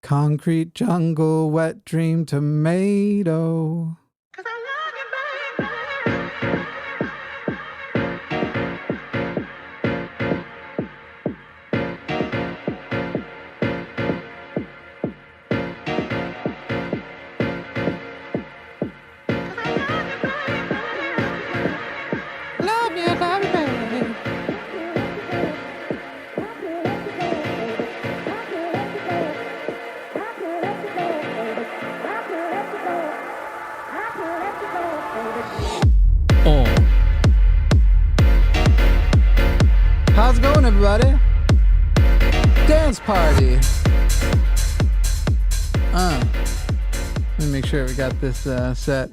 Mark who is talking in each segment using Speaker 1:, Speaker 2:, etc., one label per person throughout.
Speaker 1: Concrete jungle, wet dream tomato. How's it going, everybody? Dance party. Let me make sure we got this set.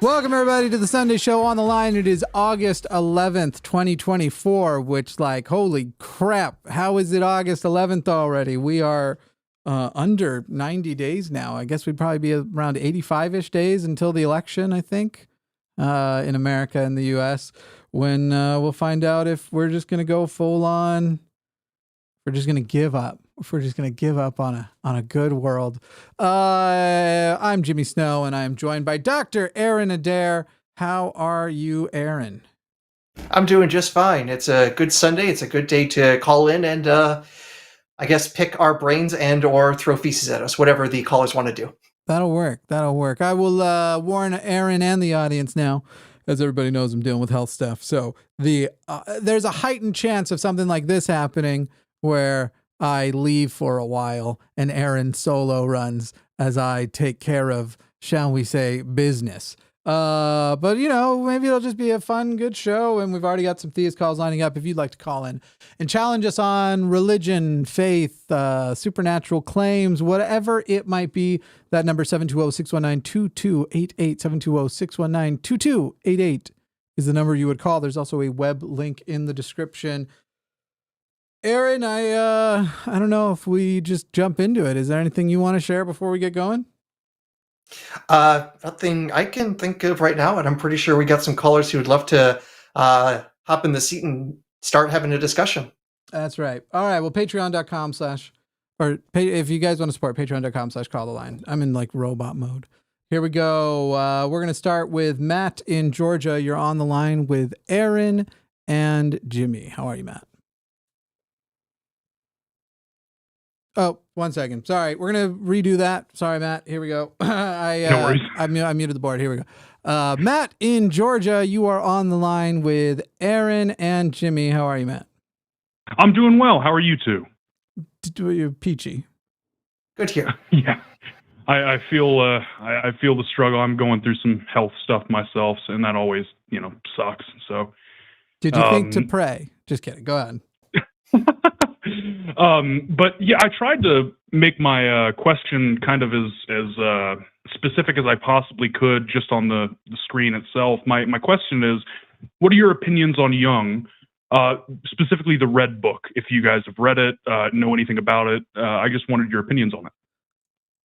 Speaker 1: Welcome, everybody, to the Sunday Show on the line. It is August 11th, 2024, which, like, holy crap. How is it August 11th already? We are under 90 days now. I guess we'd probably be around 85-ish days until the election, I think, in America and the U.S., when we'll find out if we're just going to go full on, we're just going to give up. If we're just going to give up on a good world. I'm Jimmy Snow, and I am joined by Dr. Aron Adair. How are you, Aron?
Speaker 2: I'm doing just fine. It's a good Sunday. It's a good day to call in and, I guess, pick our brains and or throw feces at us, whatever the callers want to do.
Speaker 1: That'll work. I will warn Aron and the audience now. As everybody knows, I'm dealing with health stuff. So there's a heightened chance of something like this happening where I leave for a while and Aron solo runs as I take care of, shall we say, business. But, you know, maybe it'll just be a fun, good show. And we've already got some theist calls lining up if you'd like to call in and challenge us on religion, faith, supernatural claims, whatever it might be. That number 720-619-2288, 720-619-2288 is the number you would call. There's also a web link in the description. Aron, I don't know if we just jump into it. Is there anything you want to share before we get going?
Speaker 2: Nothing I can think of right now, and I'm pretty sure we got some callers who would love to hop in the seat and start having a discussion.
Speaker 1: That's right. All right. Well, patreon.com/ or if you guys want to support, patreon.com/call the line. I'm in like robot mode. Here we go. We're going to start with Matt in Georgia. You're on the line with Aron and Jimmy. How are you, Matt? Oh, 1 second. Sorry. We're going to redo that. Sorry, Matt. Here we go.
Speaker 3: No worries.
Speaker 1: I muted the board. Here we go. Matt in Georgia, you are on the line with Aron and Jimmy. How are you, Matt?
Speaker 3: I'm doing well. How are you two?
Speaker 1: You're peachy.
Speaker 2: Good here.
Speaker 3: Yeah. I feel the struggle. I'm going through some health stuff myself, and that always, sucks. So
Speaker 1: did you think to pray? Just kidding. Go ahead.
Speaker 3: But yeah, I tried to make my question kind of as specific as I possibly could just on the screen itself. My question is, what are your opinions on Jung, specifically the Red Book? If you guys have read it, know anything about it, I just wanted your opinions on it.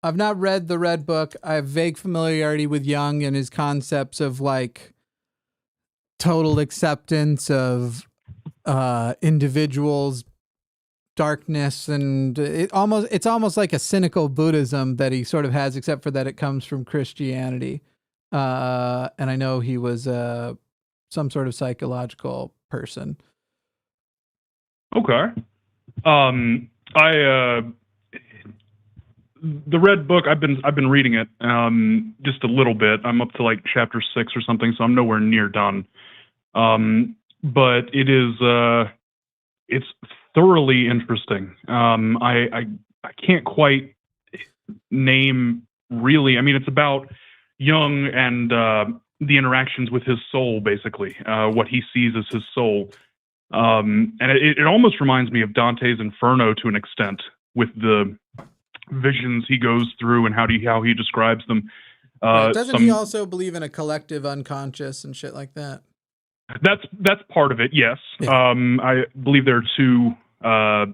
Speaker 1: I've not read the Red Book. I have vague familiarity with Jung and his concepts of like total acceptance of individuals' darkness, and it's almost like a cynical Buddhism that he sort of has, except for that it comes from Christianity. And I know he was some sort of psychological person.
Speaker 3: Okay. The Red Book, I've been reading it just a little bit. I'm up to like chapter 6 or something, so I'm nowhere near done. But it is it's thoroughly interesting. I can't quite name really. I mean, it's about Jung and the interactions with his soul, basically, what he sees as his soul. And it almost reminds me of Dante's Inferno to an extent, with the visions he goes through and how he describes them.
Speaker 1: Doesn't he also believe in a collective unconscious and shit like that?
Speaker 3: That's part of it, yes.
Speaker 1: Yeah.
Speaker 3: I believe there are two.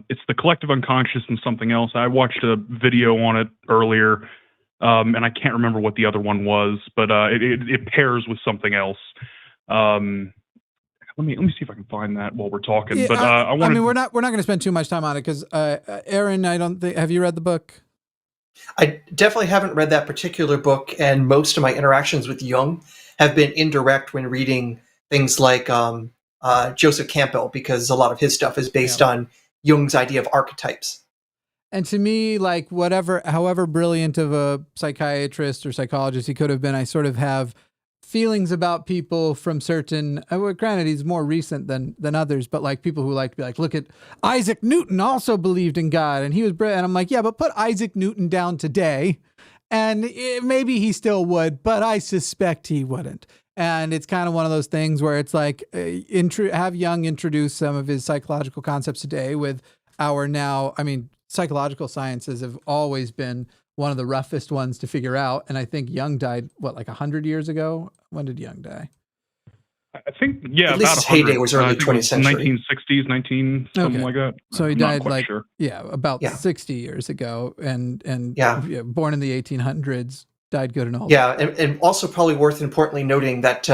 Speaker 3: It's the collective unconscious and something else. I watched a video on it earlier, and I can't remember what the other one was, but it pairs with something else. Let me see if I can find that while we're talking.
Speaker 1: Yeah,
Speaker 3: but
Speaker 1: I mean, we're not going to spend too much time on it because Aron, I don't think. Have you read the book?
Speaker 2: I definitely haven't read that particular book, and most of my interactions with Jung have been indirect when reading things like Joseph Campbell, because a lot of his stuff is based on Jung's idea of archetypes.
Speaker 1: And to me, like however brilliant of a psychiatrist or psychologist he could have been, I sort of have feelings about people from certain, granted he's more recent than others, but like people who like to be like, look at Isaac Newton also believed in God and he was brilliant. And I'm like, yeah, but put Isaac Newton down today and maybe he still would, but I suspect he wouldn't. And it's kind of one of those things where it's like, have Jung introduce some of his psychological concepts today with our now, I mean, psychological sciences have always been one of the roughest ones to figure out. And I think Jung died, like 100 years ago? When did Jung die?
Speaker 3: I think, yeah,
Speaker 2: at least his heyday was early 20th century.
Speaker 3: 1960s, something like that.
Speaker 1: So he died about 60 years ago and born in the 1800s, died good and old.
Speaker 2: Yeah, and also probably worth importantly noting that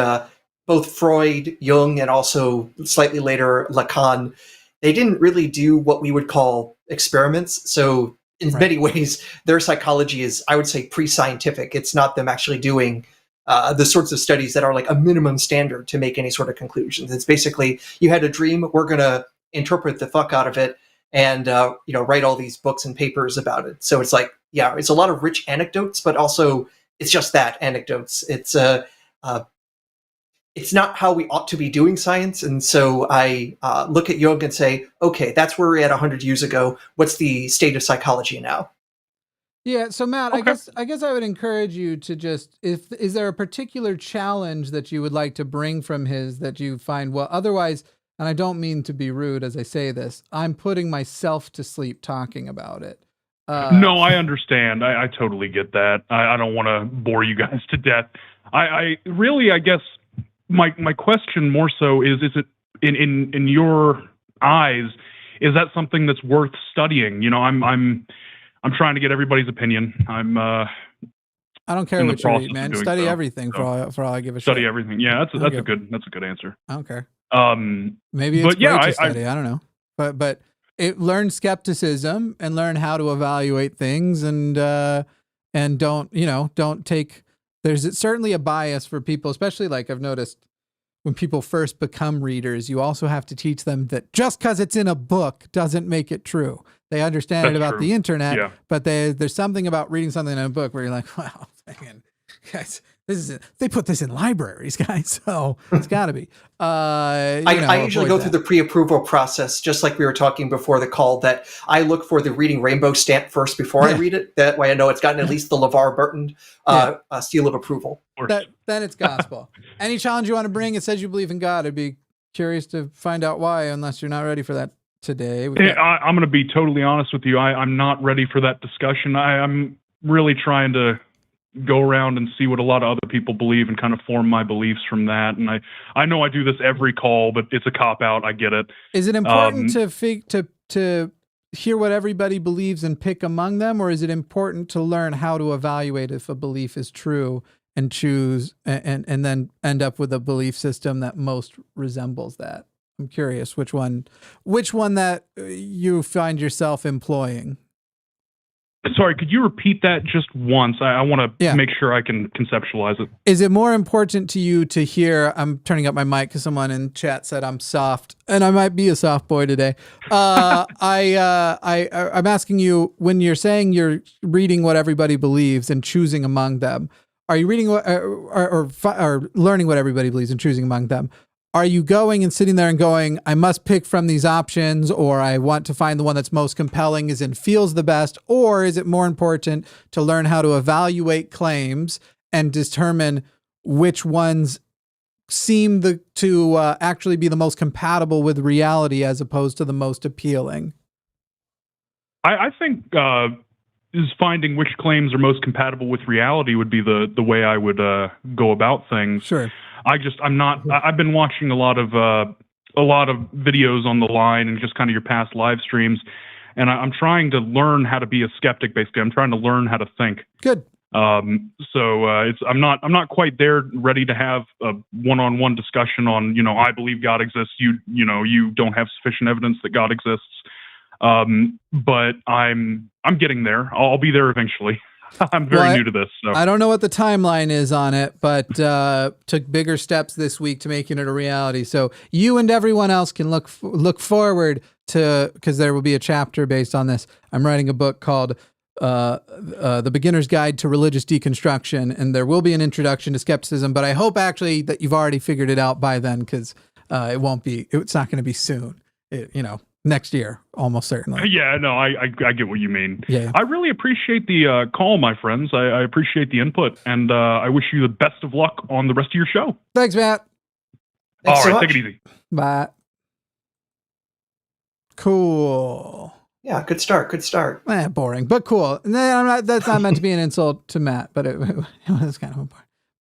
Speaker 2: both Freud, Jung, and also slightly later Lacan, they didn't really do what we would call experiments. So in many ways, their psychology is, I would say, pre-scientific. It's not them actually doing the sorts of studies that are like a minimum standard to make any sort of conclusions. It's basically, you had a dream, we're going to interpret the fuck out of it and write all these books and papers about it. So it's like, yeah, it's a lot of rich anecdotes, but also it's just that, anecdotes. It's not how we ought to be doing science. And so I look at Jung and say, okay, that's where we're at 100 years ago. What's the state of psychology now?
Speaker 1: Yeah. So Matt, okay. I guess I would encourage you to just, is there a particular challenge that you would like to bring from his that you find, well, otherwise, and I don't mean to be rude as I say this, I'm putting myself to sleep talking about it.
Speaker 3: No, I understand. I totally get that. I don't want to bore you guys to death. I really, I guess, my question more so is it in your eyes, is that something that's worth studying? You know, I'm trying to get everybody's opinion. I
Speaker 1: don't care what you read, man. Study everything for all I give a shit.
Speaker 3: Study everything. Yeah, that's a good answer.
Speaker 1: I don't care. Maybe it's great to study. I don't know, but learn skepticism and learn how to evaluate things and don't take. There's certainly a bias for people, especially like I've noticed when people first become readers, you also have to teach them that just because it's in a book doesn't make it true. They understand it about the internet, but there's something about reading something in a book where you're like, wow, man, guys, they put this in libraries, guys, so it's got to be.
Speaker 2: I usually go through the pre-approval process, just like we were talking before the call, that I look for the reading rainbow stamp first before I read it. That way I know it's gotten at least the LeVar Burton seal of approval.
Speaker 1: Then it's gospel. Any challenge you want to bring, it says you believe in God. I'd be curious to find out why, unless you're not ready for that today. I'm
Speaker 3: going to be totally honest with you. I'm not ready for that discussion. I'm really trying to go around and see what a lot of other people believe and kind of form my beliefs from that. And I know I do this every call, but it's a cop-out. I get it.
Speaker 1: Is it important to hear what everybody believes and pick among them, or is it important to learn how to evaluate if a belief is true and choose and then end up with a belief system that most resembles that? I'm curious which one that you find yourself employing.
Speaker 3: Sorry, could you repeat that just once? I want to make sure I can conceptualize it.
Speaker 1: Is it more important to you to hear, I'm turning up my mic because someone in chat said I'm soft, and I might be a soft boy today. I'm asking you, when you're saying you're reading what everybody believes and choosing among them, are you reading or learning what everybody believes and choosing among them? Are you going and sitting there and going, I must pick from these options, or I want to find the one that's most compelling, as in feels the best? Or is it more important to learn how to evaluate claims and determine which ones seem to actually be the most compatible with reality as opposed to the most appealing?
Speaker 3: I think is finding which claims are most compatible with reality would be the way I would go about things.
Speaker 1: Sure.
Speaker 3: I've been watching a lot of videos on the line and just kind of your past live streams, and I'm trying to learn how to be a skeptic. Basically, I'm trying to learn how to think.
Speaker 1: Good.
Speaker 3: I'm not quite there, ready to have a one-on-one discussion on, I believe God exists. You don't have sufficient evidence that God exists. But I'm getting there. I'll be there eventually. I'm very new to this. So
Speaker 1: I don't know what the timeline is on it, but took bigger steps this week to making it a reality. So you and everyone else can look forward to, because there will be a chapter based on this. I'm writing a book called The Beginner's Guide to Religious Deconstruction, and there will be an introduction to skepticism, but I hope actually that you've already figured it out by then, because it's not going to be soon. Next year, almost certainly.
Speaker 3: Yeah, no, I get what you mean.
Speaker 1: Yeah.
Speaker 3: I really appreciate the call, my friends. I appreciate the input, and I wish you the best of luck on the rest of your show.
Speaker 1: Thanks, Matt.
Speaker 2: Thanks so
Speaker 3: All right,
Speaker 2: much.
Speaker 3: take it easy.
Speaker 1: Bye. Cool.
Speaker 2: Yeah, good start. Good start.
Speaker 1: Boring, but cool. That's not meant to be an insult to Matt, but it was kind of a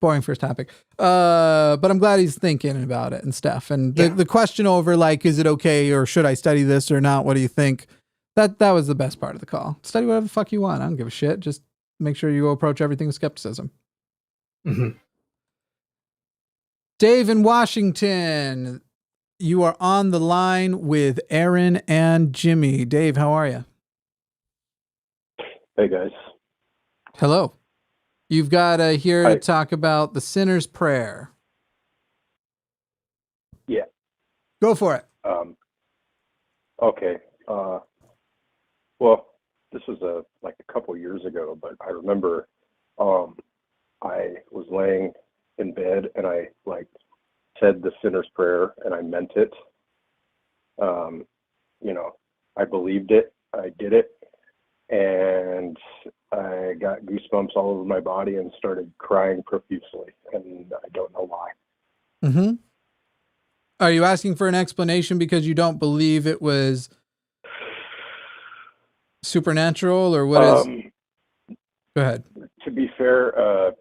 Speaker 1: boring first topic. But I'm glad he's thinking about it and stuff. And the question over, like, is it okay or should I study this or not? What do you think? That was the best part of the call. Study whatever the fuck you want. I don't give a shit. Just make sure you approach everything with skepticism.
Speaker 2: Mm-hmm.
Speaker 1: Dave in Washington, you are on the line with Aaron and Jimmy. Dave, how are you?
Speaker 4: Hey, guys.
Speaker 1: Hello. You've got here
Speaker 4: Hi.
Speaker 1: to talk about the sinner's prayer.
Speaker 4: Yeah.
Speaker 1: Go for it.
Speaker 4: Okay. Well, this was like a couple years ago, but I remember I was laying in bed and I said the sinner's prayer and I meant it. I believed it. I did it. And I got goosebumps all over my body and started crying profusely, and I don't know why.
Speaker 1: Mm-hmm. Are you asking for an explanation because you don't believe it was supernatural, or what is? Go ahead.
Speaker 4: To be fair,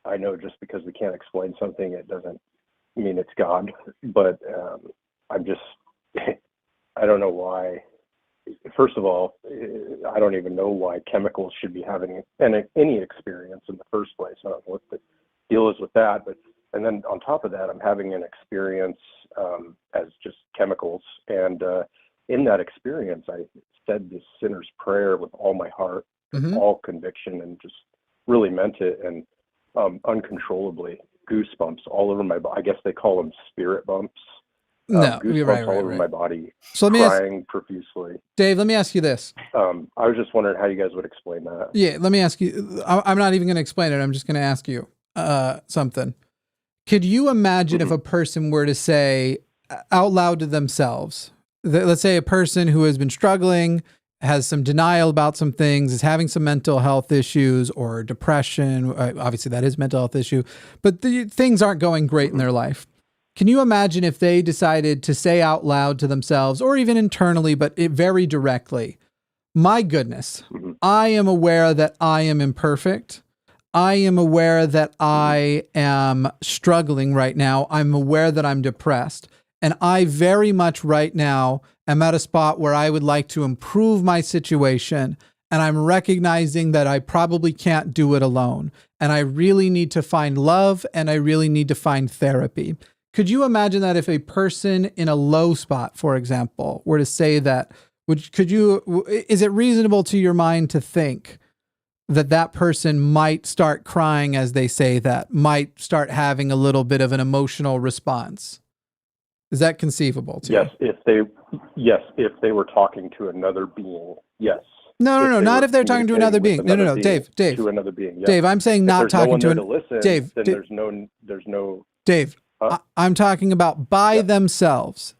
Speaker 4: I know just because we can't explain something, it doesn't mean it's God. But I'm just, I don't know why. First of all, I don't even know why chemicals should be having any experience in the first place. I don't know what the deal is with that. And then on top of that, I'm having an experience as just chemicals. And in that experience, I said the sinner's prayer with all my heart,
Speaker 1: Mm-hmm.
Speaker 4: all conviction, and just really meant it. And uncontrollably, goosebumps all over my body. I guess they call them spirit bumps.
Speaker 1: No,
Speaker 4: Goosebumps
Speaker 1: you're right,
Speaker 4: all over
Speaker 1: right.
Speaker 4: my body,
Speaker 1: So
Speaker 4: crying profusely.
Speaker 1: Dave, let me ask you this.
Speaker 4: I was just wondering how you guys would explain that.
Speaker 1: Yeah, let me ask you. I'm not even going to explain it. I'm just going to ask you something. Could you imagine if a person were to say out loud to themselves, let's say a person who has been struggling, has some denial about some things, is having some mental health issues or depression. Obviously, that is a mental health issue, but things aren't going great in their life. Can you imagine if they decided to say out loud to themselves, or even internally, but very directly, my goodness, I am aware that I am imperfect. I am aware that I am struggling right now. I'm aware that I'm depressed. And I very much right now am at a spot where I would like to improve my situation. And I'm recognizing that I probably can't do it alone. And I really need to find love, and I really need to find therapy. Could you imagine that if a person in a low spot, for example, were to say that, is it reasonable to your mind to think that that person might start crying as they say that, might start having a little bit of an emotional response? Is that conceivable to you?
Speaker 4: If they were talking to another being, yes.
Speaker 1: No, not if they're talking to another being. No, Dave.
Speaker 4: To another being, yes.
Speaker 1: Dave, I'm saying not talking to
Speaker 4: listen,
Speaker 1: Dave.
Speaker 4: Then there's no.
Speaker 1: Dave, I'm talking about by themselves.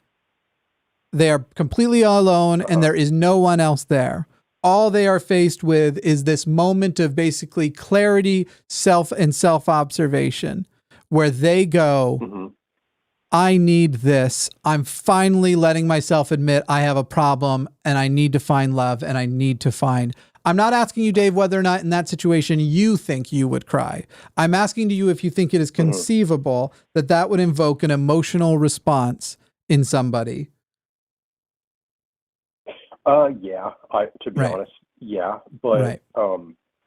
Speaker 1: They are completely alone, and there is no one else there. All they are faced with is this moment of basically clarity, self-observation, where they go, I need this. I'm finally letting myself admit I have a problem, and I need to find love, and I need to find. I'm not asking you, Dave, whether or not in that situation you think you would cry. I'm asking to you if you think it is conceivable that that would invoke an emotional response in somebody.
Speaker 4: Yeah. To be honest, yeah. But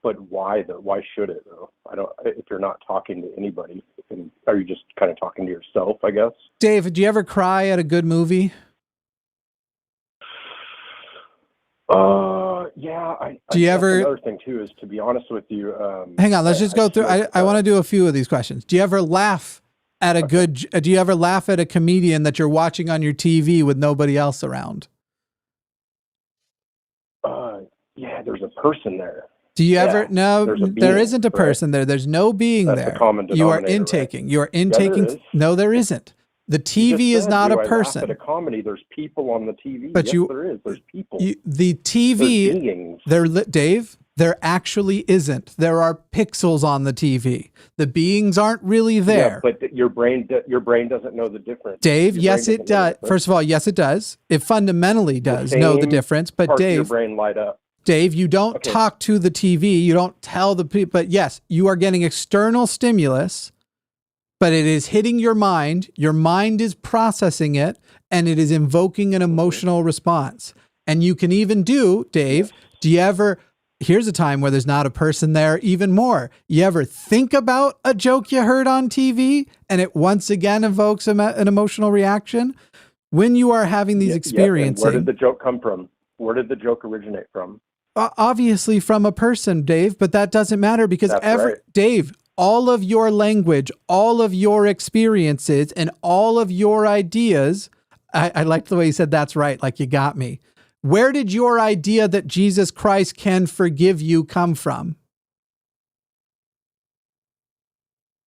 Speaker 4: but why though? Why should it though? I don't. If you're not talking to anybody, are you just kind of talking to yourself? I guess.
Speaker 1: Dave, do you ever cry at a good movie?
Speaker 4: Yeah.
Speaker 1: Do you ever?
Speaker 4: Another thing too is, to be honest with you.
Speaker 1: Hang on, let's just go through. I want to do a few of these questions. Do you ever laugh at a good? Do you ever laugh at a comedian that you're watching on your TV with nobody else around?
Speaker 4: Yeah, there's a person there.
Speaker 1: Do you ever? No, there isn't a person there. There's no being there.
Speaker 4: That's the common denominator.
Speaker 1: You are intaking.
Speaker 4: Right?
Speaker 1: You are intaking.
Speaker 4: Yeah,
Speaker 1: no, there isn't. The TV is not a person.
Speaker 4: At a comedy, there's people on the TV.
Speaker 1: But
Speaker 4: yes, there is. There's people.
Speaker 1: The TV. Dave. There actually isn't. There are pixels on the TV. The beings aren't really there.
Speaker 4: Yeah, but your brain doesn't know the difference.
Speaker 1: Dave, yes, it does. First of all, yes, it does. It fundamentally does know the difference. But Dave,
Speaker 4: your brain light up.
Speaker 1: Dave, you don't talk to the TV. You don't tell the people. But yes, you are getting external stimulus, but it is hitting your mind. Your mind is processing it, and it is invoking an emotional response. And you can even do, Dave, do you ever, here's a time where there's not a person there even more. You ever think about a joke you heard on TV and it once again evokes an emotional reaction? When you are having these experiences.
Speaker 4: Where did the joke come from? Where did the joke originate from?
Speaker 1: Obviously from a person, Dave, but that doesn't matter because Dave, all of your language, all of your experiences, and all of your ideas, I like the way you said that's right, like you got me. Where did your idea that Jesus Christ can forgive you come from?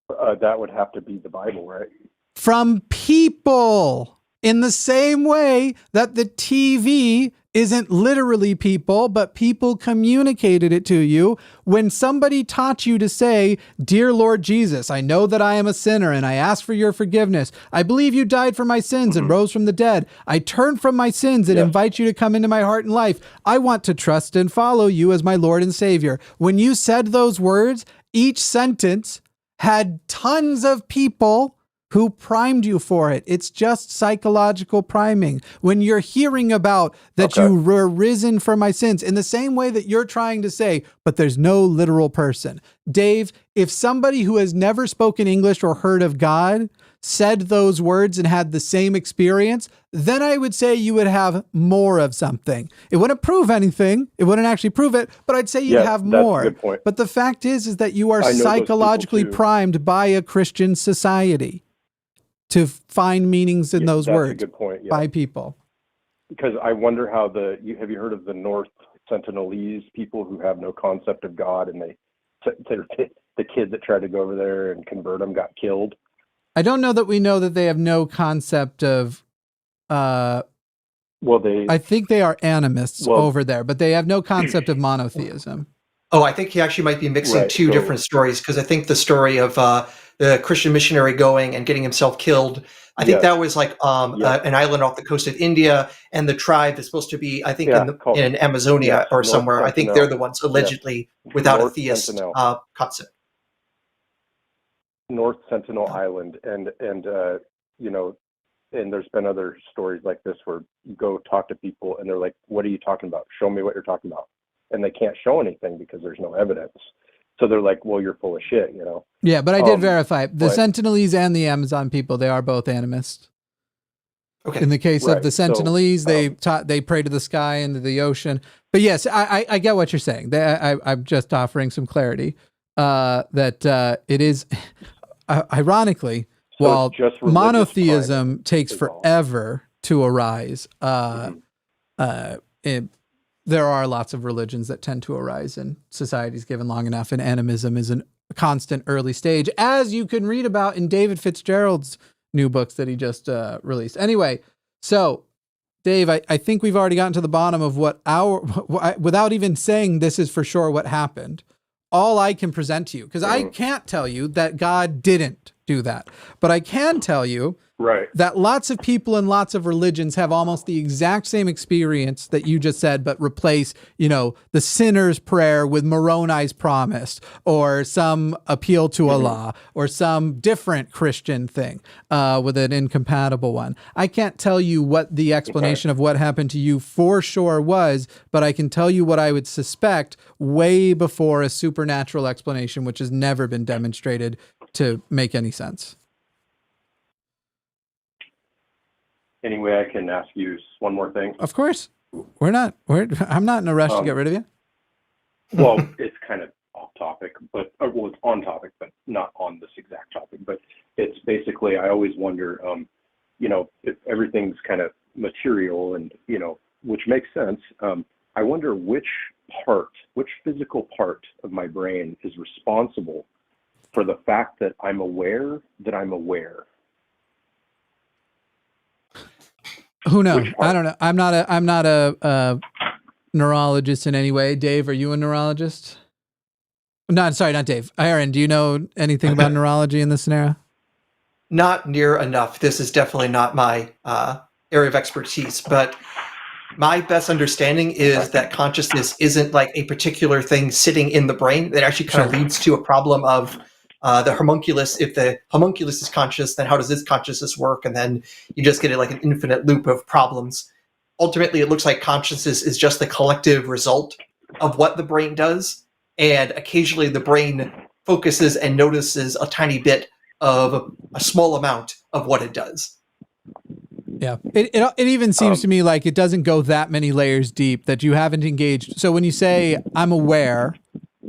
Speaker 4: That would have to be the Bible, right?
Speaker 1: From people. In the same way that the TV isn't literally people, but people communicated it to you. When somebody taught you to say, "Dear Lord Jesus, I know that I am a sinner and I ask for your forgiveness. I believe you died for my sins and rose from the dead. I turn from my sins and invite you to come into my heart and life. I want to trust and follow you as my Lord and Savior." When you said those words, each sentence had tons of people who primed you for it. It's just psychological priming. When you're hearing about that you were risen for my sins, in the same way that you're trying to say, but there's no literal person. Dave, if somebody who has never spoken English or heard of God said those words and had the same experience, then I would say you would have more of something. It wouldn't prove anything. It wouldn't actually prove it, but I'd say you'd have more.
Speaker 4: That's a good point.
Speaker 1: But the fact is that you are psychologically primed by a Christian society to find meanings in those words.
Speaker 4: That's a good point,
Speaker 1: by people.
Speaker 4: Because I wonder how have you heard of the North Sentinelese people who have no concept of God, and the kid that tried to go over there and convert them got killed?
Speaker 1: I don't know that we know that they have no concept of, I think they are animists over there, but they have no concept of monotheism.
Speaker 2: Oh, I think he actually might be mixing two different stories, because I think the story of the Christian missionary going and getting himself killed, I think that was like an island off the coast of India, and the tribe is supposed to be, I think, in Amazonia or somewhere. North I think they're the ones allegedly without a theist concept.
Speaker 4: North Sentinel Island, and you know, and there's been other stories like this where you go talk to people and they're like, "What are you talking about? Show me what you're talking about." And they can't show anything because there's no evidence. So they're like, "Well, you're full of shit," you know?
Speaker 1: Yeah, but I did verify the Sentinelese and the Amazon people, they are both animists. Okay. In the case of the Sentinelese, they pray to the sky and to the ocean. But yes, I get what you're saying. I'm just offering some clarity that it is, ironically, while monotheism takes forever to arise, there are lots of religions that tend to arise in societies given long enough, and animism is a constant early stage, as you can read about in David Fitzgerald's new books that he just released. Anyway, so Dave, I think we've already gotten to the bottom of without even saying this is for sure what happened. All I can present to you, because I can't tell you that God didn't do that, but I can tell you that lots of people in lots of religions have almost the exact same experience that you just said, but replace, the sinner's prayer with Moroni's promise, or some appeal to Allah, or some different Christian thing with an incompatible one. I can't tell you what the explanation of what happened to you for sure was, but I can tell you what I would suspect way before a supernatural explanation, which has never been demonstrated to make any sense.
Speaker 4: Anyway, I can ask you one more thing.
Speaker 1: Of course. I'm not in a rush to get rid of you.
Speaker 4: Well, it's kind of off topic, well, it's on topic, but not on this exact topic. But it's basically, I always wonder, if everything's kind of material and, which makes sense. I wonder which physical part of my brain is responsible for the fact that I'm aware that I'm aware.
Speaker 1: Who knows? I don't know. I'm not a neurologist in any way. Dave, are you a neurologist? No, sorry, not Dave. Aaron, do you know anything about neurology in this scenario?
Speaker 2: Not near enough. This is definitely not my area of expertise, but my best understanding is that consciousness isn't like a particular thing sitting in the brain. That actually kind of leads to a problem of the homunculus. If the homunculus is conscious, then how does its consciousness work? And then you just get like an infinite loop of problems. Ultimately, it looks like consciousness is just the collective result of what the brain does. And occasionally the brain focuses and notices a tiny bit of a small amount of what it does.
Speaker 1: Yeah. It even seems to me like it doesn't go that many layers deep, that you haven't engaged. So when you say I'm aware,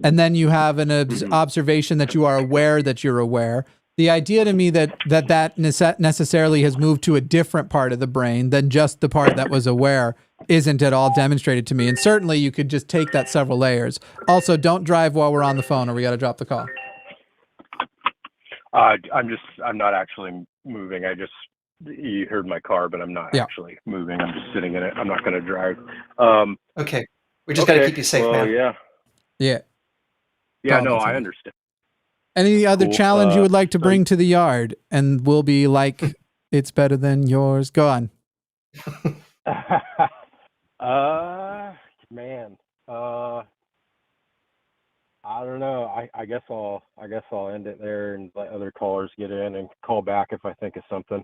Speaker 1: and then you have an observation that you are aware that you're aware, the idea to me that necessarily has moved to a different part of the brain than just the part that was aware isn't at all demonstrated to me. And certainly you could just take that several layers. Also, don't drive while we're on the phone or we got to drop the call.
Speaker 4: I'm not actually moving. You heard my car, but I'm not actually moving. I'm just sitting in it. I'm not going to drive.
Speaker 2: Okay. We just got to keep you safe, man.
Speaker 1: Yeah.
Speaker 4: Yeah, no, I understand.
Speaker 1: Any other challenge you would like to bring to the yard? And we'll be like, it's better than yours. Go on.
Speaker 4: Man. I don't know. I guess I'll end it there and let other callers get in and call back if I think of something.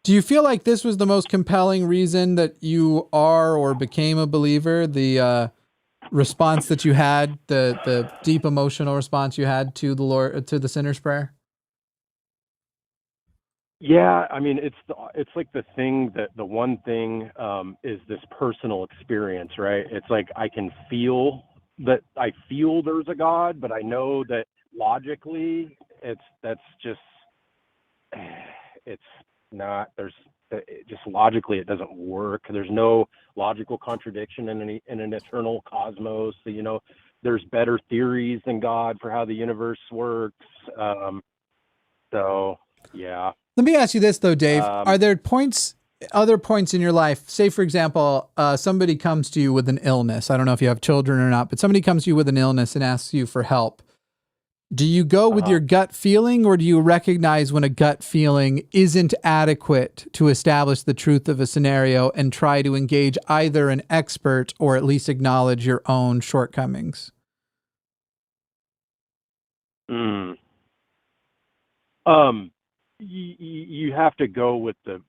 Speaker 1: Do you feel like this was the most compelling reason that you are or became a believer? The response that you had, the deep emotional response you had to the Lord, to the sinner's prayer?
Speaker 4: Yeah, I mean, it's like the one thing is this personal experience, right? It's like I can feel that there's a God, but I know that logically it's not, just logically it doesn't work. There's no logical contradiction in an eternal cosmos. So, there's better theories than God for how the universe works. So yeah.
Speaker 1: Let me ask you this though, Dave. Are there other points in your life, say for example, somebody comes to you with an illness. I don't know if you have children or not, but somebody comes to you with an illness and asks you for help. Do you go with your gut feeling, or do you recognize when a gut feeling isn't adequate to establish the truth of a scenario and try to engage either an expert or at least acknowledge your own shortcomings?
Speaker 4: You have to go with the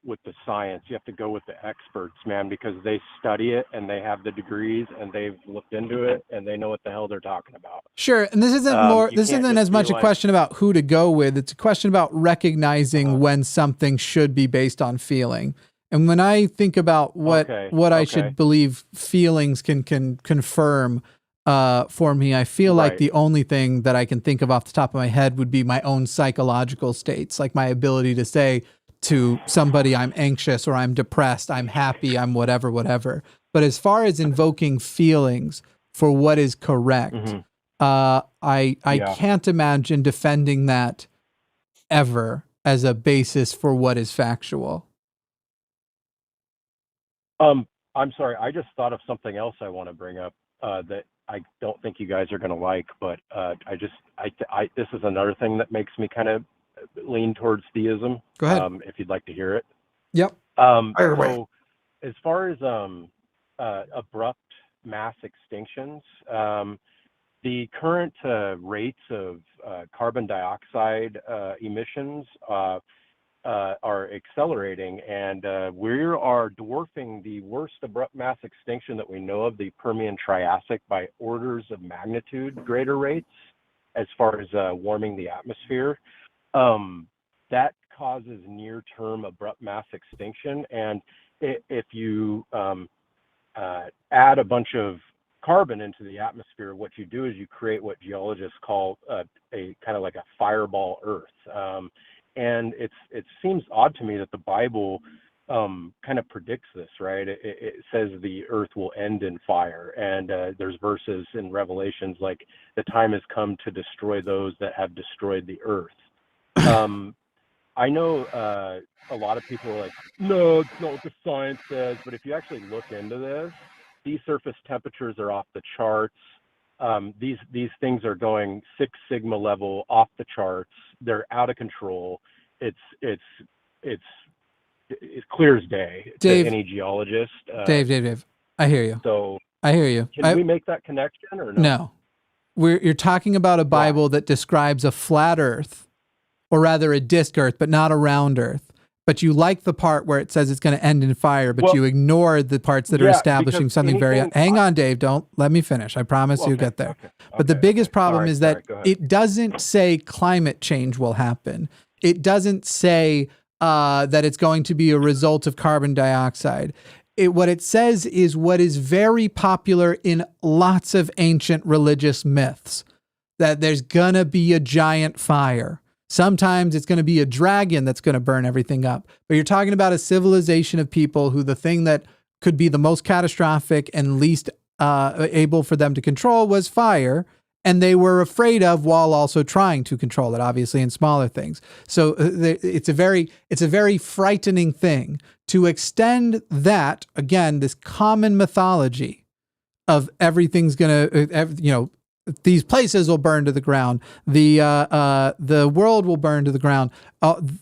Speaker 4: science. You have to go with the experts, man, because they study it and they have the degrees and they've looked into it and they know what the hell they're talking about.
Speaker 1: Sure, and this isn't as much a question about who to go with. It's a question about recognizing when something should be based on feeling. And when I think about what I should believe feelings can confirm for me, I feel like the only thing that I can think of off the top of my head would be my own psychological states, like my ability to say to somebody, I'm anxious or I'm depressed, I'm happy, I'm whatever. But as far as invoking feelings for what is correct, I can't imagine defending that ever as a basis for what is factual.
Speaker 4: I'm sorry, I just thought of something else I want to bring up that I don't think you guys are going to like, but this is another thing that makes me kind of lean towards theism.
Speaker 1: Go ahead.
Speaker 4: If you'd like to hear it.
Speaker 1: Yep.
Speaker 4: So as far as abrupt mass extinctions, the current rates of carbon dioxide emissions are accelerating, and we are dwarfing the worst abrupt mass extinction that we know of, the Permian Triassic, by orders of magnitude greater rates as far as warming the atmosphere. That causes near-term abrupt mass extinction, and if you add a bunch of carbon into the atmosphere, what you do is you create what geologists call a kind of like a fireball Earth. And it seems odd to me that the Bible kind of predicts this, right? It says the Earth will end in fire, and there's verses in Revelations like the time has come to destroy those that have destroyed the Earth. I know a lot of people are like, no, it's not what the science says, but if you actually look into this, sea surface temperatures are off the charts. These things are going 6 sigma level off the charts. They're out of control. It's clear as day
Speaker 1: Dave,
Speaker 4: to any geologist.
Speaker 1: Dave, I hear you.
Speaker 4: So
Speaker 1: I hear you.
Speaker 4: Can we make that connection or no?
Speaker 1: No. You're talking about a Bible that describes a flat Earth, or rather a disc Earth, but not a round Earth. But you like the part where it says it's going to end in fire, but you ignore the parts that are establishing something very... Hang on, Dave. Don't let me finish. I promise you'll get there. But the biggest problem is that it doesn't say climate change will happen. It doesn't say that it's going to be a result of carbon dioxide. What it says is what is very popular in lots of ancient religious myths, that there's going to be a giant fire. Sometimes it's going to be a dragon that's going to burn everything up. But you're talking about a civilization of people who the thing that could be the most catastrophic and least able for them to control was fire. And they were afraid of while also trying to control it, obviously, in smaller things. So it's a very frightening thing to extend that, again, this common mythology of everything's going to, these places will burn to the ground. The world will burn to the ground.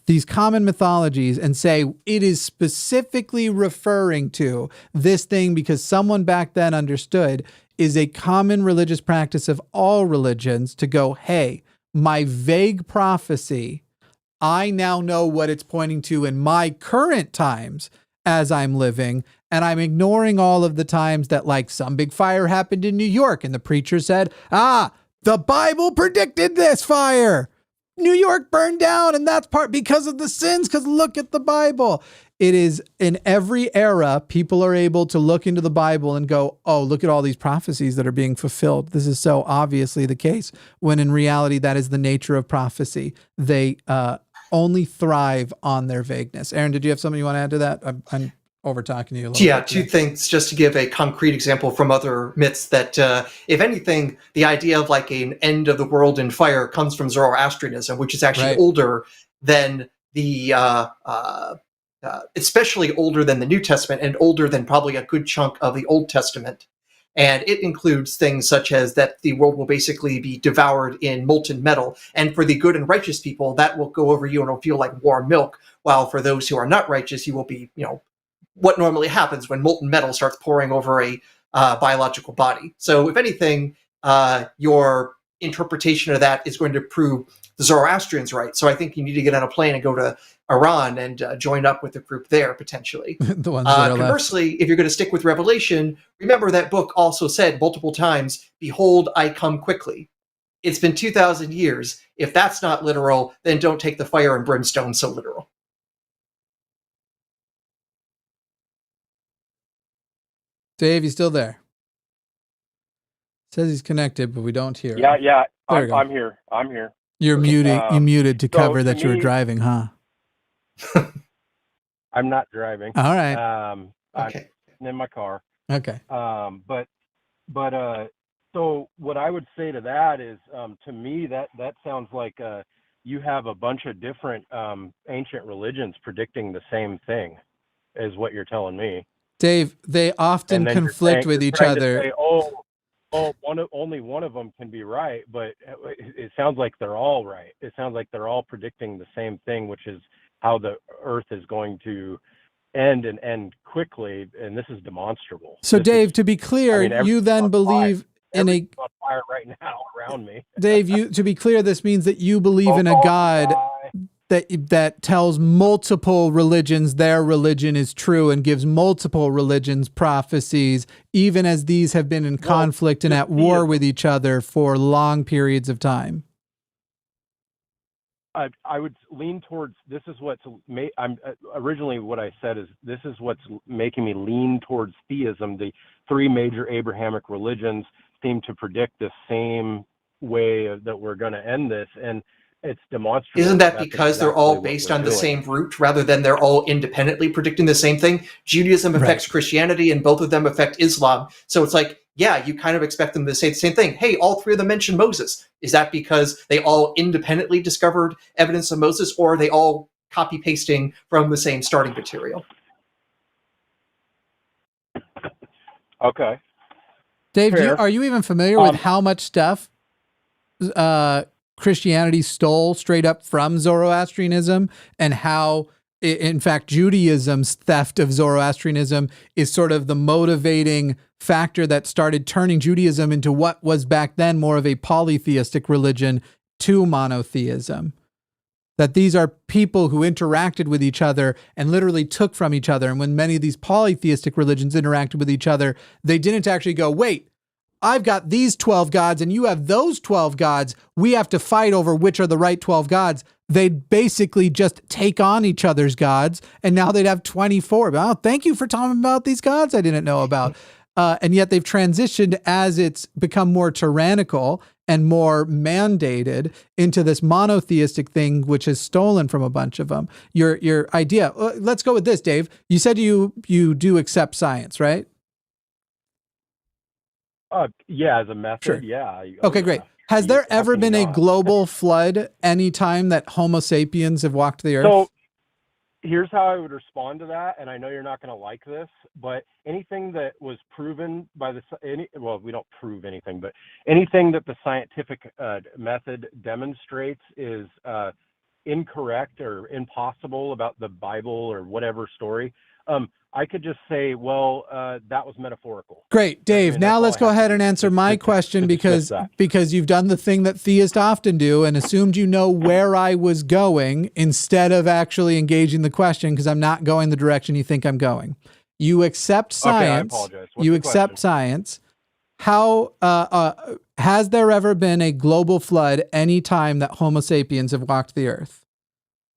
Speaker 1: These common mythologies, and say it is specifically referring to this thing because someone back then understood, is a common religious practice of all religions to go, hey, my vague prophecy, I now know what it's pointing to in my current times as I'm living. And I'm ignoring all of the times that like some big fire happened in New York and the preacher said, the Bible predicted this fire. New York burned down and that's part because of the sins, because look at the Bible. It is in every era, people are able to look into the Bible and go, oh, look at all these prophecies that are being fulfilled. This is so obviously the case, when in reality, that is the nature of prophecy. They only thrive on their vagueness. Aaron, did you have something you want to add to that? I'm over talking to you a little bit.
Speaker 2: Two things, just to give a concrete example from other myths, that if anything, the idea of like an end of the world in fire comes from Zoroastrianism, which is actually older than the, especially older than the New Testament and older than probably a good chunk of the Old Testament. And it includes things such as that the world will basically be devoured in molten metal. And for the good and righteous people, that will go over you and it'll feel like warm milk. While for those who are not righteous, you will be, what normally happens when molten metal starts pouring over a biological body. So if anything, your interpretation of that is going to prove the Zoroastrians right. So I think you need to get on a plane and go to Iran and join up with the group there, potentially.
Speaker 1: The ones that are
Speaker 2: conversely, if you're going to stick with Revelation, remember that book also said multiple times, behold, I come quickly. It's been 2,000 years. If that's not literal, then don't take the fire and brimstone so literal.
Speaker 1: Dave, you still there? Says he's connected, but we don't hear him.
Speaker 4: Yeah. I'm here.
Speaker 1: You're muted. You muted to cover that you were driving, huh?
Speaker 4: I'm not driving.
Speaker 1: All right.
Speaker 2: Okay.
Speaker 4: I'm in my car.
Speaker 1: Okay.
Speaker 4: So what I would say to that is, to me, that sounds like you have a bunch of different ancient religions predicting the same thing, is what you're telling me.
Speaker 1: Dave, they often conflict with each other.
Speaker 4: Say, only one of them can be right, but it sounds like they're all right. It sounds like they're all predicting the same thing, which is how the Earth is going to end quickly, and this is demonstrable.
Speaker 1: So, Dave, to be clear, you then believe in a
Speaker 4: on fire right now around me.
Speaker 1: Dave, to be clear, this means that you believe in a God that tells multiple religions their religion is true and gives multiple religions prophecies, even as these have been in conflict and at war with each other for long periods of time.
Speaker 4: I would lean towards this is what's I'm originally what I said is this is what's making me lean towards theism. The three major Abrahamic religions seem to predict the same way that we're going to end this, and it's demonstrable.
Speaker 2: Isn't that because they're all based on the same root rather than they're all independently predicting the same thing? Judaism affects Christianity and both of them affect Islam. So it's like, yeah, you kind of expect them to say the same thing. Hey, all three of them mention Moses. Is that because they all independently discovered evidence of Moses, or are they all copy pasting from the same starting material?
Speaker 4: Okay.
Speaker 1: Dave, are you even familiar with how much stuff Christianity stole straight up from Zoroastrianism, and how, in fact, Judaism's theft of Zoroastrianism is sort of the motivating factor that started turning Judaism into what was back then more of a polytheistic religion to monotheism? That these are people who interacted with each other and literally took from each other. And when many of these polytheistic religions interacted with each other, they didn't actually go, wait, I've got these 12 gods and you have those 12 gods. We have to fight over which are the right 12 gods. They'd basically just take on each other's gods, and now they'd have 24. Oh, thank you for talking about these gods I didn't know about. And yet they've transitioned as it's become more tyrannical and more mandated into this monotheistic thing, which has stolen from a bunch of them. Your idea, let's go with this, Dave. You said you do accept science, right?
Speaker 4: Yeah, as a method,
Speaker 1: sure.
Speaker 4: Yeah.
Speaker 1: Okay, great. Has there ever been a global flood any time that Homo sapiens have walked the earth?
Speaker 4: So here's how I would respond to that, and I know you're not going to like this, but anything that was proven by we don't prove anything, but anything that the scientific method demonstrates is incorrect or impossible about the Bible or whatever story, I could just say, well, that was metaphorical.
Speaker 1: Great, Dave. Now let's go ahead and answer my question, because you've done the thing that theists often do and assumed you know where I was going instead of actually engaging the question, because I'm not going the direction you think I'm going. You accept science.
Speaker 4: Okay, I apologize.
Speaker 1: You accept science. How has there ever been a global flood any time that Homo sapiens have walked the earth?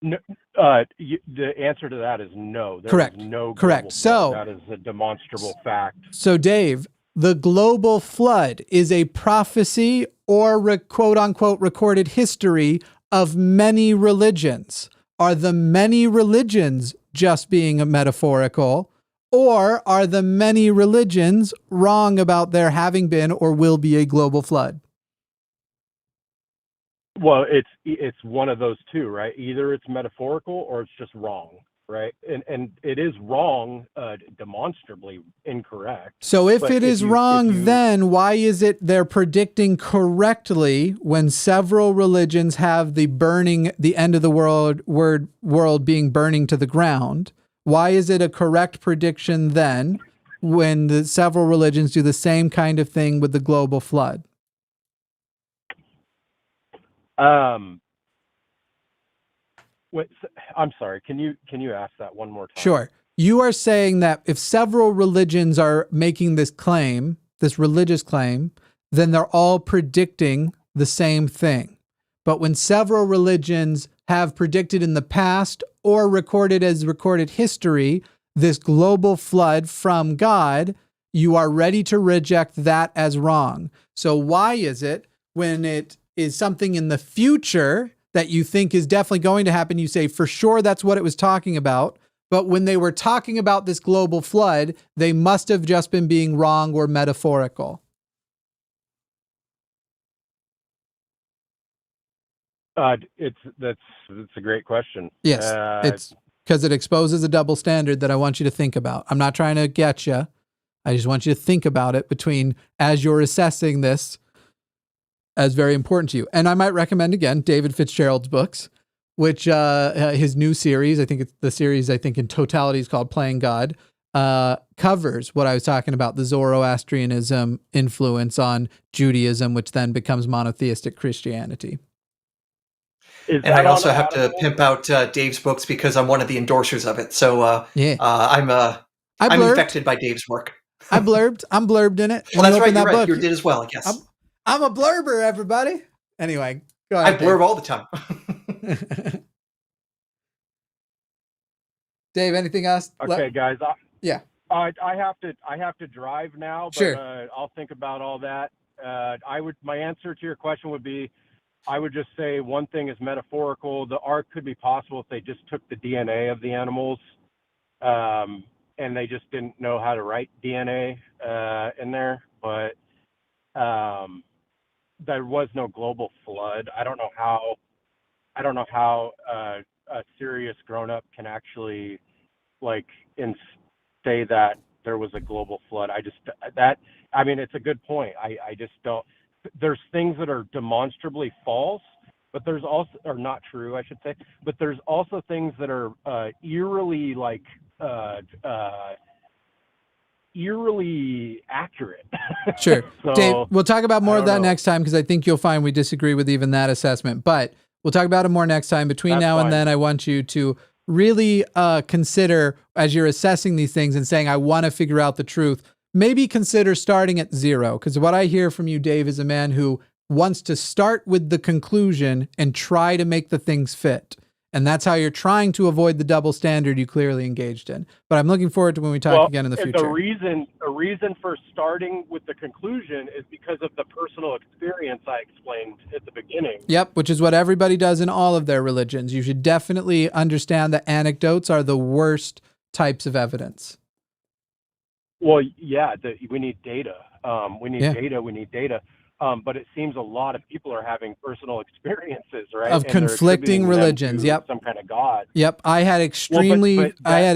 Speaker 4: No, the answer to that is no.
Speaker 1: Correct.
Speaker 4: No.
Speaker 1: Correct. So
Speaker 4: that is a demonstrable fact.
Speaker 1: So, Dave, the global flood is a prophecy or quote unquote recorded history of many religions. Are the many religions just being metaphorical, or are the many religions wrong about there having been or will be a global flood?
Speaker 4: Well, it's one of those two, right? Either it's metaphorical or it's just wrong, right? And it is wrong, demonstrably incorrect.
Speaker 1: So if it is wrong, then why is it they're predicting correctly when several religions have the end of the world being burning to the ground? Why is it a correct prediction then when the several religions do the same kind of thing with the global flood?
Speaker 4: I'm sorry. Can you ask that one more time?
Speaker 1: Sure. You are saying that if several religions are making this claim, this religious claim, then they're all predicting the same thing. But when several religions have predicted in the past or recorded as recorded history this global flood from God, you are ready to reject that as wrong. So why is it when it is something in the future that you think is definitely going to happen, you say, for sure that's what it was talking about, but when they were talking about this global flood, they must have just been being wrong or metaphorical?
Speaker 4: That's a great question.
Speaker 1: Yes, it's because it exposes a double standard that I want you to think about. I'm not trying to get you. I just want you to think about it as you're assessing this as very important to you. And I might recommend, again, David Fitzgerald's books, which his new series, the series in totality is called Playing God, covers what I was talking about, the Zoroastrianism influence on Judaism, which then becomes monotheistic Christianity.
Speaker 2: And I also have to pimp out Dave's books because I'm one of the endorsers of it. So I'm infected by Dave's work.
Speaker 1: I'm blurbed in it.
Speaker 2: Well, that's right. You're right. You did as well, I guess.
Speaker 1: I'm a blurber, everybody. Anyway, go ahead.
Speaker 2: I blurb all the time.
Speaker 1: Dave, anything else?
Speaker 5: Okay, guys.
Speaker 1: Yeah.
Speaker 5: I have to drive now, but
Speaker 1: Sure.
Speaker 5: I'll think about all that. My answer to your question would be, I would just say one thing is metaphorical. The ark could be possible if they just took the DNA of the animals, and they just didn't know how to write DNA in there. But there was no global flood. I don't know how a serious grown-up can actually say that there was a global flood. It's a good point. I just don't. There's things that are demonstrably false, but there's also, or not true, I should say. But there's also things that are eerily accurate.
Speaker 1: Sure.
Speaker 5: So,
Speaker 1: Dave, we'll talk about more of that
Speaker 5: know.
Speaker 1: next time, because I think you'll find we disagree with even that assessment. But we'll talk about it more next time. Between
Speaker 5: That's
Speaker 1: now
Speaker 5: fine.
Speaker 1: and then, I want you to really consider, as you're assessing these things and saying, I want to figure out the truth, maybe consider starting at zero. Because what I hear from you, Dave, is a man who wants to start with the conclusion and try to make the things fit. And that's how you're trying to avoid the double standard you clearly engaged in. But I'm looking forward to when we talk again in the future.
Speaker 5: The reason for starting with the conclusion is because of the personal experience I explained at the beginning.
Speaker 1: Yep, which is what everybody does in all of their religions. You should definitely understand that anecdotes are the worst types of evidence.
Speaker 5: Well, yeah, we need data. We need data. But it seems a lot of people are having personal experiences, right?
Speaker 1: Of conflicting religions. Yep.
Speaker 5: Some kind of God.
Speaker 1: Yep. I had extremely, I had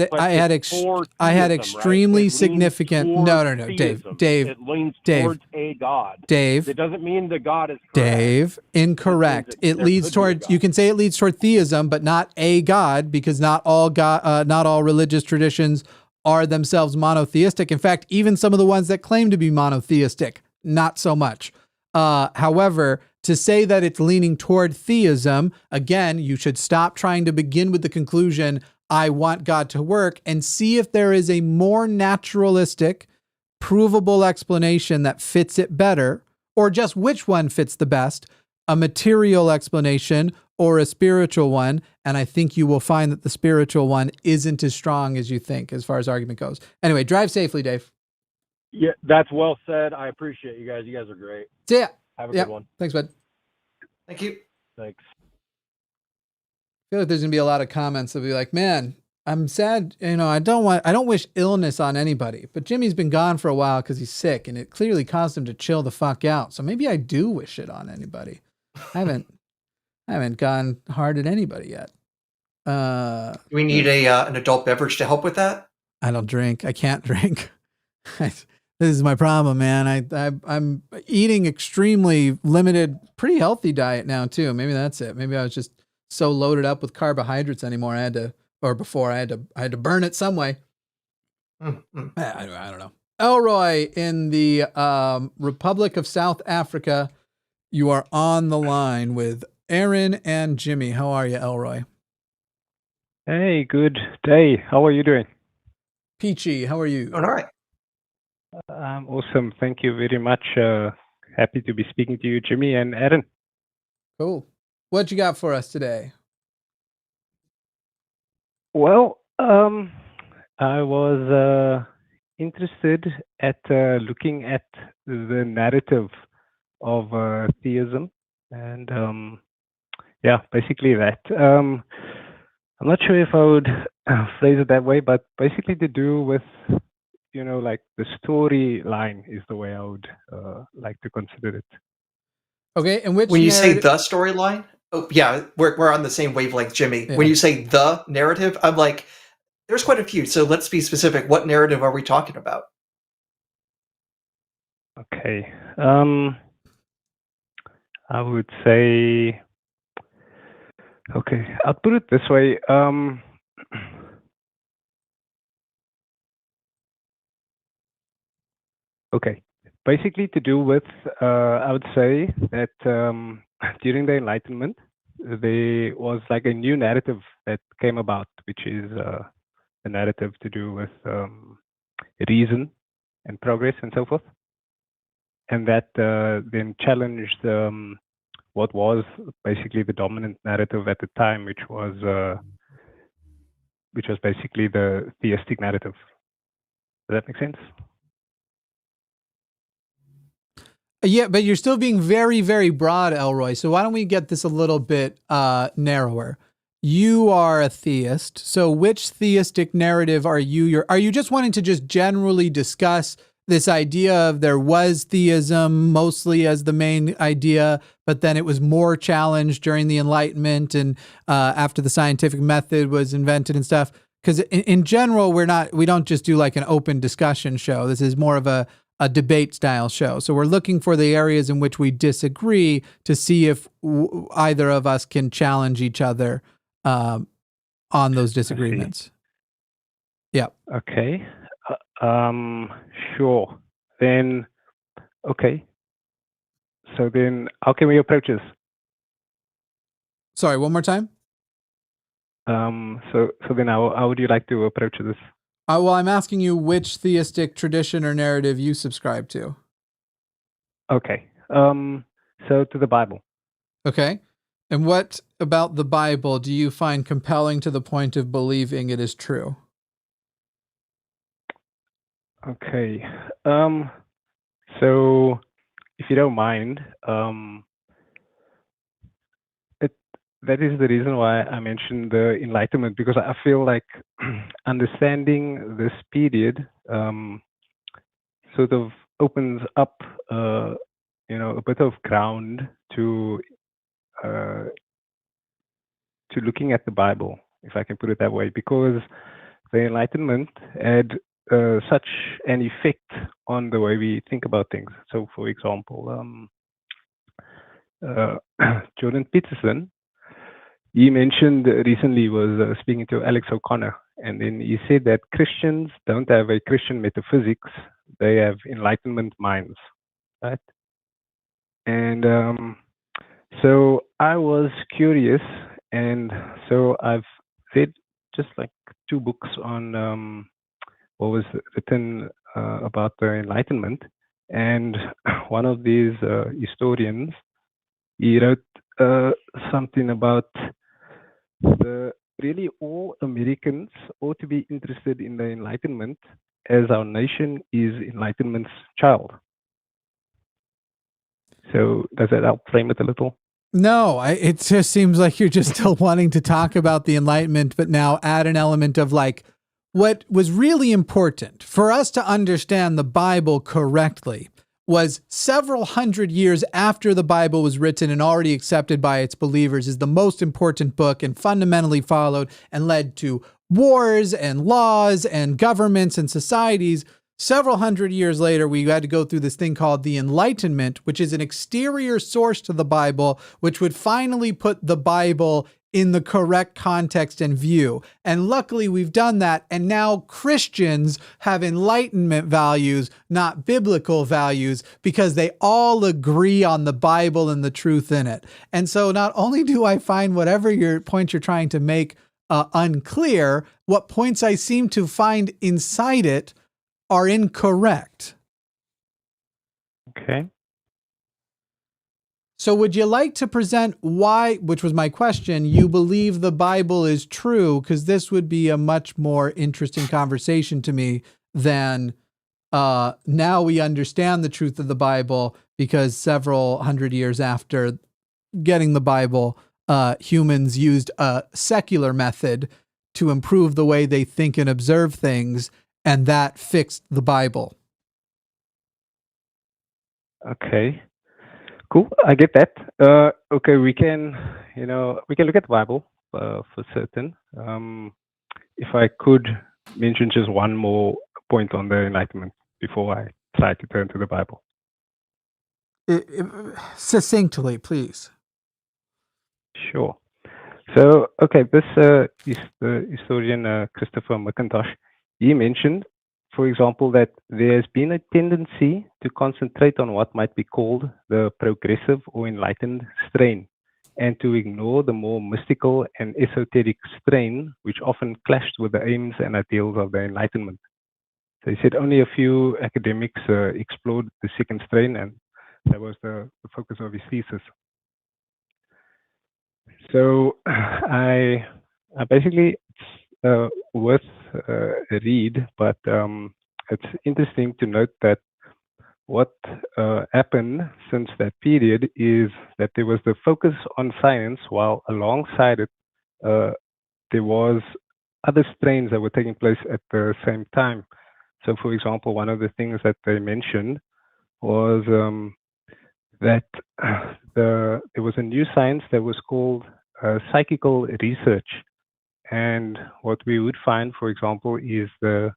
Speaker 1: extremely significant. No,
Speaker 5: Theism.
Speaker 1: Dave.
Speaker 5: It leans
Speaker 1: Dave,
Speaker 5: towards a God.
Speaker 1: Dave.
Speaker 5: It doesn't mean the God is correct.
Speaker 1: Dave, incorrect. It leads toward. You can say it leads toward theism, but not a God, because not all religious traditions are themselves monotheistic. In fact, even some of the ones that claim to be monotheistic, not so much. However, to say that it's leaning toward theism, again, you should stop trying to begin with the conclusion, I want God to work, and see if there is a more naturalistic, provable explanation that fits it better, or just which one fits the best, a material explanation or a spiritual one. And I think you will find that the spiritual one isn't as strong as you think, as far as argument goes. Anyway, drive safely, Dave.
Speaker 5: Yeah, that's well said. I appreciate you guys. You guys are great.
Speaker 1: See ya.
Speaker 5: Have a good one.
Speaker 1: Thanks, bud.
Speaker 2: Thank you.
Speaker 5: Thanks.
Speaker 1: I feel like there's gonna be a lot of comments that'll be like, man, I'm sad. I don't wish illness on anybody, but Jimmy's been gone for a while because he's sick, and it clearly caused him to chill the fuck out. So maybe I do wish it on anybody. I haven't gone hard at anybody yet.
Speaker 2: Do we need an adult beverage to help with that?
Speaker 1: I don't drink. I can't drink. This is my problem, man. I'm eating extremely limited, pretty healthy diet now too. Maybe that's it. Maybe I was just so loaded up with carbohydrates anymore. I had to burn it some way. I don't know. Elroy in the Republic of South Africa. You are on the line with Aron and Jimmy. How are you, Elroy?
Speaker 6: Hey, good day. How are you doing?
Speaker 1: Peachy, how are you?
Speaker 2: All right.
Speaker 6: I'm awesome. Thank you very much. Happy to be speaking to you, Jimmy and Aron.
Speaker 1: Cool. What you got for us today?
Speaker 6: Well, I was interested at looking at the narrative of theism, and basically that. I'm not sure if I would phrase it that way, but basically to do with like the storyline is the way I would like to consider it.
Speaker 1: Okay, and which
Speaker 2: when you say the storyline, oh yeah, we're on the same wavelength, Jimmy. Yeah. When you say the narrative, I'm like, there's quite a few. So let's be specific. What narrative are we talking about?
Speaker 6: Okay, I would say, okay, I'll put it this way. Okay, basically to do with, I would say that during the Enlightenment, there was like a new narrative that came about, which is a narrative to do with reason and progress and so forth. And that then challenged what was basically the dominant narrative at the time, which was basically the theistic narrative. Does that make sense?
Speaker 1: Yeah, but you're still being very, very broad, Elroy. So why don't we get this a little bit narrower? You are a theist. So which theistic narrative are you? Are you just wanting to just generally discuss this idea of there was theism mostly as the main idea, but then it was more challenged during the Enlightenment and after the scientific method was invented and stuff? Because in general, we don't just do like an open discussion show. This is more of a debate style show. So we're looking for the areas in which we disagree to see if either of us can challenge each other on those disagreements. Yeah.
Speaker 6: Okay. Sure. Then, okay. So then how can we approach this?
Speaker 1: Sorry, one more time.
Speaker 6: So then how would you like to approach this?
Speaker 1: Well, I'm asking you which theistic tradition or narrative you subscribe to.
Speaker 6: Okay. So to the Bible.
Speaker 1: Okay. And what about the Bible do you find compelling to the point of believing it is true?
Speaker 6: Okay. So if you don't mind, that is the reason why I mentioned the Enlightenment, because I feel like understanding this period sort of opens up, a bit of ground to looking at the Bible, if I can put it that way, because the Enlightenment had such an effect on the way we think about things. So, for example, Jordan Peterson, he mentioned recently was speaking to Alex O'Connor, and then he said that Christians don't have a Christian metaphysics; they have Enlightenment minds, right? And so I was curious, and so I've read just like 2 books on what was written about the Enlightenment, and one of these historians, he wrote something about really all Americans ought to be interested in the Enlightenment, as our nation is Enlightenment's child. So does that help frame it a little?
Speaker 1: No, it just seems like you're just still wanting to talk about the Enlightenment, but now add an element of like what was really important for us to understand the Bible correctly was several hundred years after the Bible was written and already accepted by its believers is the most important book and fundamentally followed and led to wars and laws and governments and societies. Several hundred years later, we had to go through this thing called the Enlightenment, which is an exterior source to the Bible, which would finally put the Bible in the correct context and view. And luckily we've done that. And now Christians have Enlightenment values, not biblical values, because they all agree on the Bible and the truth in it. And so not only do I find whatever your point you're trying to make unclear, what points I seem to find inside it are incorrect.
Speaker 6: Okay.
Speaker 1: So would you like to present why, which was my question, you believe the Bible is true? Because this would be a much more interesting conversation to me than now we understand the truth of the Bible because several hundred years after getting the Bible, humans used a secular method to improve the way they think and observe things, and that fixed the Bible.
Speaker 6: Okay. Cool. I get that. Okay, we can look at the Bible for certain. If I could mention just one more point on the Enlightenment before I try to turn to the Bible.
Speaker 1: Succinctly, please.
Speaker 6: Sure. So, okay, this is the historian Christopher McIntosh. He mentioned, for example, that there has been a tendency to concentrate on what might be called the progressive or enlightened strain, and to ignore the more mystical and esoteric strain, which often clashed with the aims and ideals of the Enlightenment. So he said only a few academics explored the second strain, and that was the focus of his thesis. So I basically worth a read, but it's interesting to note that what happened since that period is that there was the focus on science, while alongside it there was other strains that were taking place at the same time. So, for example, one of the things that they mentioned was that there was a new science that was called psychical research. And what we would find, for example, is the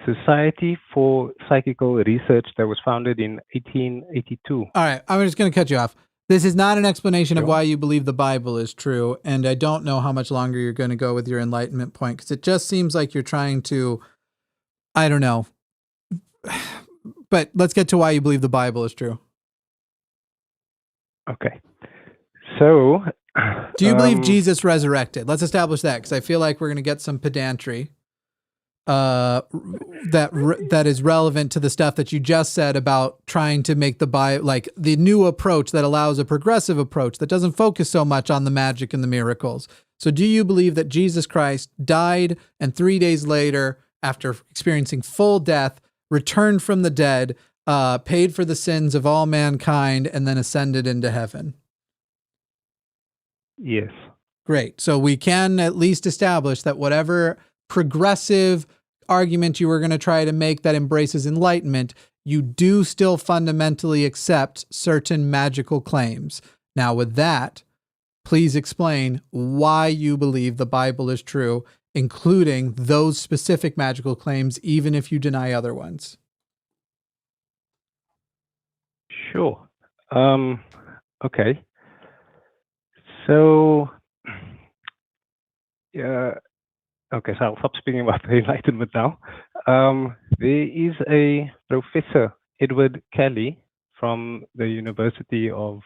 Speaker 6: Society for Psychical Research that was founded in 1882.
Speaker 1: All right, I'm just going to cut you off. This is not an explanation of
Speaker 6: Sure.
Speaker 1: why you believe the Bible is true, and I don't know how much longer you're going to go with your enlightenment point, because it just seems like you're trying to, I don't know. But let's get to why you believe the Bible is true.
Speaker 6: Okay. So,
Speaker 1: do you believe Jesus resurrected? Let's establish that, because I feel like we're going to get some pedantry that is relevant to the stuff that you just said about trying to make the Bible, like the new approach that allows a progressive approach that doesn't focus so much on the magic and the miracles. So do you believe that Jesus Christ died and 3 days later, after experiencing full death, returned from the dead, paid for the sins of all mankind, and then ascended into heaven?
Speaker 6: Yes.
Speaker 1: Great. So we can at least establish that whatever progressive argument you were going to try to make that embraces enlightenment, you do still fundamentally accept certain magical claims. Now, with that, please explain why you believe the Bible is true, including those specific magical claims, even if you deny other ones.
Speaker 6: Sure. Okay. So, okay, so I'll stop speaking about the Enlightenment now. There is a Professor, Edward Kelly, from the University of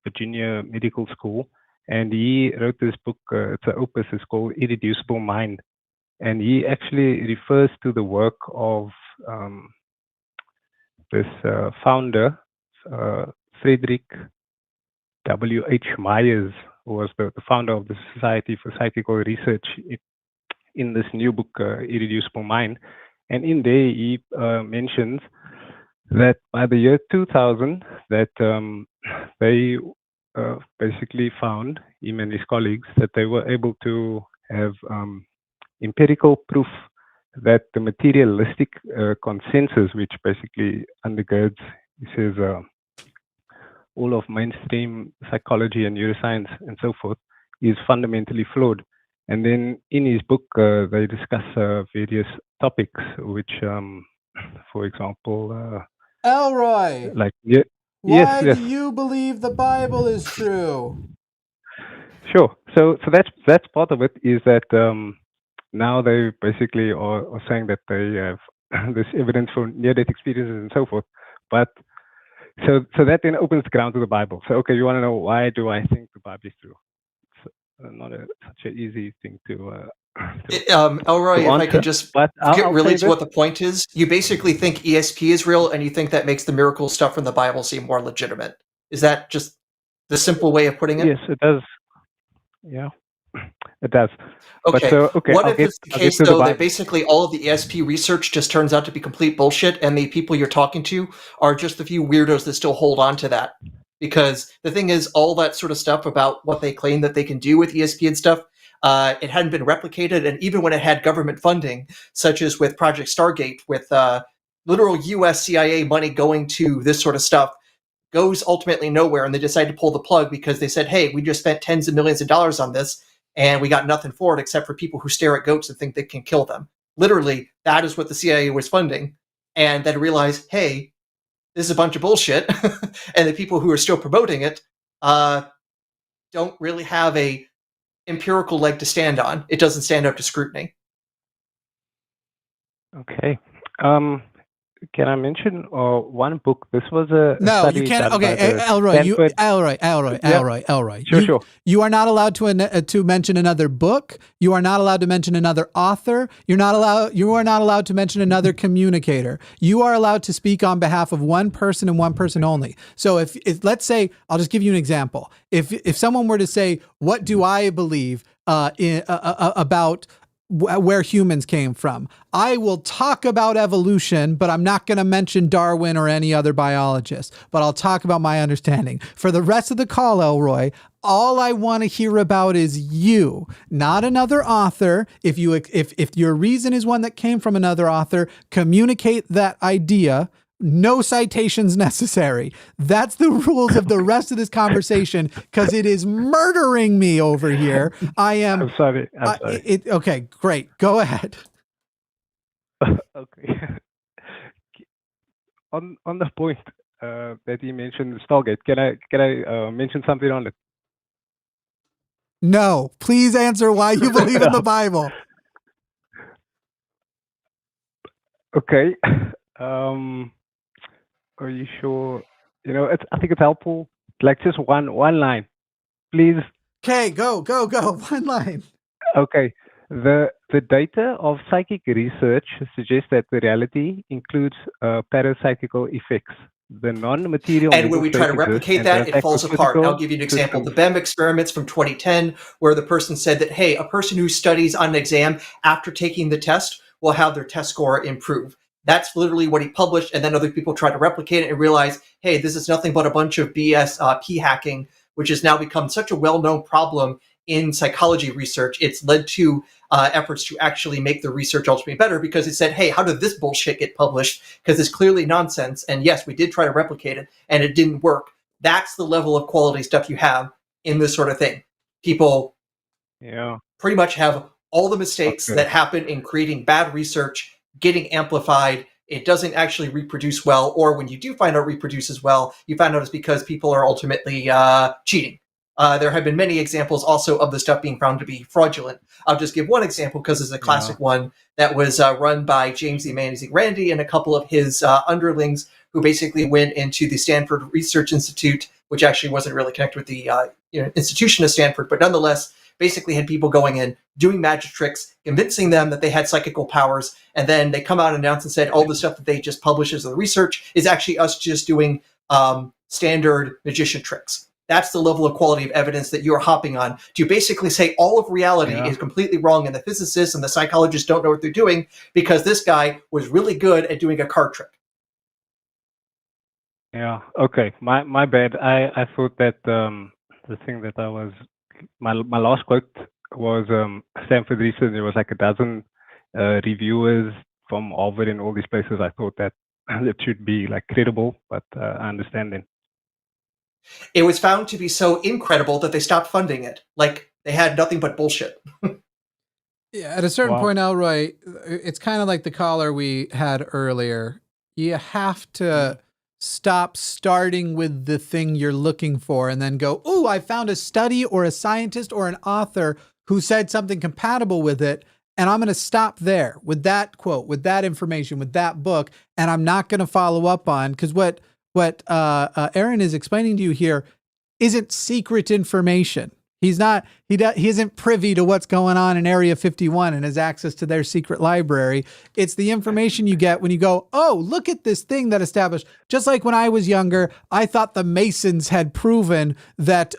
Speaker 6: Virginia Medical School, and he wrote this book, it's an opus, it's called Irreducible Mind. And he actually refers to the work of this founder, Frederick W.H. Myers, who was the founder of the Society for Psychical Research, in this new book, Irreducible Mind. And in there, he mentions that by the year 2000, that they basically found, him and his colleagues, that they were able to have empirical proof that the materialistic consensus, which basically undergirds, he says, all of mainstream psychology and neuroscience and so forth, is fundamentally flawed. And then in his book, they discuss various topics, which, for example,
Speaker 1: Elroy,
Speaker 6: like
Speaker 1: why do you believe the Bible is true?
Speaker 6: Sure. So that's part of it. Is that now they basically are saying that they have this evidence for near-death experiences and so forth. But so that then opens the ground to the Bible. So okay, you want to know why do I think the Bible is true? It's not such an easy thing to
Speaker 2: Elroy, if I could just get really to what the point is, you basically think ESP is real, and you think that makes the miracle stuff from the Bible seem more legitimate. Is that just the simple way of putting it?
Speaker 6: Yes, it does. Yeah, it does.
Speaker 2: Okay.
Speaker 6: But,
Speaker 2: what if it's the case, though, that basically all of the ESP research just turns out to be complete bullshit, and the people you're talking to are just a few weirdos that still hold on to that? Because the thing is, all that sort of stuff about what they claim that they can do with ESP and stuff, it hadn't been replicated, and even when it had government funding, such as with Project Stargate, with literal US CIA money going to this sort of stuff, goes ultimately nowhere, and they decide to pull the plug because they said, hey, we just spent tens of millions of dollars on this, and we got nothing for it except for people who stare at goats and think they can kill them. Literally, that is what the CIA was funding, and then realized, hey, this is a bunch of bullshit, and the people who are still promoting it don't really have a empirical leg to stand on. It doesn't stand up to scrutiny.
Speaker 6: Okay. can I mention one book? This was a
Speaker 1: No,
Speaker 6: study
Speaker 1: you can't.
Speaker 6: done by
Speaker 1: Okay,
Speaker 6: the
Speaker 1: Elroy,
Speaker 6: Stanford-
Speaker 1: Elroy.
Speaker 6: Sure.
Speaker 1: You are not allowed to mention another book. You are not allowed to mention another author. You are not allowed to mention another communicator. You are allowed to speak on behalf of one person and one person only. So if let's say, I'll just give you an example. If someone were to say, what do I believe about where humans came from, I will talk about evolution, but I'm not going to mention Darwin or any other biologist, but I'll talk about my understanding. For the rest of the call, Elroy, all I want to hear about is you, not another author. If your reason is one that came from another author, communicate that idea. No citations necessary. That's the rules of the rest of this conversation, because it is murdering me over here.
Speaker 6: I'm sorry.
Speaker 1: Okay, great. Go ahead.
Speaker 6: Okay. On the point that you mentioned, Stargate, can I mention something on it?
Speaker 1: No, please answer why you believe in the Bible.
Speaker 6: Okay. Are you sure? I think it's helpful. Like just one line, please.
Speaker 1: Okay, go. One line.
Speaker 6: Okay. The data of psychic research suggests that the reality includes parapsychical effects. The non-material.
Speaker 2: And when we try to replicate that, it falls apart. I'll give you an example. The BEM experiments from 2010, where the person said that, hey, a person who studies on an exam after taking the test will have their test score improve. That's literally what he published, and then other people try to replicate it and realize, hey, this is nothing but a bunch of BS p-hacking, which has now become such a well-known problem in psychology research. It's led to efforts to actually make the research ultimately better, because it said, hey, how did this bullshit get published? Because it's clearly nonsense, and yes, we did try to replicate it, and it didn't work. That's the level of quality stuff you have in this sort of thing. People pretty much have all the mistakes that happen in creating bad research getting amplified. It doesn't actually reproduce well, or when you do find out it reproduces well, you find out it's because people are ultimately cheating. There have been many examples also of the stuff being found to be fraudulent. I'll just give one example because it's a classic one that was run by James the Amazing Randi and a couple of his underlings, who basically went into the Stanford Research Institute, which actually wasn't really connected with the institution of Stanford, but nonetheless basically had people going in, doing magic tricks, convincing them that they had psychical powers, and then they come out and announce and said all the stuff that they just published as the research is actually us just doing standard magician tricks. That's the level of quality of evidence that you're hopping on, to basically say all of reality is completely wrong, and the physicists and the psychologists don't know what they're doing because this guy was really good at doing a card trick.
Speaker 6: Yeah, okay. My bad. I thought that the thing that I was... My last quote was Stanford Research. There was like a dozen reviewers from Harvard and all these places. I thought that it should be like credible, but I understand then.
Speaker 2: It was found to be so incredible that they stopped funding it. Like, they had nothing but bullshit.
Speaker 1: Yeah, at a certain point, Elroy, it's kind of like the caller we had earlier. You have to stop starting with the thing you're looking for and then go, oh, I found a study or a scientist or an author who said something compatible with it, and I'm going to stop there with that quote, with that information, with that book, and I'm not going to follow up on, because what Aron is explaining to you here isn't secret information. He isn't privy to what's going on in Area 51 and has access to their secret library. It's the information you get when you go, oh, look at this thing that established. Just like when I was younger, I thought the Masons had proven that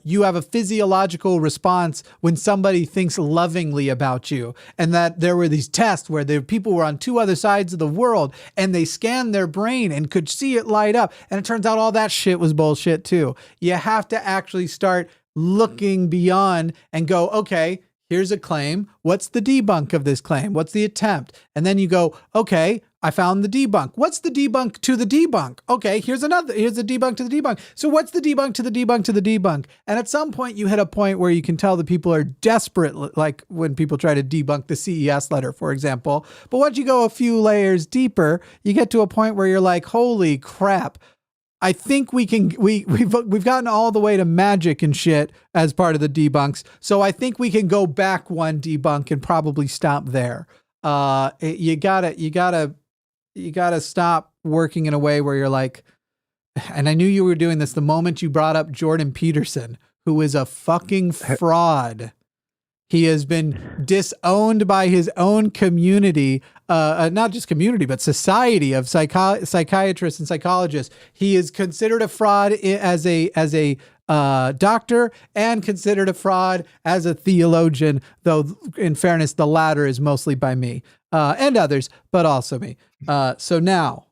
Speaker 1: you have a physiological response when somebody thinks lovingly about you, and that there were these tests where people were on two other sides of the world and they scanned their brain and could see it light up. And it turns out all that shit was bullshit too. You have to actually start looking beyond and go, okay, here's a claim. What's the debunk of this claim? What's the attempt? And then you go, okay, I found the debunk. What's the debunk to the debunk? Okay, here's the debunk to the debunk. So what's the debunk to the debunk to the debunk? And at some point you hit a point where you can tell that people are desperate, like when people try to debunk the CES letter, for example. But once you go a few layers deeper, you get to a point where you're like, holy crap, I think we've gotten all the way to magic and shit as part of the debunks. So I think we can go back one debunk and probably stop there. You gotta stop working in a way where you're like, and I knew you were doing this the moment you brought up Jordan Peterson, who is a fucking fraud. He has been disowned by his own community, not just community, but society of psychiatrists and psychologists. He is considered a fraud as a doctor and considered a fraud as a theologian, though in fairness, the latter is mostly by me and others, but also me. So now,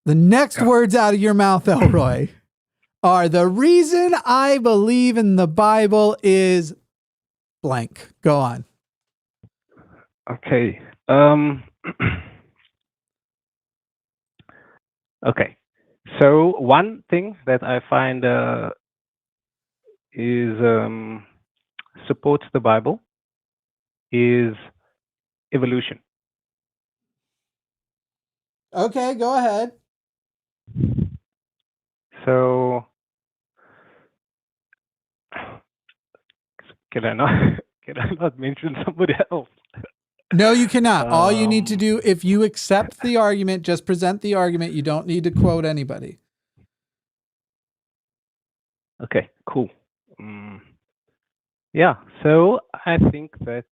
Speaker 1: the next words out of your mouth, Elroy, are the reason I believe in the Bible is blank. Go on.
Speaker 6: Okay. Okay. So one thing that I find is supports the Bible is evolution.
Speaker 1: Okay, go ahead.
Speaker 6: So can I not mention somebody else?
Speaker 1: No, you cannot. All you need to do, if you accept the argument, just present the argument. You don't need to quote anybody.
Speaker 6: Okay, cool. Yeah, so I think that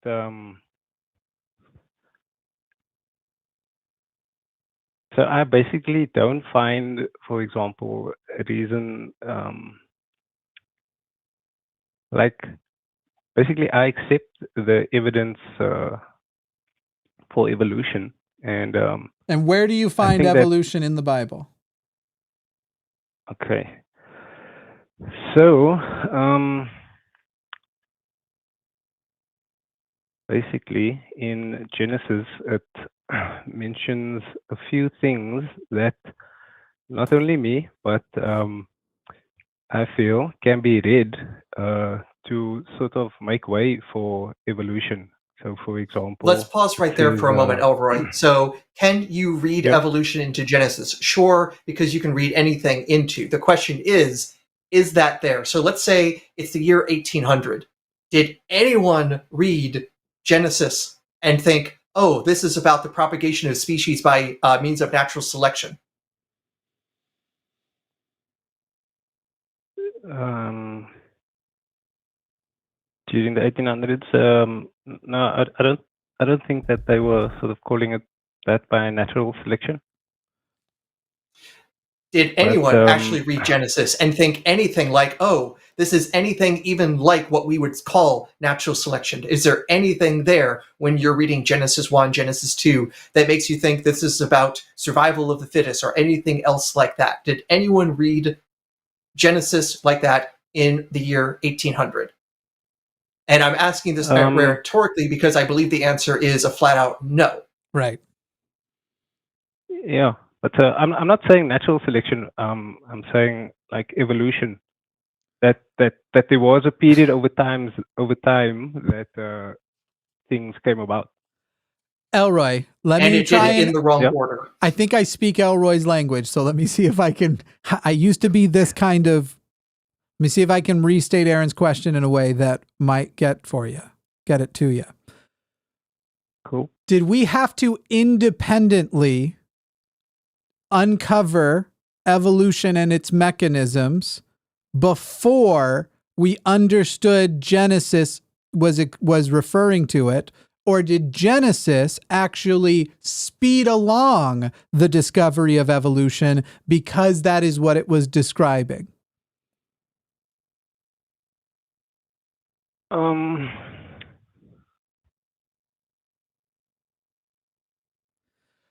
Speaker 6: so I basically don't find, for example, a reason like basically I accept the evidence for evolution, and
Speaker 1: where do you find evolution in the Bible?
Speaker 6: Okay, so basically in Genesis it mentions a few things that not only me but I feel can be read to sort of make way for evolution. So, for example,
Speaker 2: let's pause right there for a moment, Elroy. So, can you read evolution into Genesis? Sure, because you can read anything into. The question is that there? So, let's say it's the year 1800. Did anyone read Genesis and think, oh, this is about the propagation of species by means of natural selection?
Speaker 6: During the 1800s, no, I don't think that they were sort of calling it that by natural selection.
Speaker 2: Did anyone actually read Genesis and think anything like, oh, this is anything even like what we would call natural selection? Is there anything there when you're reading Genesis 1, Genesis 2, that makes you think this is about survival of the fittest or anything else like that? Did anyone read Genesis like that in the year 1800? And I'm asking this rhetorically because I believe the answer is a flat out no.
Speaker 1: Right.
Speaker 6: Yeah, but I'm not saying natural selection. I'm saying like evolution. That there was a period over time that things came about.
Speaker 1: Elroy, let
Speaker 2: me
Speaker 1: try
Speaker 2: in the wrong order.
Speaker 1: I think I speak Elroy's language, so let me see if I can. I used to be this kind of. Let me see if I can restate Aaron's question in a way that might get it to you.
Speaker 6: Cool.
Speaker 1: Did we have to independently uncover evolution and its mechanisms before we understood Genesis was referring to it? Or did Genesis actually speed along the discovery of evolution because that is what it was describing?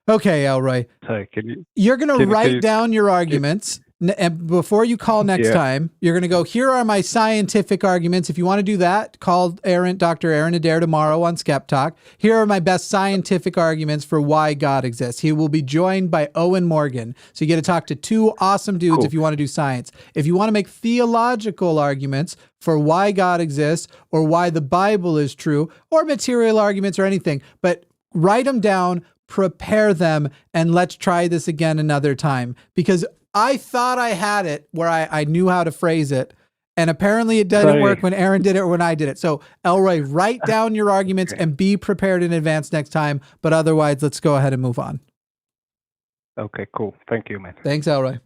Speaker 1: Okay, Elroy.
Speaker 6: Sorry,
Speaker 1: you're going to write down your arguments, and before you call next time, you're going to go, here are my scientific arguments. If you want to do that, call Dr. Aron Adair tomorrow on Skeptalk. Here are my best scientific arguments for why God exists. He will be joined by Owen Morgan. So you get to talk to two awesome dudes if you want to do science. If you want to make theological arguments for why God exists or why the Bible is true or material arguments or anything, but write them down, prepare them, and let's try this again another time. Because I thought I had it where I knew how to phrase it, and apparently it didn't work when Aaron did it or when I did it. So, Elroy, write down your arguments and be prepared in advance next time. But otherwise, let's go ahead and move on.
Speaker 6: Okay, cool. Thank you, man.
Speaker 1: Thanks, Elroy.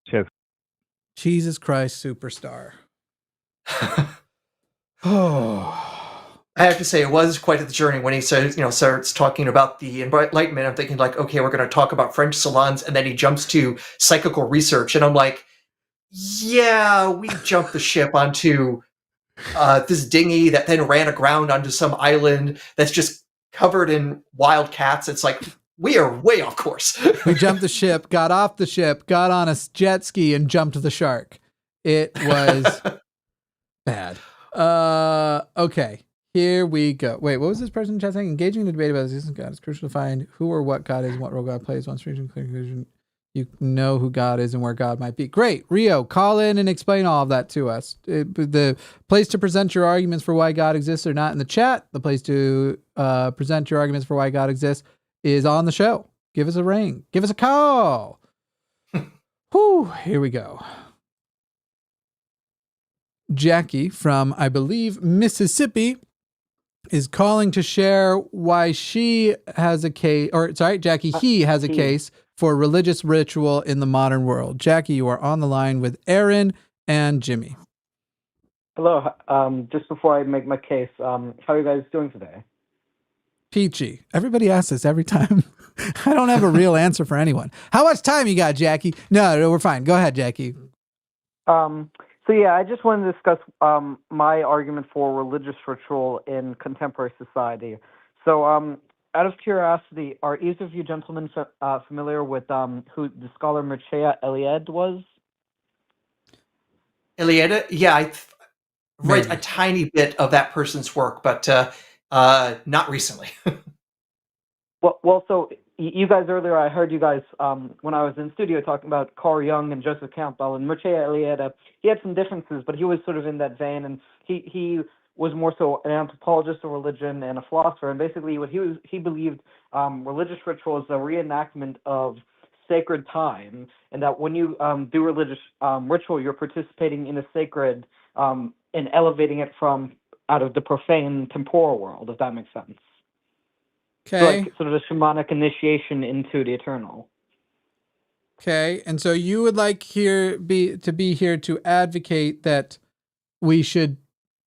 Speaker 6: Cheers.
Speaker 1: Jesus Christ, superstar. Oh.
Speaker 2: I have to say, it was quite a journey when he says, starts talking about the Enlightenment. I'm thinking like, okay, we're going to talk about French salons, and then he jumps to psychical research, and I'm like, yeah, we jumped the ship onto this dinghy that then ran aground onto some island that's just covered in wild cats. It's like, we are way off course.
Speaker 1: We jumped the ship, got off the ship, got on a jet ski, and jumped the shark. It was bad. Okay. Here we go. Wait, what was this person in chat saying? Engaging in the debate about the existence of God is crucial to find who or what God is and what role God plays. Once reaching clear conclusion, you know who God is and where God might be. Great. Rio, call in and explain all of that to us. The place to present your arguments for why God exists are not in the chat. The place to present your arguments for why God exists is on the show. Give us a ring. Give us a call. Whew, here we go. Jackie from, I believe, Mississippi is calling to share why she has a case, Jackie, he has a case for religious ritual in the modern world. Jackie, you are on the line with Aaron and Jimmy.
Speaker 7: Hello. Just before I make my case, how are you guys doing today?
Speaker 1: Peachy. Everybody asks this every time. I don't have a real answer for anyone. How much time you got, Jackie? No, we're fine. Go ahead, Jackie.
Speaker 7: So yeah, I just wanted to discuss my argument for religious ritual in contemporary society. So out of curiosity, are either of you gentlemen familiar with who the scholar Mircea Eliade was?
Speaker 2: Eliade? Yeah, I read a tiny bit of that person's work, but not recently.
Speaker 7: So you guys earlier, I heard you guys when I was in studio talking about Carl Jung and Joseph Campbell and Mircea Eliade. He had some differences, but he was sort of in that vein, and he was more so an anthropologist of religion and a philosopher. And basically, what he believed religious ritual is a reenactment of sacred time, and that when you do religious ritual, you're participating in a sacred and elevating it from out of the profane temporal world, if that makes sense.
Speaker 1: Okay.
Speaker 7: So like sort of a shamanic initiation into the eternal.
Speaker 1: Okay, and so you would like to be here to advocate that we should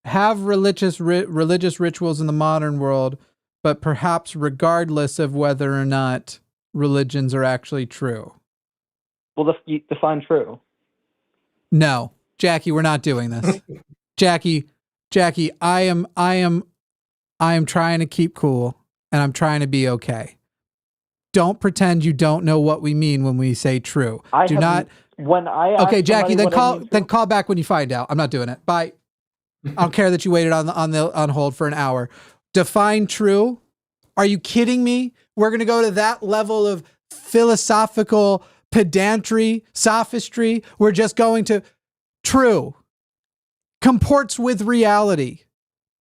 Speaker 1: have religious rituals in the modern world, but perhaps regardless of whether or not religions are actually true.
Speaker 7: Well, define true.
Speaker 1: No, Jackie, we're not doing this. Jackie, I am trying to keep cool. And I'm trying to be okay. Don't pretend you don't know what we mean when we say true. Okay, Jackie, then call back when you find out. I'm not doing it. Bye. I don't care that you waited on hold for an hour. Define true. Are you kidding me? We're going to go to that level of philosophical pedantry, sophistry. We're just going to true. Comports with reality.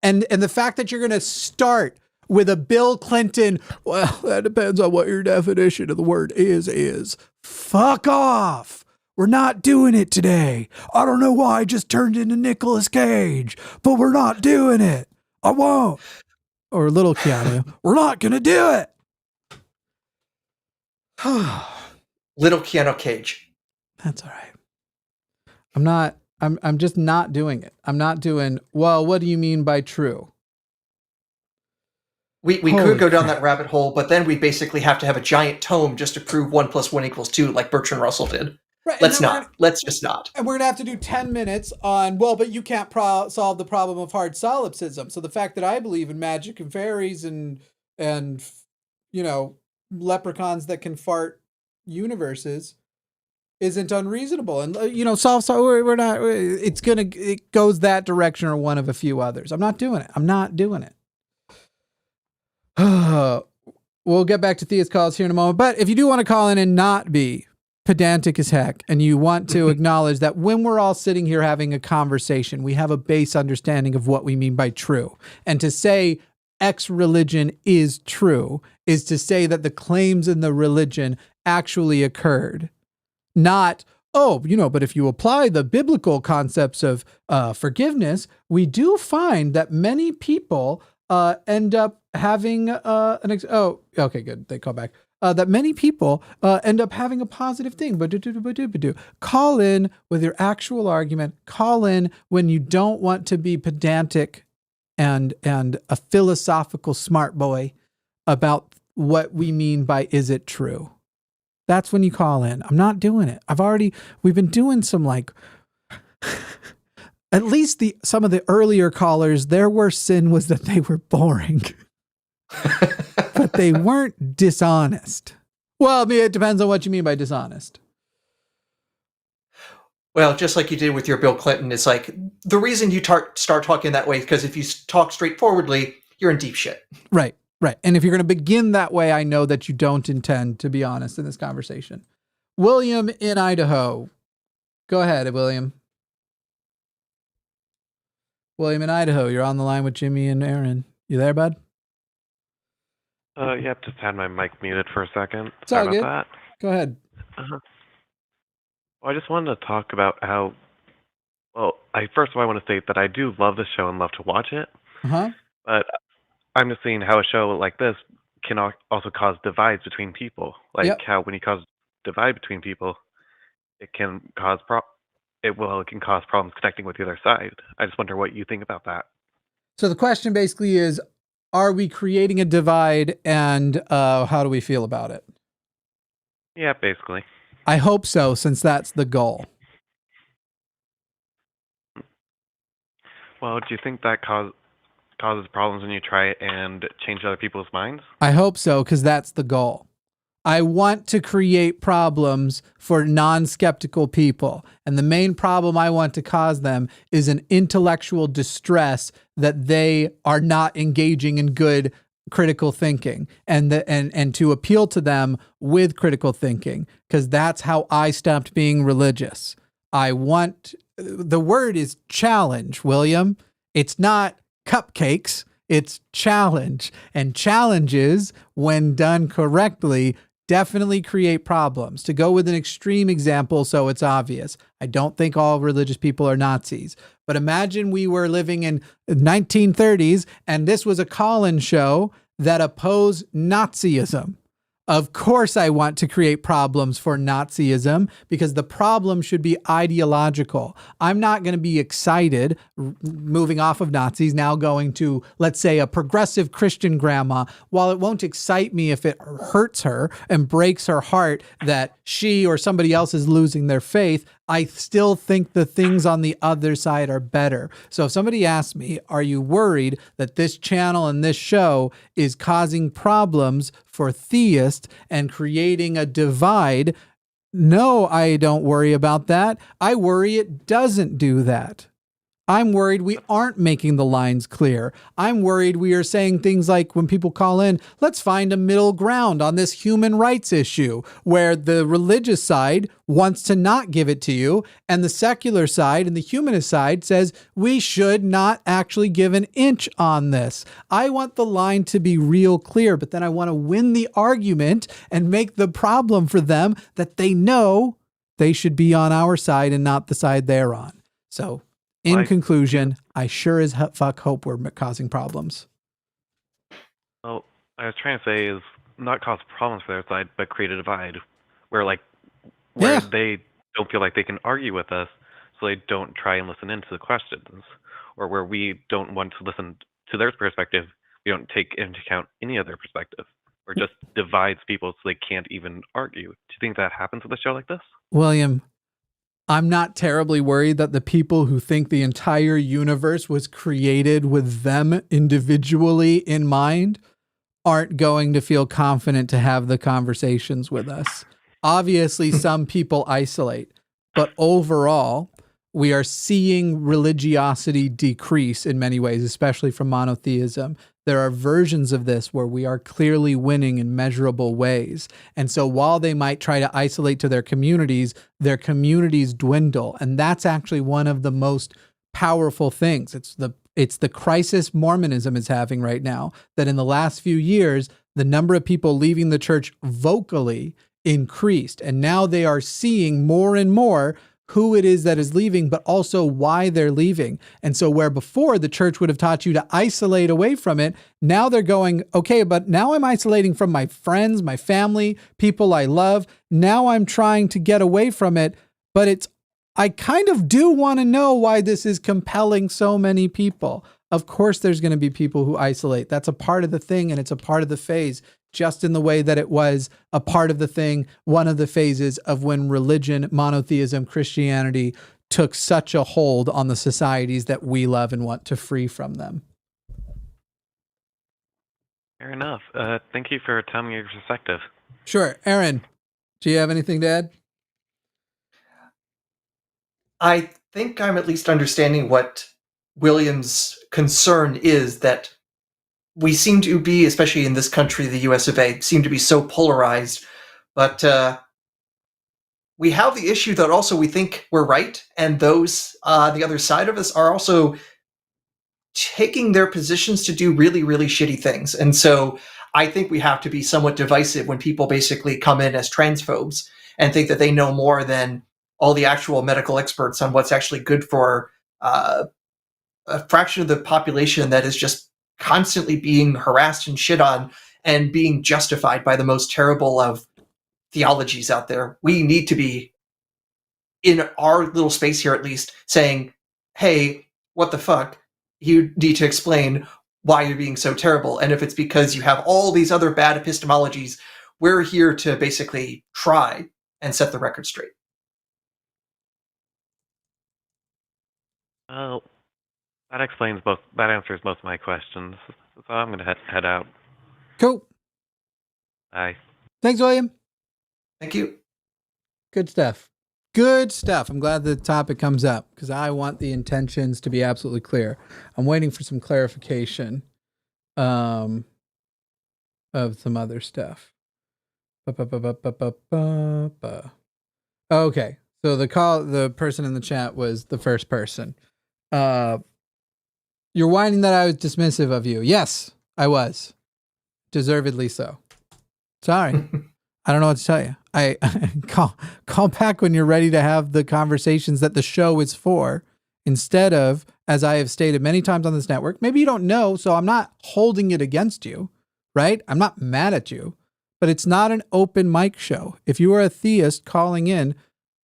Speaker 1: And the fact that you're going to start with a Bill Clinton, well, that depends on what your definition of the word is. Fuck off. We're not doing it today. I don't know why I just turned into Nicolas Cage, but we're not doing it. I won't. Or little Keanu. We're not going to do it.
Speaker 2: Little Keanu Cage.
Speaker 1: That's all right. I'm just not doing it. I'm not doing, well, what do you mean by true?
Speaker 2: We could go down that rabbit hole, but then we basically have to have a giant tome just to prove 1 + 1 = 2, like Bertrand Russell did.
Speaker 1: Right,
Speaker 2: Let's just not.
Speaker 1: And we're going to have to do 10 minutes on, well, but you can't solve the problem of hard solipsism. So the fact that I believe in magic and fairies and leprechauns that can fart universes isn't unreasonable. And, we're not, it goes that direction or one of a few others. I'm not doing it. We'll get back to Thea's calls here in a moment. But if you do want to call in and not be pedantic as heck, and you want to acknowledge that when we're all sitting here having a conversation, we have a base understanding of what we mean by true. And to say X religion is true is to say that the claims in the religion actually occurred. Not, but if you apply the biblical concepts of forgiveness, we do find that many people end up having okay, good. They call back. that many people end up having a positive thing. Call in with your actual argument. Call in when you don't want to be pedantic and a philosophical smart boy about what we mean by is it true. That's when you call in. I'm not doing it. We've been doing some like, at least some of the earlier callers, their worst sin was that they were boring. But they weren't dishonest. Well, I mean, it depends on what you mean by dishonest.
Speaker 2: Well, just like you did with your Bill Clinton, it's like the reason you start talking that way is because if you talk straightforwardly, you're in deep shit.
Speaker 1: Right. And if you're going to begin that way, I know that you don't intend to be honest in this conversation. William in Idaho. Go ahead, William. William in Idaho, you're on the line with Jimmy and Aaron. You there, bud?
Speaker 8: Yep, just had my mic muted for a second.
Speaker 1: It's all
Speaker 8: Sorry
Speaker 1: good.
Speaker 8: about
Speaker 1: Go ahead.
Speaker 8: that. Well, I just wanted to talk about how, first of all, I want to state that I do love the show and love to watch it.
Speaker 1: Uh-huh.
Speaker 8: But I'm just seeing how a show like this can also cause divides between people. Like how when you cause divide between people, it can cause it can cause problems connecting with the other side. I just wonder what you think about that.
Speaker 1: So the question basically is, are we creating a divide, and how do we feel about it?
Speaker 8: Yeah, basically.
Speaker 1: I hope so, since that's the goal.
Speaker 8: Well, do you think that causes problems when you try and change other people's minds?
Speaker 1: I hope so, because that's the goal. I want to create problems for non-skeptical people. And the main problem I want to cause them is an intellectual distress that they are not engaging in good critical thinking, and to appeal to them with critical thinking, because that's how I stopped being religious. The word is challenge, William. It's not cupcakes, it's challenge. And challenges, when done correctly, definitely create problems. To go with an extreme example so it's obvious, I don't think all religious people are Nazis. But imagine we were living in 1930s and this was a call-in show that opposed Nazism. Of course I want to create problems for Nazism, because the problem should be ideological. I'm not going to be excited moving off of Nazis, now going to, let's say, a progressive Christian grandma. While it won't excite me if it hurts her and breaks her heart that she or somebody else is losing their faith, I still think the things on the other side are better. So if somebody asks me, are you worried that this channel and this show is causing problems for theists and creating a divide? No, I don't worry about that. I worry it doesn't do that. I'm worried we aren't making the lines clear. I'm worried we are saying things like, when people call in, let's find a middle ground on this human rights issue, where the religious side wants to not give it to you, and the secular side and the humanist side says we should not actually give an inch on this. I want the line to be real clear, but then I want to win the argument and make the problem for them that they know they should be on our side and not the side they're on. So, in conclusion, I sure as fuck hope we're causing problems.
Speaker 8: Well, I was trying to say is not cause problems for their side, but create a divide where they don't feel like they can argue with us, so they don't try and listen into the questions, or where we don't want to listen to their perspective, we don't take into account any other perspective, or just divides people so they can't even argue. Do you think that happens with a show like this?
Speaker 1: William, I'm not terribly worried that the people who think the entire universe was created with them individually in mind aren't going to feel confident to have the conversations with us. Obviously, some people isolate, but overall, we are seeing religiosity decrease in many ways, especially from monotheism. There are versions of this where we are clearly winning in measurable ways. And so while they might try to isolate to their communities dwindle. And that's actually one of the most powerful things. It's the crisis Mormonism is having right now, that in the last few years, the number of people leaving the church vocally increased. And now they are seeing more and more who it is that is leaving, but also why they're leaving. And so where before the church would have taught you to isolate away from it, now they're going, okay, but now I'm isolating from my friends, my family, people I love. Now I'm trying to get away from it, but I kind of do want to know why this is compelling so many people. Of course, there's going to be people who isolate. That's a part of the thing, and it's a part of the phase, just in the way that it was a part of the thing, one of the phases of when religion, monotheism, Christianity took such a hold on the societies that we love and want to free from them.
Speaker 8: Fair enough. Thank you for telling me your perspective.
Speaker 1: Sure. Aaron, do you have anything to add?
Speaker 2: I think I'm at least understanding what William's concern is, that we seem to be, especially in this country, the US of A, seem to be so polarized. But we have the issue that also we think we're right, and those the other side of us are also taking their positions to do really, really shitty things. And so I think we have to be somewhat divisive when people basically come in as transphobes and think that they know more than all the actual medical experts on what's actually good for a fraction of the population that is just constantly being harassed and shit on and being justified by the most terrible of theologies out there. We need to be, in our little space here at least, saying, hey, what the fuck? You need to explain why you're being so terrible. And if it's because you have all these other bad epistemologies, we're here to basically try and set the record straight.
Speaker 8: Well, that answers most of my questions. So I'm going to head out.
Speaker 1: Cool.
Speaker 8: Bye.
Speaker 1: Thanks, William.
Speaker 2: Thank you.
Speaker 1: Good stuff. Good stuff. I'm glad the topic comes up because I want the intentions to be absolutely clear. I'm waiting for some clarification of some other stuff. Okay. So the person in the chat was the first person. You're whining that I was dismissive of you. Yes, I was. Deservedly so. Sorry. I don't know what to tell you. I call back when you're ready to have the conversations that the show is for, instead of, as I have stated many times on this network, maybe you don't know, so I'm not holding it against you, right? I'm not mad at you, but it's not an open mic show. If you are a theist calling in,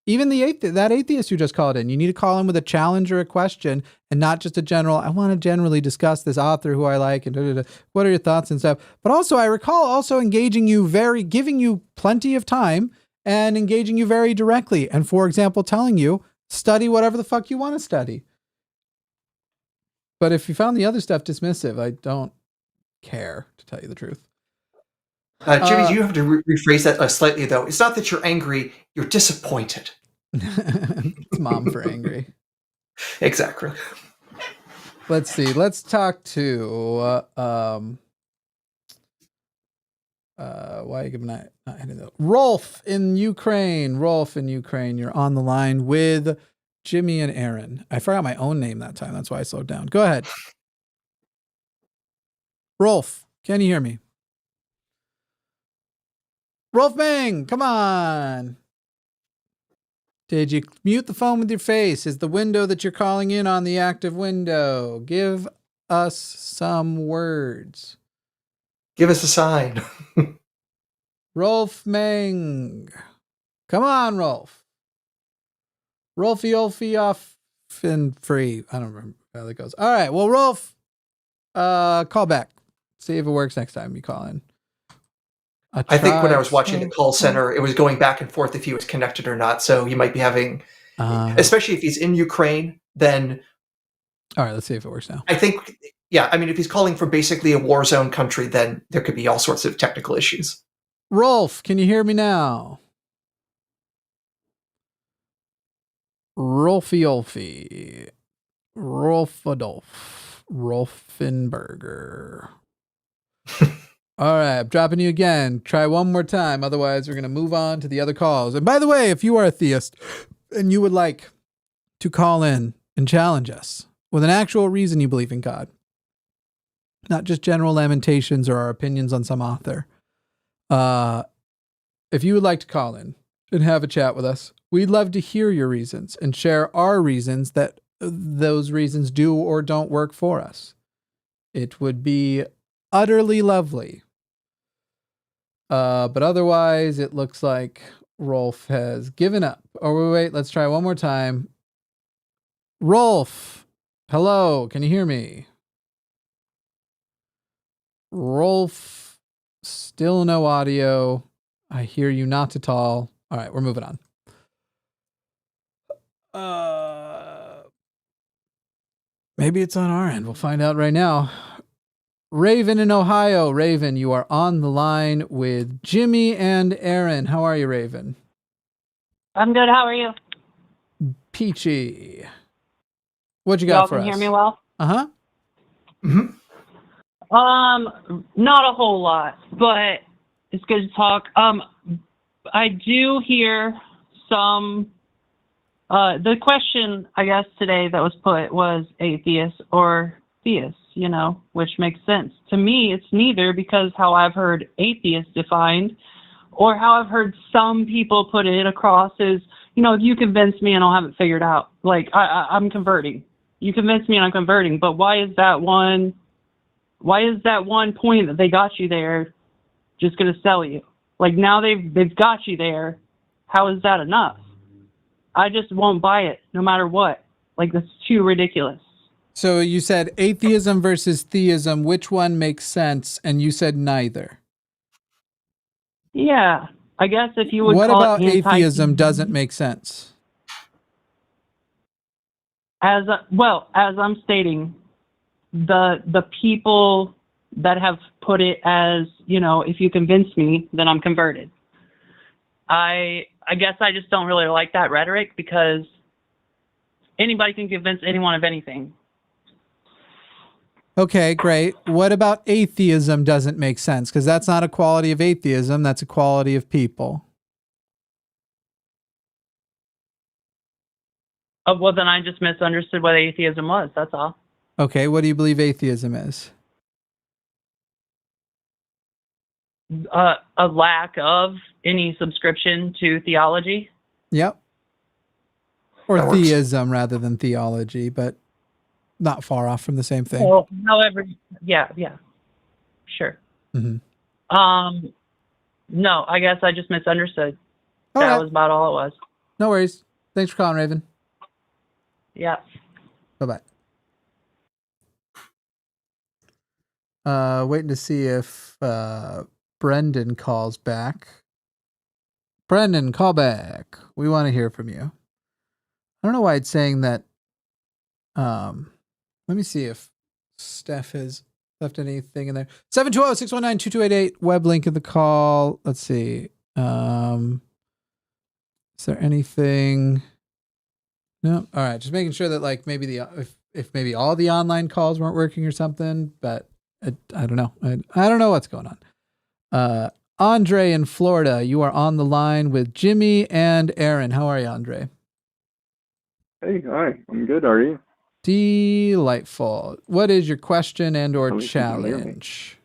Speaker 1: even that atheist who just called in, you need to call in with a challenge or a question and not just a general, I want to generally discuss this author who I like and what are your thoughts and stuff. But also I recall also engaging you giving you plenty of time and engaging you very directly. And for example, telling you, study whatever the fuck you want to study. But if you found the other stuff dismissive, I don't care, to tell you the truth.
Speaker 2: Jimmy, do you have to rephrase that slightly, though? It's not that you're angry, you're disappointed.
Speaker 1: It's mom for angry.
Speaker 2: Exactly.
Speaker 1: Let's see. Let's talk to why give not Rolf in Ukraine. Rolf in Ukraine. You're on the line with Jimmy and Aaron. I forgot my own name that time. That's why I slowed down. Go ahead. Rolf, can you hear me? Rolf Ming, come on. Did you mute the phone with your face? Is the window that you're calling in on the active window? Give us some words.
Speaker 2: Give us a sign.
Speaker 1: Rolf Ming. Come on, Rolf. Rolfie off and free. I don't remember how that goes. All right. Well, Rolf, call back. See if it works next time you call in.
Speaker 2: I think when I was watching the call center, it was going back and forth if he was connected or not. So you might be having, especially if he's in Ukraine, then.
Speaker 1: All right, let's see if it works now.
Speaker 2: I think, yeah, I mean, if he's calling from basically a war zone country, then there could be all sorts of technical issues.
Speaker 1: Rolf, can you hear me now? Rolfie. Rolf Rolfenberger. All right, I'm dropping you again. Try one more time. Otherwise, we're going to move on to the other calls. And by the way, if you are a theist and you would like to call in and challenge us with an actual reason you believe in God, not just general lamentations or our opinions on some author, if you would like to call in and have a chat with us, We'd love to hear your reasons and share our reasons that those reasons do or don't work for us. It would be utterly lovely. But otherwise, it looks like Rolf has given up. Oh, wait, let's try one more time. Rolf, hello, can you hear me? Rolf, still no audio. I hear you not at all. All right, we're moving on. Maybe it's on our end. We'll find out right now. Raven in Ohio. Raven, you are on the line with Jimmy and Aaron. How are you, Raven?
Speaker 9: I'm good. How are you?
Speaker 1: Peachy. What you
Speaker 9: Y'all
Speaker 1: got for us?
Speaker 9: can hear me well?
Speaker 1: Uh-huh.
Speaker 2: Mhm.
Speaker 9: Not a whole lot, but it's good to talk. I do hear some, the question, I guess, today that was put was atheist or theist, you know, which makes sense. To me, it's neither, because how I've heard atheist defined, or how I've heard some people put it across is, you know, if you convince me and I'll have it figured out. Like, I'm converting. You convince me and I'm converting, but why is that one point that they got you there just going to sell you? Like, now they've got you there. How is that enough? I just won't buy it no matter what. Like, that's too ridiculous.
Speaker 1: So you said atheism versus theism. Which one makes sense? And you said neither.
Speaker 9: Yeah. I guess if you would
Speaker 1: What
Speaker 9: call
Speaker 1: about
Speaker 9: it
Speaker 1: atheism doesn't make sense?
Speaker 9: as I'm stating, the people that have put it as, you know, if you convince me, then I'm converted. I guess I just don't really like that rhetoric, because anybody can convince anyone of anything.
Speaker 1: Okay, great. What about atheism doesn't make sense? Because that's not a quality of atheism. That's a quality of people.
Speaker 9: Well, then I just misunderstood what atheism was. That's all.
Speaker 1: Okay, what do you believe atheism is?
Speaker 9: A lack of any subscription to theology.
Speaker 1: Yep. Or
Speaker 2: That works.
Speaker 1: theism rather than theology, but not far off from the same thing.
Speaker 9: Well, however, yeah, sure.
Speaker 1: Mm-hmm.
Speaker 9: No, I guess I just misunderstood.
Speaker 1: All
Speaker 9: That
Speaker 1: right.
Speaker 9: was about all it was.
Speaker 1: No worries. Thanks for calling, Raven.
Speaker 9: Yeah.
Speaker 1: Bye-bye. Waiting to see if Brendan calls back. Brendan, call back. We want to hear from you. I don't know why it's saying that. Let me see if Steph has left anything in there. 720-619-2288. Web link in the call. Let's see. Is there anything? No. All right. Just making sure that, like, maybe if maybe all the online calls weren't working or something, but I don't know. I don't know what's going on. Andre in Florida, you are on the line with Jimmy and Aaron. How are you, Andre?
Speaker 10: Hey, hi. I'm good. How are you?
Speaker 1: Delightful. What is your question and or
Speaker 10: At least you can hear me.
Speaker 1: challenge?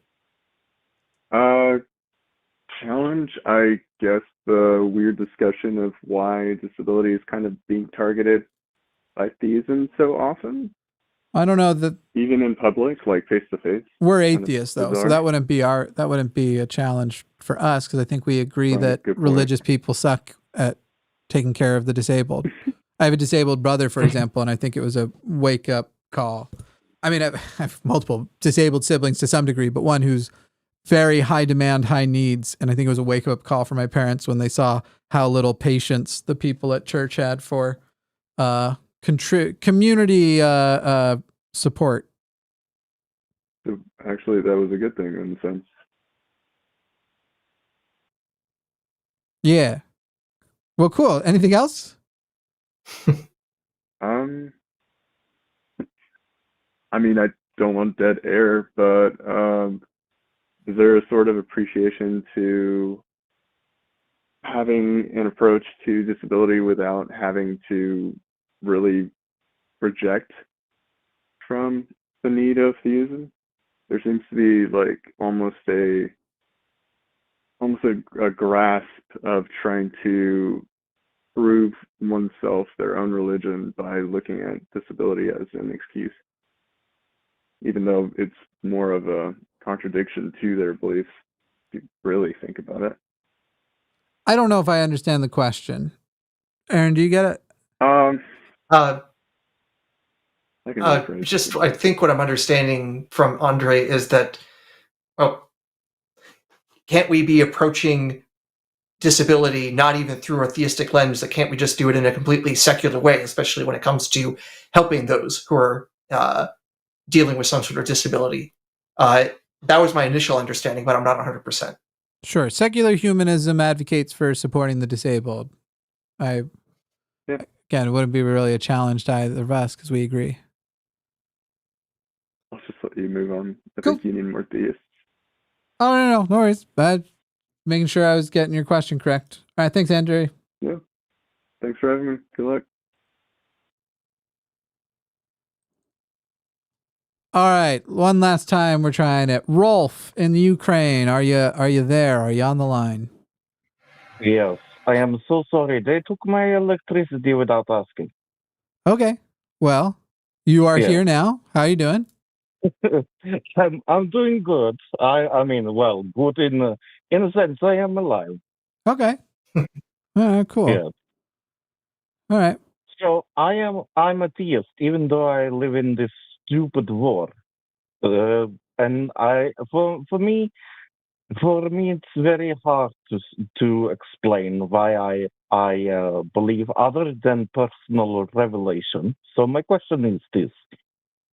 Speaker 10: Challenge, I guess the weird discussion of why disability is kind of being targeted by theism so often,
Speaker 1: I don't know that
Speaker 10: even in public, like face to face.
Speaker 1: we're
Speaker 10: Kind of
Speaker 1: atheists though, so
Speaker 10: bizarre.
Speaker 1: that wouldn't be a challenge for us, because I think we agree
Speaker 10: Right,
Speaker 1: that
Speaker 10: good point.
Speaker 1: religious people suck at taking care of the disabled. I have a disabled brother, for example, and I think it was a wake up call. I mean, I have multiple disabled siblings to some degree, but one who's very high demand, high needs. And I think it was a wake up call for my parents when they saw how little patience the people at church had for community support.
Speaker 10: So actually, that was a good thing in a sense.
Speaker 1: Yeah. Well, cool. Anything else?
Speaker 10: I mean, I don't want dead air, but is there a sort of appreciation to having an approach to disability without having to really reject from the need of theism? There seems to be like almost a grasp of trying to prove oneself their own religion by looking at disability as an excuse, even though it's more of a contradiction to their beliefs, if you really think about it.
Speaker 1: I don't know if I understand the question. Aaron, do you get it?
Speaker 2: I think what I'm understanding from Andre is that, well, can't we be approaching disability not even through a theistic lens? That can't we just do it in a completely secular way, especially when it comes to helping those who are dealing with some sort of disability? That was my initial understanding, but I'm not 100%.
Speaker 1: Sure. Secular humanism advocates for supporting the disabled. Again, it wouldn't be really a challenge to either of us because we agree.
Speaker 10: I'll just let you move on. I
Speaker 1: Cool.
Speaker 10: think you need more theists.
Speaker 1: Oh, no worries. Making sure I was getting your question correct. All right, thanks, Andre.
Speaker 10: Yeah. Thanks for having me. Good luck.
Speaker 1: All right, one last time we're trying it. Rolf in the Ukraine, are you there? Are you on the line?
Speaker 11: Yes, I am so sorry. They took my electricity without asking.
Speaker 1: Okay, well, you are here now. How are you doing?
Speaker 11: I'm doing good. I mean, well, good in a sense. I am alive.
Speaker 1: Okay. All right, cool.
Speaker 11: Yeah.
Speaker 1: All right.
Speaker 11: So I'm a theist, even though I live in this stupid war. And for me, it's very hard to explain why I believe other than personal revelation. So my question is this: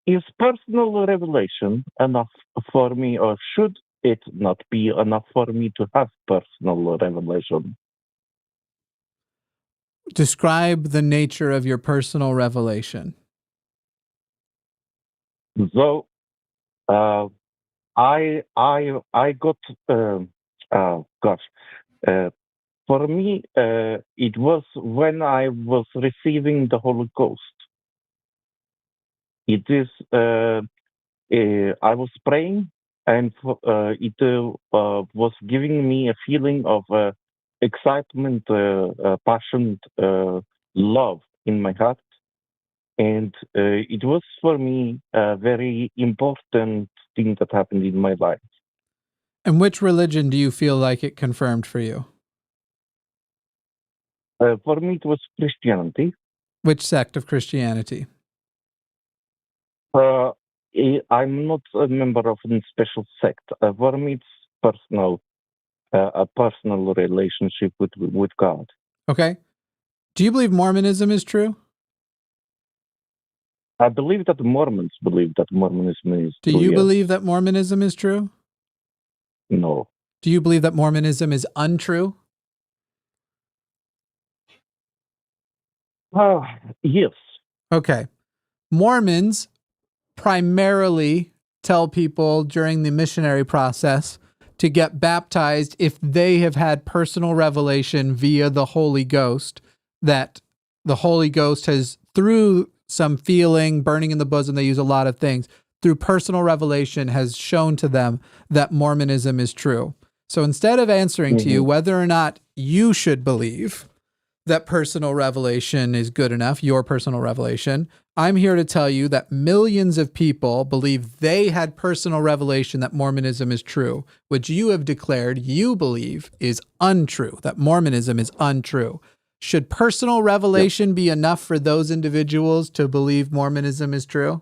Speaker 11: is personal revelation enough for me, or should it not be enough for me to have personal revelation?
Speaker 1: Describe the nature of your personal revelation.
Speaker 11: So, I got for me it was when I was receiving the Holocaust. It is I was praying, and it was giving me a feeling of excitement, passion, love in my heart. And it was for me a very important thing that happened in my life.
Speaker 1: And which religion do you feel like it confirmed for you?
Speaker 11: For me, it was Christianity.
Speaker 1: Which sect of Christianity?
Speaker 11: I'm not a member of a special sect. For me, it's personal, a personal relationship with God.
Speaker 1: Okay. Do you believe Mormonism is true?
Speaker 11: I believe that the Mormons believe that Mormonism is true.
Speaker 1: Do you believe that Mormonism is true?
Speaker 11: No.
Speaker 1: Do you believe that Mormonism is untrue?
Speaker 11: Yes.
Speaker 1: Okay. Mormons primarily tell people during the missionary process to get baptized if they have had personal revelation via the Holy Ghost, that the Holy Ghost has, through some feeling, burning in the bosom, they use a lot of things, through personal revelation has shown to them that Mormonism is true. So instead of answering to you whether or not you should believe that personal revelation is good enough, your personal revelation, I'm here to tell you that millions of people believe they had personal revelation that Mormonism is true, which you have declared you believe is untrue, that Mormonism is untrue. Should personal revelation be enough for those individuals to believe Mormonism is true?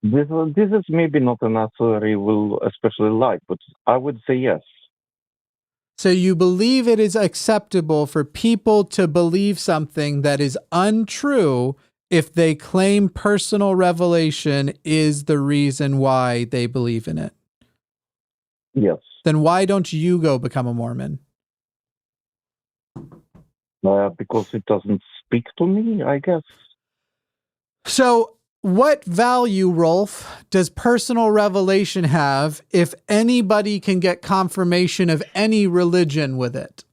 Speaker 11: This is maybe not an answer I will especially like, but I would say yes.
Speaker 1: So you believe it is acceptable for people to believe something that is untrue if they claim personal revelation is the reason why they believe in it?
Speaker 11: Yes.
Speaker 1: Then why don't you go become a Mormon?
Speaker 11: Because it doesn't speak to me, I guess.
Speaker 1: So what value, Rolf, does personal revelation have if anybody can get confirmation of any religion with it?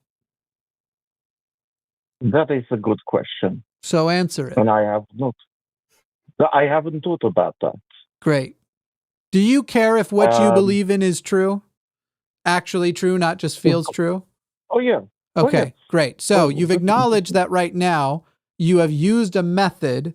Speaker 11: That is a good question.
Speaker 1: So answer it.
Speaker 11: And I haven't thought about that.
Speaker 1: Great. Do you care if what you believe in is true? Actually true, not just feels true?
Speaker 11: Oh, yeah.
Speaker 1: Okay, great. So you've acknowledged that right now you have used a method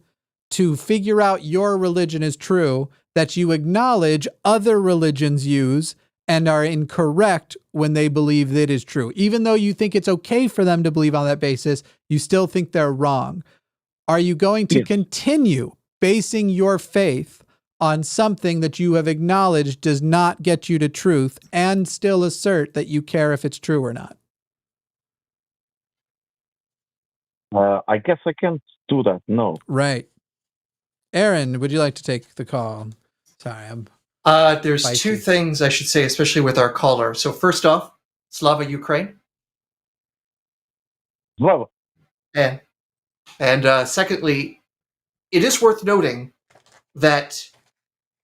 Speaker 1: to figure out your religion is true that you acknowledge other religions use and are incorrect when they believe that it is true. Even though you think it's okay for them to believe on that basis, you still think they're wrong. Are you going to continue basing your faith on something that you have acknowledged does not get you to truth and still assert that you care if it's true or not?
Speaker 11: I guess I can't do that, no.
Speaker 1: Right. Aaron, would you like to take the call? Sorry, I'm
Speaker 2: there's
Speaker 1: spicy.
Speaker 2: two things I should say, especially with our caller. So first off, Slava Ukraine.
Speaker 11: Slava.
Speaker 2: And secondly, it is worth noting that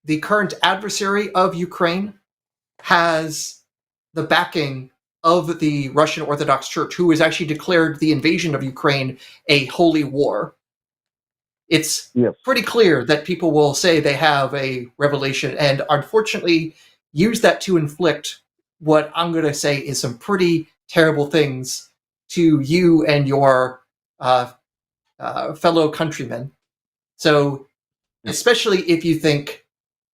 Speaker 2: the current adversary of Ukraine has the backing of the Russian Orthodox Church, who has actually declared the invasion of Ukraine a holy war. It's pretty clear that people will say they have a revelation and unfortunately use that to inflict what I'm going to say is some pretty terrible things to you and your fellow countrymen. So especially if you think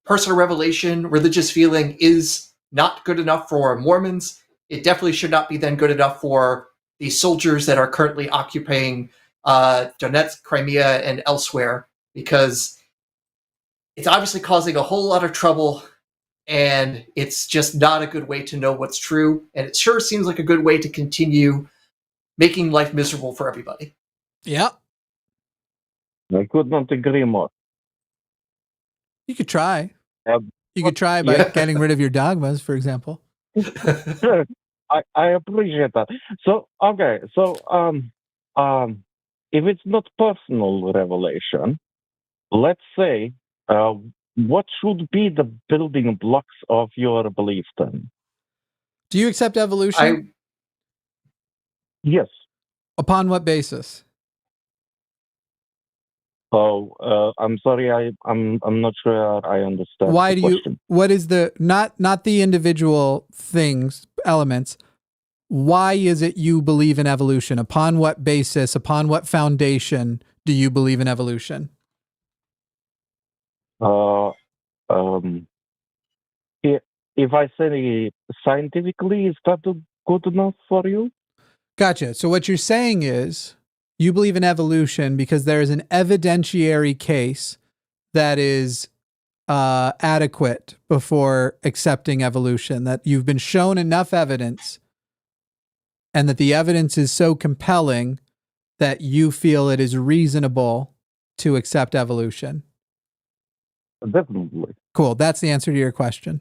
Speaker 2: personal revelation, religious feeling is not good enough for Mormons, it definitely should not be then good enough for the soldiers that are currently occupying Donetsk, Crimea, and elsewhere, because it's obviously causing a whole lot of trouble, and it's just not a good way to know what's true, and it sure seems like a good way to continue making life miserable for everybody.
Speaker 1: Yeah.
Speaker 11: I could not agree more.
Speaker 1: You could try. You could try by getting rid of your dogmas, for example.
Speaker 11: I appreciate that. So, okay, so if it's not personal revelation, let's say, what should be the building blocks of your belief then?
Speaker 1: Do you accept evolution?
Speaker 11: Yes.
Speaker 1: Upon what basis?
Speaker 11: Oh, I'm sorry, I'm not sure I understand.
Speaker 1: Why
Speaker 11: the
Speaker 1: do
Speaker 11: question.
Speaker 1: you? What is the not the individual things, elements? Why is it you believe in evolution? Upon what basis? Upon what foundation do you believe in evolution?
Speaker 11: If I say scientifically, is that good enough for you?
Speaker 1: Gotcha. So what you're saying is you believe in evolution because there is an evidentiary case that is adequate before accepting evolution, that you've been shown enough evidence and that the evidence is so compelling that you feel it is reasonable to accept evolution.
Speaker 11: Definitely.
Speaker 1: Cool. That's the answer to your question.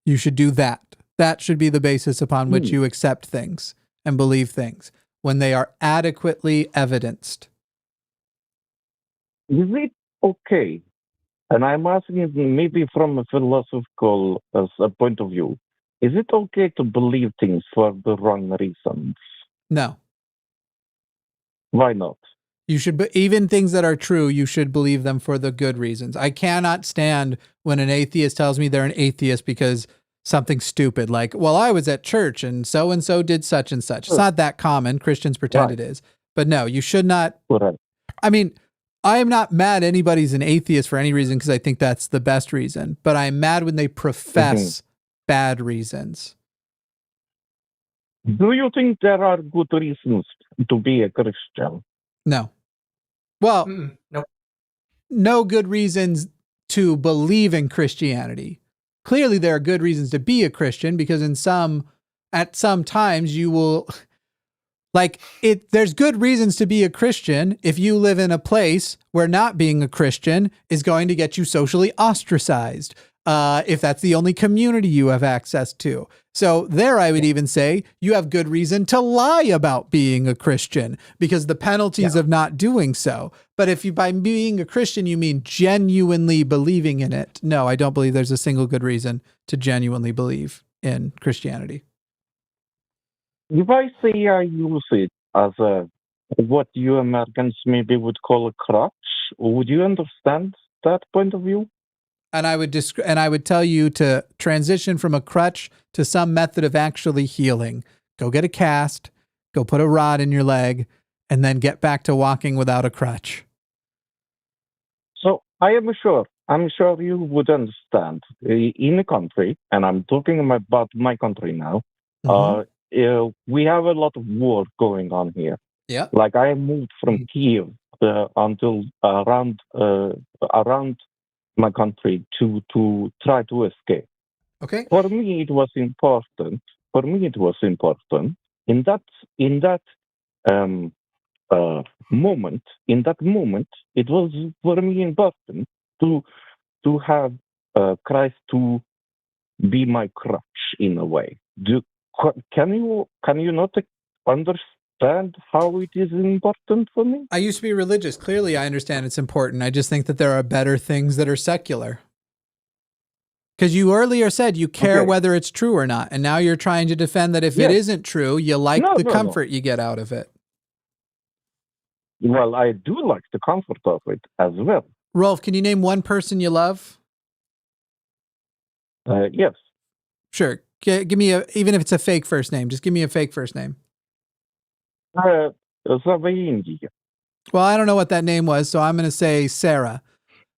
Speaker 1: You should do that. That should be the basis upon which you accept things and believe things, when they are adequately evidenced.
Speaker 11: Is it okay? And I'm asking maybe from a philosophical point of view. Is it okay to believe things for the wrong reasons?
Speaker 1: No.
Speaker 11: Why not?
Speaker 1: You should, even things that are true, you should believe them for the good reasons. I cannot stand when an atheist tells me they're an atheist because something stupid, like, well, I was at church and so did such and such. It's not that common. Christians pretend it is. But no, you should not. I mean, I am not mad anybody's an atheist for any reason because I think that's the best reason. But I'm mad when they profess bad reasons.
Speaker 11: Do you think there are good reasons to be a Christian?
Speaker 1: No. Well, no good reasons to believe in Christianity. Clearly, there are good reasons to be a Christian because at some times you will, there's good reasons to be a Christian if you live in a place where not being a Christian is going to get you socially ostracized, if that's the only community you have access to. So there, I would even say you have good reason to lie about being a Christian because the penalties of not doing so. But if you, by being a Christian, you mean genuinely believing in it, no, I don't believe there's a single good reason to genuinely believe in Christianity.
Speaker 11: If I say I use it as what you Americans maybe would call a crutch, would you understand that point of view?
Speaker 1: And I would tell you to transition from a crutch to some method of actually healing, go get a cast, go put a rod in your leg, and then get back to walking without a crutch.
Speaker 11: So I'm sure you would understand. In a country, and I'm talking about my country now, we have a lot of war going on here.
Speaker 1: Yeah.
Speaker 11: Like I moved from Kiev until around my country to try to escape.
Speaker 1: Okay.
Speaker 11: For me, it was important. In that moment, it was for me important to have Christ to be my crutch in a way. Can you not understand how it is important for me?
Speaker 1: I used to be religious. Clearly, I understand it's important. I just think that there are better things that are secular. Because you earlier said you care whether it's true or not, and now you're trying to defend that if it isn't true, you like the comfort you get out of it.
Speaker 11: Well, I do like the comfort of it as well.
Speaker 1: Rolf, can you name one person you love?
Speaker 11: Yes.
Speaker 1: Sure. Give me even if it's a fake first name, just give me a fake first name. Well, I don't know what that name was, so I'm going to say Sarah.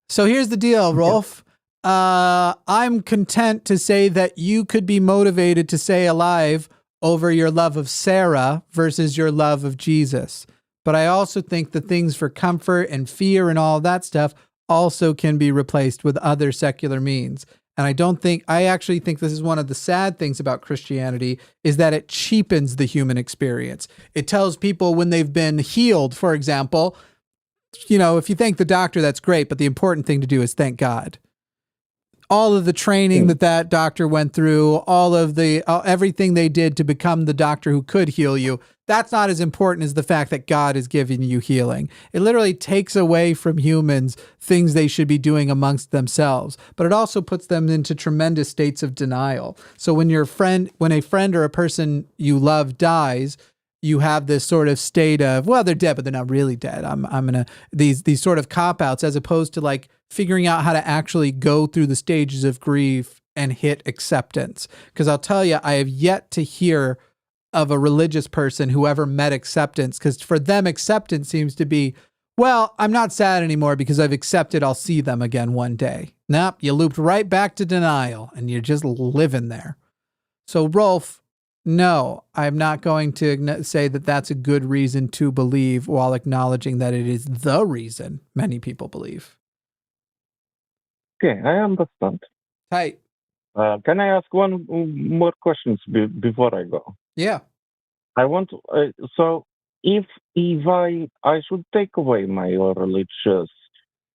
Speaker 1: So here's the deal, Rolf. I'm content to say that you could be motivated to stay alive over your love of Sarah versus your love of Jesus. But I also think the things for comfort and fear and all that stuff also can be replaced with other secular means. And I actually think this is one of the sad things about Christianity is that it cheapens the human experience. It tells people when they've been healed, for example, if you thank the doctor, that's great. But the important thing to do is thank God. All of the training that doctor went through, everything they did to become the doctor who could heal you, that's not as important as the fact that God is giving you healing. It literally takes away from humans things they should be doing amongst themselves, but it also puts them into tremendous states of denial. So when a friend or a person you love dies, you have this sort of state of, well, they're dead, but they're not really dead. These sort of cop-outs, as opposed to like figuring out how to actually go through the stages of grief and hit acceptance. Because I'll tell you, I have yet to hear of a religious person who ever met acceptance, because for them, acceptance seems to be, well, I'm not sad anymore because I've accepted I'll see them again one day. Nope, you looped right back to denial and you're just living there. So Rolf, no, I'm not going to say that that's a good reason to believe while acknowledging that it is the reason many people believe.
Speaker 11: Okay, I understand.
Speaker 1: Tight.
Speaker 11: Can I ask one more questions before I go?
Speaker 1: Yeah.
Speaker 11: I want to, so if I should take away my religious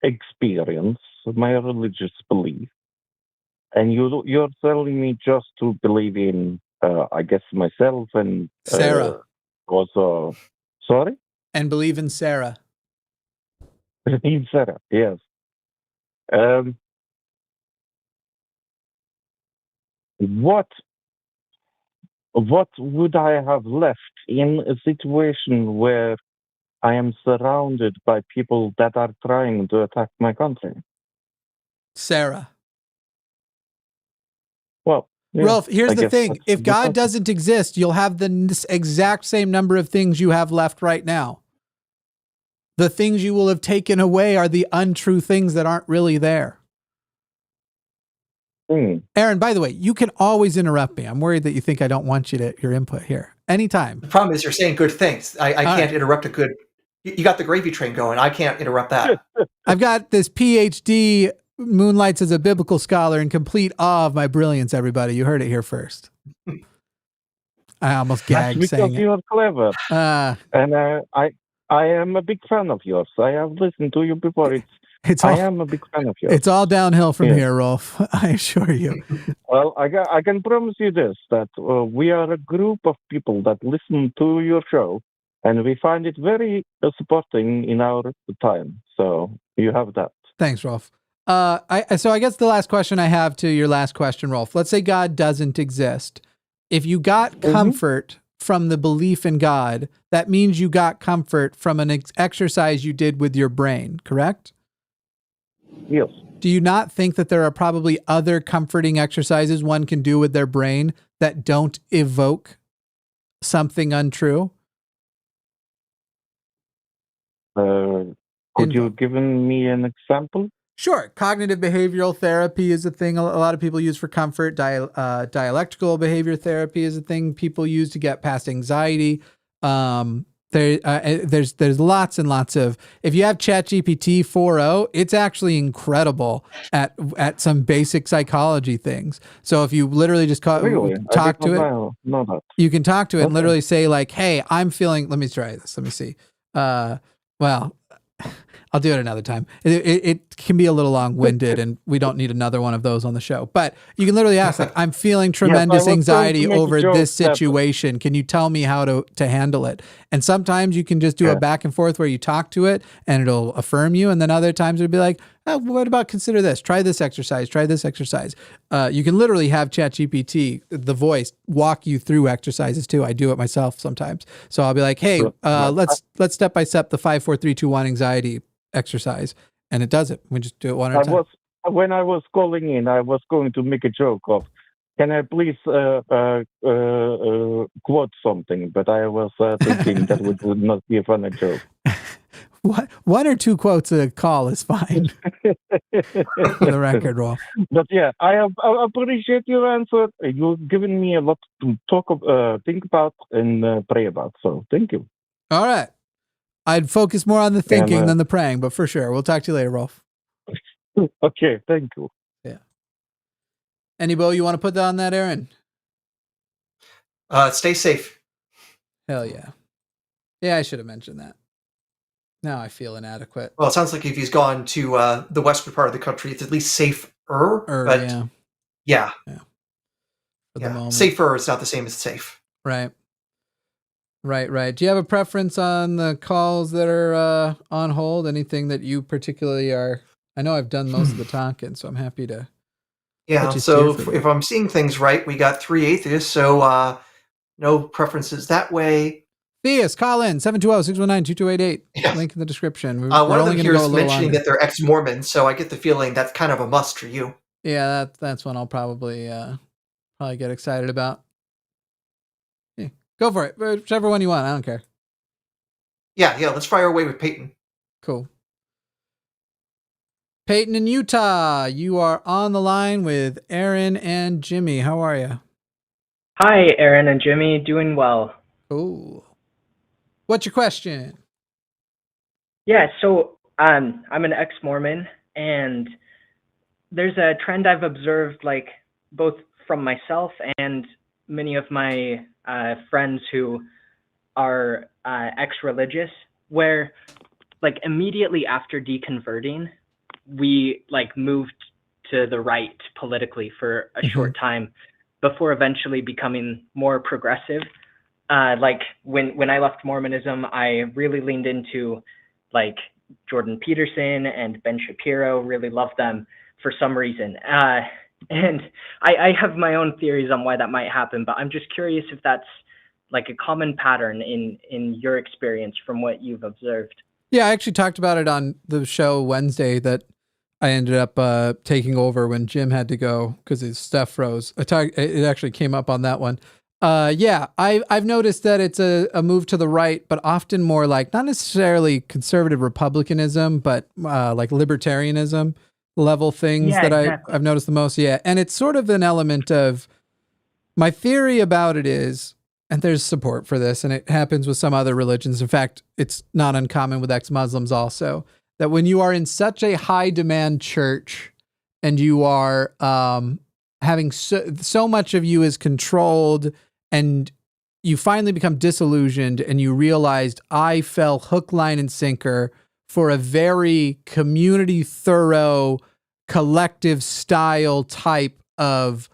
Speaker 11: experience, my religious belief, and you're telling me just to believe in, I guess, myself and
Speaker 1: Sarah.
Speaker 11: Also, sorry?
Speaker 1: And believe in Sarah.
Speaker 11: In Sarah, yes. What would I have left in a situation where I am surrounded by people that are trying to attack my country?
Speaker 1: Sarah.
Speaker 11: Well, yeah,
Speaker 1: Rolf, here's the thing. If God doesn't exist, you'll have the exact same number of things you have left right now. The things you will have taken away are the untrue things that aren't really there. Aaron, by the way, you can always interrupt me. I'm worried that you think I don't want your input here. Anytime.
Speaker 2: The problem is you're saying good things. I can't interrupt a good... You got the gravy train going. I can't interrupt that.
Speaker 1: I've got this PhD moonlights as a biblical scholar in complete awe of my brilliance, everybody. You heard it here first. I almost gagged saying it.
Speaker 11: You're clever. And I am a big fan of yours. I have listened to you before. I am a big fan of yours.
Speaker 1: It's all downhill from here, Rolf. I assure you.
Speaker 11: Well, I can promise you this, that we are a group of people that listen to your show, and we find it very supporting in our time. So you have that.
Speaker 1: Thanks, Rolf. So I guess the last question I have to your last question, Rolf. Let's say God doesn't exist. If you got comfort from the belief in God, that means you got comfort from an exercise you did with your brain, correct?
Speaker 11: Yes.
Speaker 1: Do you not think that there are probably other comforting exercises one can do with their brain that don't evoke something untrue?
Speaker 11: Could you give me an example?
Speaker 1: Sure. Cognitive behavioral therapy is a thing a lot of people use for comfort. Dialectical behavior therapy is a thing people use to get past anxiety. There's lots and lots of, if you have ChatGPT 4.0, it's actually incredible at some basic psychology things. So if you literally just talk to it, you can talk to it and literally say like, hey, I'm feeling, let me try this. Let me see. Well, I'll do it another time. It can be a little long-winded, and we don't need another one of those on the show. But you can literally ask, like, I'm feeling tremendous anxiety over this situation. Can you tell me how to handle it? And sometimes you can just do a back and forth where you talk to it, and it'll affirm you. And then other times it'll be like, oh, what about consider this? Try this exercise. Try this exercise. You can literally have ChatGPT, the voice, walk you through exercises too. I do it myself sometimes. So I'll be like, hey, let's step by step the 5, 4, 3, 2, 1 anxiety exercise, and it does it. We just do it one at a time.
Speaker 11: When I was calling in, I was going to make a joke of, can I please quote something? But I was thinking that would not be a funny joke.
Speaker 1: One or two quotes a call is fine. For the record, Rolf.
Speaker 11: But yeah, I appreciate your answer. You've given me a lot to think about and pray about. So thank you.
Speaker 1: All right. I'd focus more on the thinking than the praying, but for sure. We'll talk to you later, Rolf.
Speaker 11: Okay, thank you.
Speaker 1: Yeah. Any bow you want to put on that, Aaron?
Speaker 2: Stay safe.
Speaker 1: Hell yeah. Yeah, I should have mentioned that. Now I feel inadequate.
Speaker 2: Well, it sounds like if he's gone to the western part of the country, it's at least safer. But yeah. For the moment. Safer is not the same as safe.
Speaker 1: Right. Do you have a preference on the calls that are on hold? Anything that you particularly are? I know I've done most of the talking, so I'm happy to.
Speaker 2: Yeah, so if I'm seeing things right, we got 3 atheists, so no preferences that way.
Speaker 1: Theist, call in 720-619-2288.
Speaker 2: Yeah.
Speaker 1: Link in the description.
Speaker 2: One of them here is mentioning that they're ex-Mormon, so I get the feeling that's kind of a must for you.
Speaker 1: Yeah, that's one I'll probably get excited about. Go for it. Whichever one you want. I don't care.
Speaker 2: Yeah. Let's fire away with Peyton.
Speaker 1: Cool. Peyton in Utah, you are on the line with Aaron and Jimmy. How are you?
Speaker 12: Hi, Aaron and Jimmy. Doing well.
Speaker 1: Cool. What's your question?
Speaker 12: Yeah, so I'm an ex-Mormon, and there's a trend I've observed, like, both from myself and many of my friends who are ex-religious, where like immediately after deconverting, we like moved to the right politically for a short time before eventually becoming more progressive. Like when I left Mormonism, I really leaned into like Jordan Peterson and Ben Shapiro, really loved them for some reason. And I have my own theories on why that might happen, but I'm just curious if that's like a common pattern in your experience from what you've observed.
Speaker 1: Yeah, I actually talked about it on the show Wednesday that I ended up taking over when Jim had to go because his stuff froze. It actually came up on that one. Yeah, I've noticed that it's a move to the right, but often more like not necessarily conservative republicanism, but like libertarianism level things that I've noticed the most. Yeah, and it's sort of an element of my theory about it is, and there's support for this, and it happens with some other religions. In fact, it's not uncommon with ex-Muslims also, that when you are in such a high demand church and you are having so much of you is controlled and you finally become disillusioned and you realized I fell hook, line, and sinker for a very community thorough, collective style type of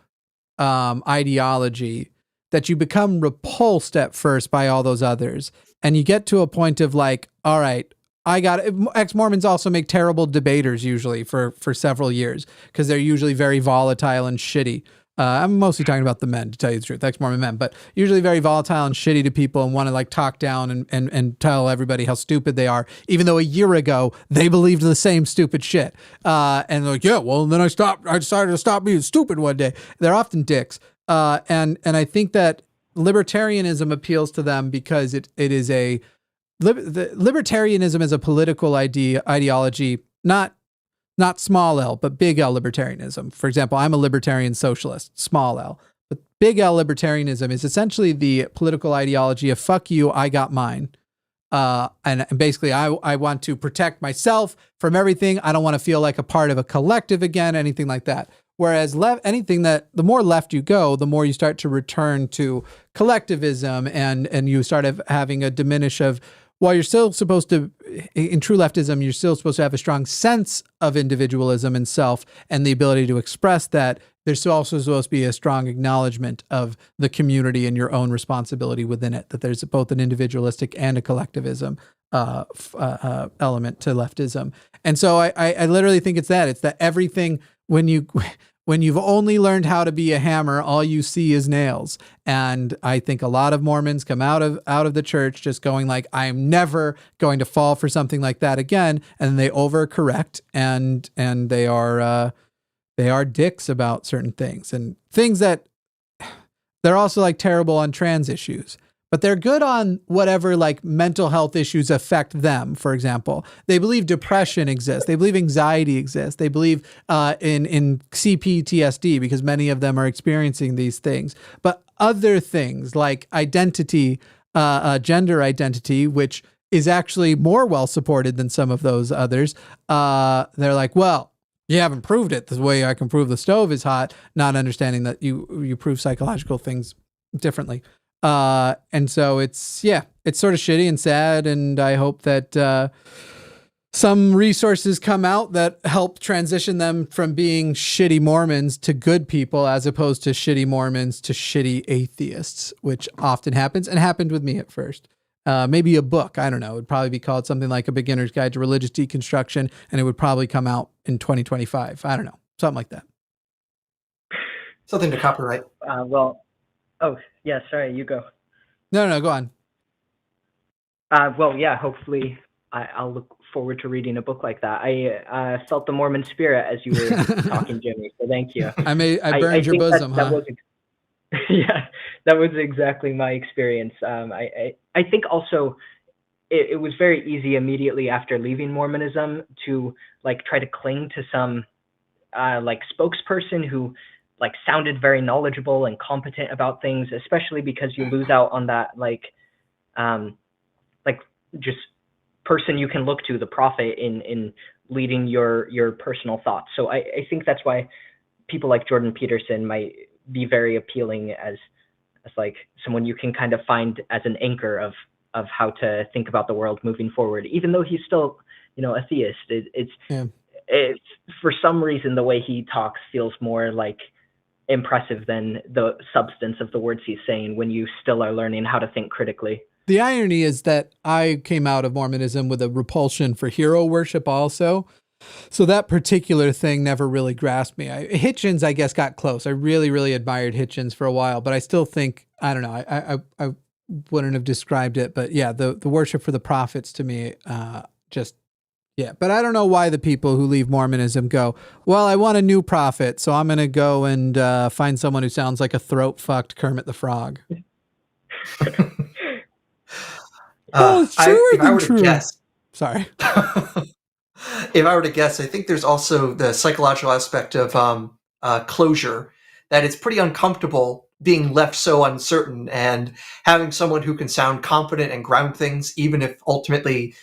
Speaker 1: ideology, that you become repulsed at first by all those others. And you get to a point of like, all right, ex-Mormons also make terrible debaters usually for several years because they're usually very volatile and shitty. I'm mostly talking about the men, to tell you the truth, ex-Mormon men, but usually very volatile and shitty to people and want to like talk down and tell everybody how stupid they are, even though a year ago they believed the same stupid shit. And they're like, yeah, well, then I decided to stop being stupid one day. They're often dicks. And I think that libertarianism appeals to them because it is libertarianism is a political ideology, not small L, but big L libertarianism. For example, I'm a libertarian socialist, small L. But big L libertarianism is essentially the political ideology of fuck you, I got mine. And basically, I want to protect myself from everything. I don't want to feel like a part of a collective again, anything like that. Whereas the more left you go, the more you start to return to collectivism and you start having a diminish of, while you're still supposed to, in true leftism, you're still supposed to have a strong sense of individualism and self and the ability to express that. There's also supposed to be a strong acknowledgement of the community and your own responsibility within it, that there's both an individualistic and a collectivism element to leftism. And so I literally think it's that everything, when you've only learned how to be a hammer, all you see is nails. And I think a lot of Mormons come out of the church just going like, I am never going to fall for something like that again. And they overcorrect and they are dicks about certain things and things that they're also like terrible on trans issues, but they're good on whatever like mental health issues affect them. For example, they believe depression exists. They believe anxiety exists. They believe in CPTSD because many of them are experiencing these things. But other things like identity, gender identity, which is actually more well supported than some of those others, they're like, well, you haven't proved it the way I can prove the stove is hot, not understanding that you prove psychological things differently. And so it's sort of shitty and sad. And I hope that some resources come out that help transition them from being shitty Mormons to good people, as opposed to shitty Mormons to shitty atheists, which often happens and happened with me at first. Maybe a book, I don't know. It would probably be called something like A Beginner's Guide to Religious Deconstruction, and it would probably come out in 2025. I don't know. Something like that.
Speaker 2: Something to copyright.
Speaker 12: Sorry, you go.
Speaker 1: No, go on.
Speaker 12: Hopefully I'll look forward to reading a book like that. I felt the Mormon spirit as you were talking, Jimmy, so thank you.
Speaker 1: I burned your bosom, huh?
Speaker 12: That was exactly my experience. I think also it was very easy immediately after leaving Mormonism to like try to cling to some like spokesperson who like sounded very knowledgeable and competent about things, especially because you lose out on that like just person you can look to, the prophet in leading your personal thoughts. So I think that's why people like Jordan Peterson might be very appealing as like someone you can kind of find as an anchor of how to think about the world moving forward, even though he's still, a theist. It's for some reason, the way he talks feels more like impressive than the substance of the words he's saying when you still are learning how to think critically.
Speaker 1: The irony is that I came out of Mormonism with a repulsion for hero worship also. So that particular thing never really grasped me. Hitchens, I guess, got close. I really, really admired Hitchens for a while, but I still think, I don't know, I wouldn't have described it. But yeah, the worship for the prophets to me, But I don't know why the people who leave Mormonism go, well, I want a new prophet, so I'm going to go and find someone who sounds like a throat-fucked Kermit the Frog.
Speaker 2: If I were to guess,
Speaker 1: sorry.
Speaker 2: If I were to guess, I think there's also the psychological aspect of closure, that it's pretty uncomfortable being left so uncertain and having someone who can sound confident and ground things, even if ultimately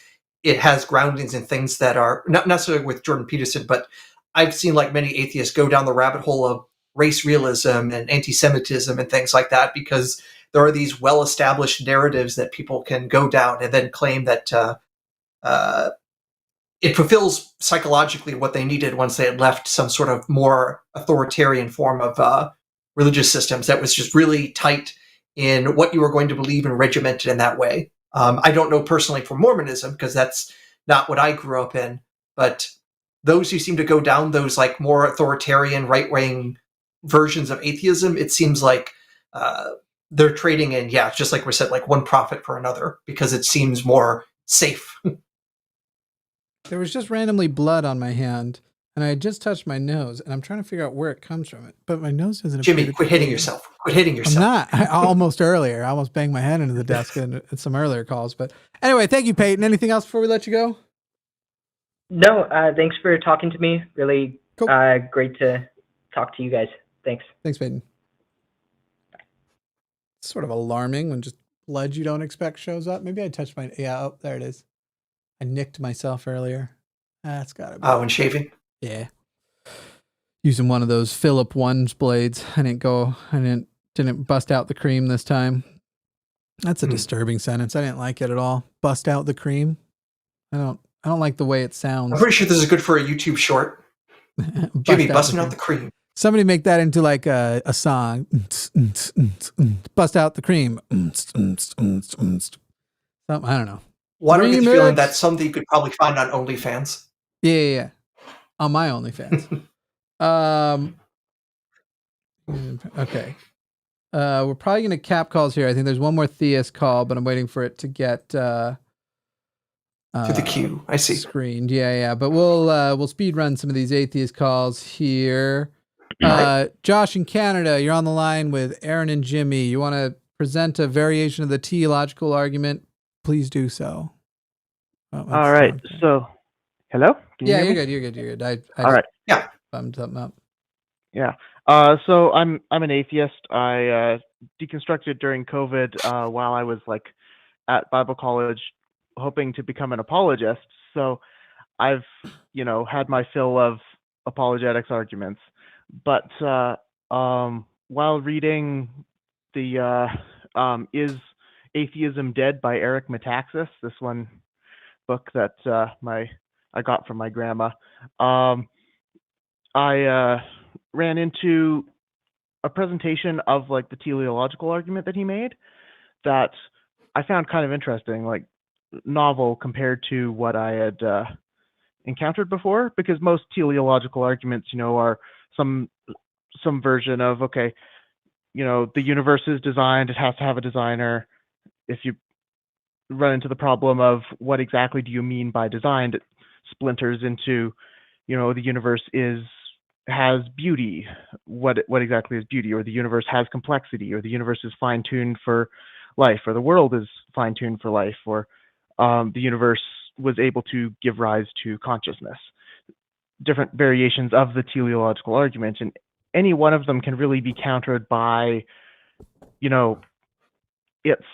Speaker 2: it has groundings in things that are not necessarily with Jordan Peterson, but I've seen like many atheists go down the rabbit hole of race realism and anti-Semitism and things like that, because there are these well-established narratives that people can go down and then claim that it fulfills psychologically what they needed once they had left some sort of more authoritarian form of religious systems that was just really tight in what you were going to believe and regimented in that way. I don't know personally for Mormonism, because that's not what I grew up in, but those who seem to go down those like more authoritarian right-wing versions of atheism, it seems like they're trading in, just like we said, like one prophet for another, because it seems more safe.
Speaker 1: There was just randomly blood on my hand. and I just touched my nose, and I'm trying to figure out where it comes from. But my nose doesn't.
Speaker 2: Jimmy, quit hitting yourself. Quit hitting yourself.
Speaker 1: I'm not. I almost banged my head into the desk in some earlier calls. But anyway, thank you, Peyton. Anything else before we let you go?
Speaker 12: No, thanks for talking to me. Really
Speaker 1: cool.
Speaker 12: Great to talk to you guys. Thanks.
Speaker 1: Thanks, Peyton. It's sort of alarming when just blood you don't expect shows up. Maybe I touched my... Yeah, oh, there it is. I nicked myself earlier. That's got to be...
Speaker 2: Oh, when shaving?
Speaker 1: Yeah. Using one of those Philip One's blades. I didn't bust out the cream this time. That's a disturbing sentence. I didn't like it at all. Bust out the cream. I don't like the way it sounds.
Speaker 2: I'm pretty sure this is good for a YouTube short. Jimmy, busting out the cream.
Speaker 1: Somebody make that into like a song. Bust out the cream. Something, I don't know.
Speaker 2: Why do I get the feeling that's something you could probably find on OnlyFans?
Speaker 1: Yeah. On my OnlyFans. Okay. We're probably going to cap calls here. I think there's one more theist call, but I'm waiting for it to get
Speaker 2: to the queue. I see.
Speaker 1: Screened. Yeah. But we'll speed run some of these atheist calls here. Josh in Canada, you're on the line with Aron and Jimmy. You want to present a variation of the teleological argument? Please do so.
Speaker 13: All right. So, hello? Can you hear me?
Speaker 1: You're good.
Speaker 13: All right.
Speaker 2: Yeah.
Speaker 1: Thumbs up.
Speaker 13: Yeah. So I'm an atheist. I deconstructed during COVID while I was like at Bible college, hoping to become an apologist. So I've had my fill of apologetics arguments. But while reading the Is Atheism Dead by Eric Metaxas, this one book that I got from my grandma, I ran into a presentation of like the teleological argument that he made that I found kind of interesting, like novel compared to what I had encountered before, because most teleological arguments, are some version of, okay, the universe is designed, it has to have a designer. If you run into the problem of what exactly do you mean by designed, it splinters into, the universe has beauty. What exactly is beauty? Or the universe has complexity, or the universe is fine-tuned for life, or the world is fine-tuned for life, or the universe was able to give rise to consciousness. Different variations of the teleological argument, and any one of them can really be countered by, it's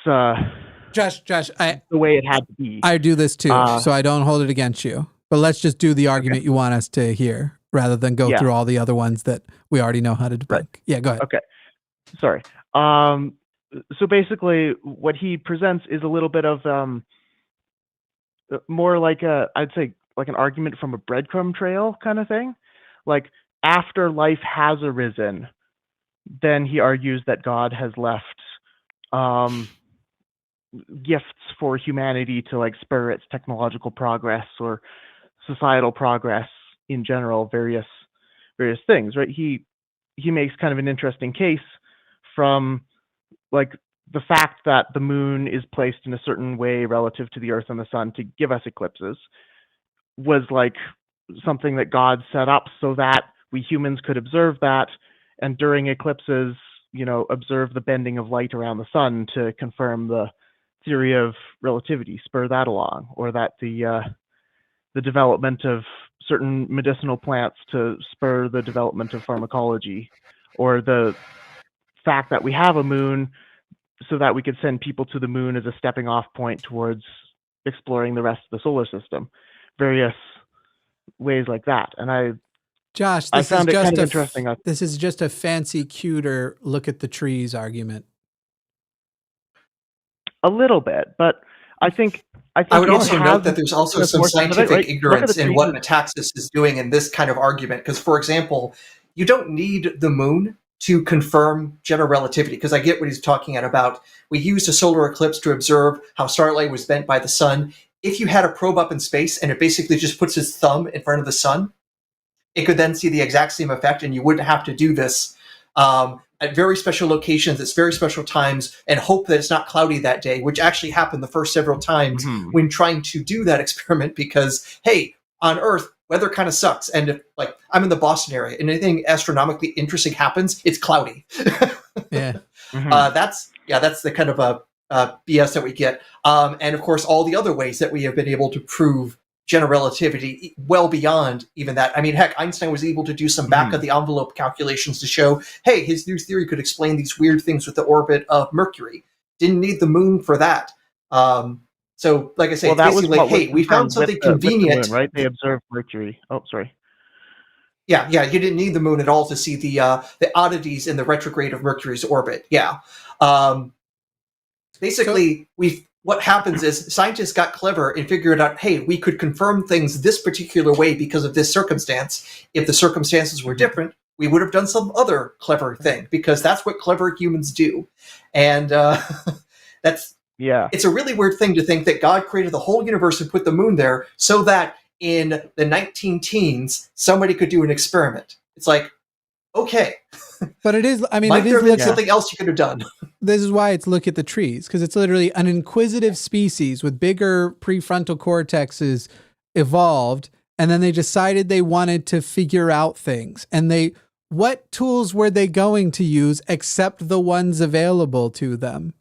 Speaker 1: Josh,
Speaker 13: the way it had to be.
Speaker 1: I do this too, so I don't hold it against you. But let's just do the argument you want us to hear, rather than go through all the other ones that we already know how to debunk. Right. Yeah, go ahead.
Speaker 13: Okay, sorry. So basically, what he presents is a little bit of more like I'd say like an argument from a breadcrumb trail kind of thing. Like after life has arisen, then he argues that God has left gifts for humanity to like spur its technological progress or societal progress in general, various things, right? He makes kind of an interesting case from like the fact that the moon is placed in a certain way relative to the earth and the sun to give us eclipses was like something that God set up so that we humans could observe that, and during eclipses, observe the bending of light around the sun to confirm the theory of relativity, spur that along, or that the development of certain medicinal plants to spur the development of pharmacology, or the fact that we have a moon so that we could send people to the moon as a stepping off point towards exploring the rest of the solar system. Various ways like that. And
Speaker 1: Josh,
Speaker 13: I found it kind of interesting.
Speaker 1: This is just a fancy, cuter look at the trees argument.
Speaker 13: A little bit, but I think
Speaker 2: I would also note that there's also some scientific ignorance in what Metaxas is doing in this kind of argument. Because, for example, you don't need the moon to confirm general relativity, because I get what he's talking about. We used a solar eclipse to observe how starlight was bent by the sun. If you had a probe up in space and it basically just puts its thumb in front of the sun, it could then see the exact same effect, and you wouldn't have to do this at very special locations, at very special times, and hope that it's not cloudy that day, which actually happened the first several times when trying to do that experiment, because, hey, on Earth, weather kind of sucks. And if, like, I'm in the Boston area and anything astronomically interesting happens, it's cloudy.
Speaker 1: Yeah.
Speaker 2: That's the kind of BS that we get. And of course, all the other ways that we have been able to prove general relativity well beyond even that. I mean, heck, Einstein was able to do some back of the envelope calculations to show, hey, his new theory could explain these weird things with the orbit of Mercury. Didn't need the moon for that. So, like I say,
Speaker 13: Well,
Speaker 2: it's basically like, hey, we found something convenient.
Speaker 13: With the moon, right? They observed Mercury. Oh, sorry.
Speaker 2: Yeah, you didn't need the moon at all to see the oddities in the retrograde of Mercury's orbit. Yeah. Basically, what happens is scientists got clever and figured out, hey, we could confirm things this particular way because of this circumstance. If the circumstances were different, we would have done some other clever thing, because that's what clever humans do. And it's a really weird thing to think that God created the whole universe and put the moon there so that in the 19-teens, somebody could do an experiment. It's like, okay.
Speaker 1: But it is, I mean,
Speaker 2: might there have been something else you could have done?
Speaker 1: This is why it's look at the trees, because it's literally an inquisitive species with bigger prefrontal cortexes evolved, and then they decided they wanted to figure out things. And what tools were they going to use except the ones available to them?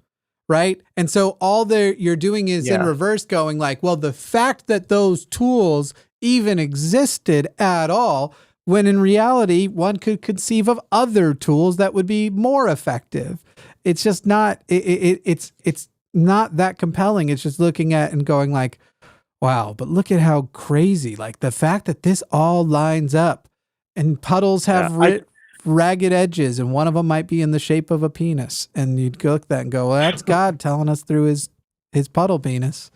Speaker 1: Right? And so all you're doing is in reverse going like, well, the fact that those tools even existed at all, when in reality, one could conceive of other tools that would be more effective. It's just not, it's not that compelling. It's just looking at and going like, wow, but look at how crazy, like the fact that this all lines up and puddles have ragged edges, and one of them might be in the shape of a penis. And you'd look at that and go, well, that's God telling us through his puddle penis.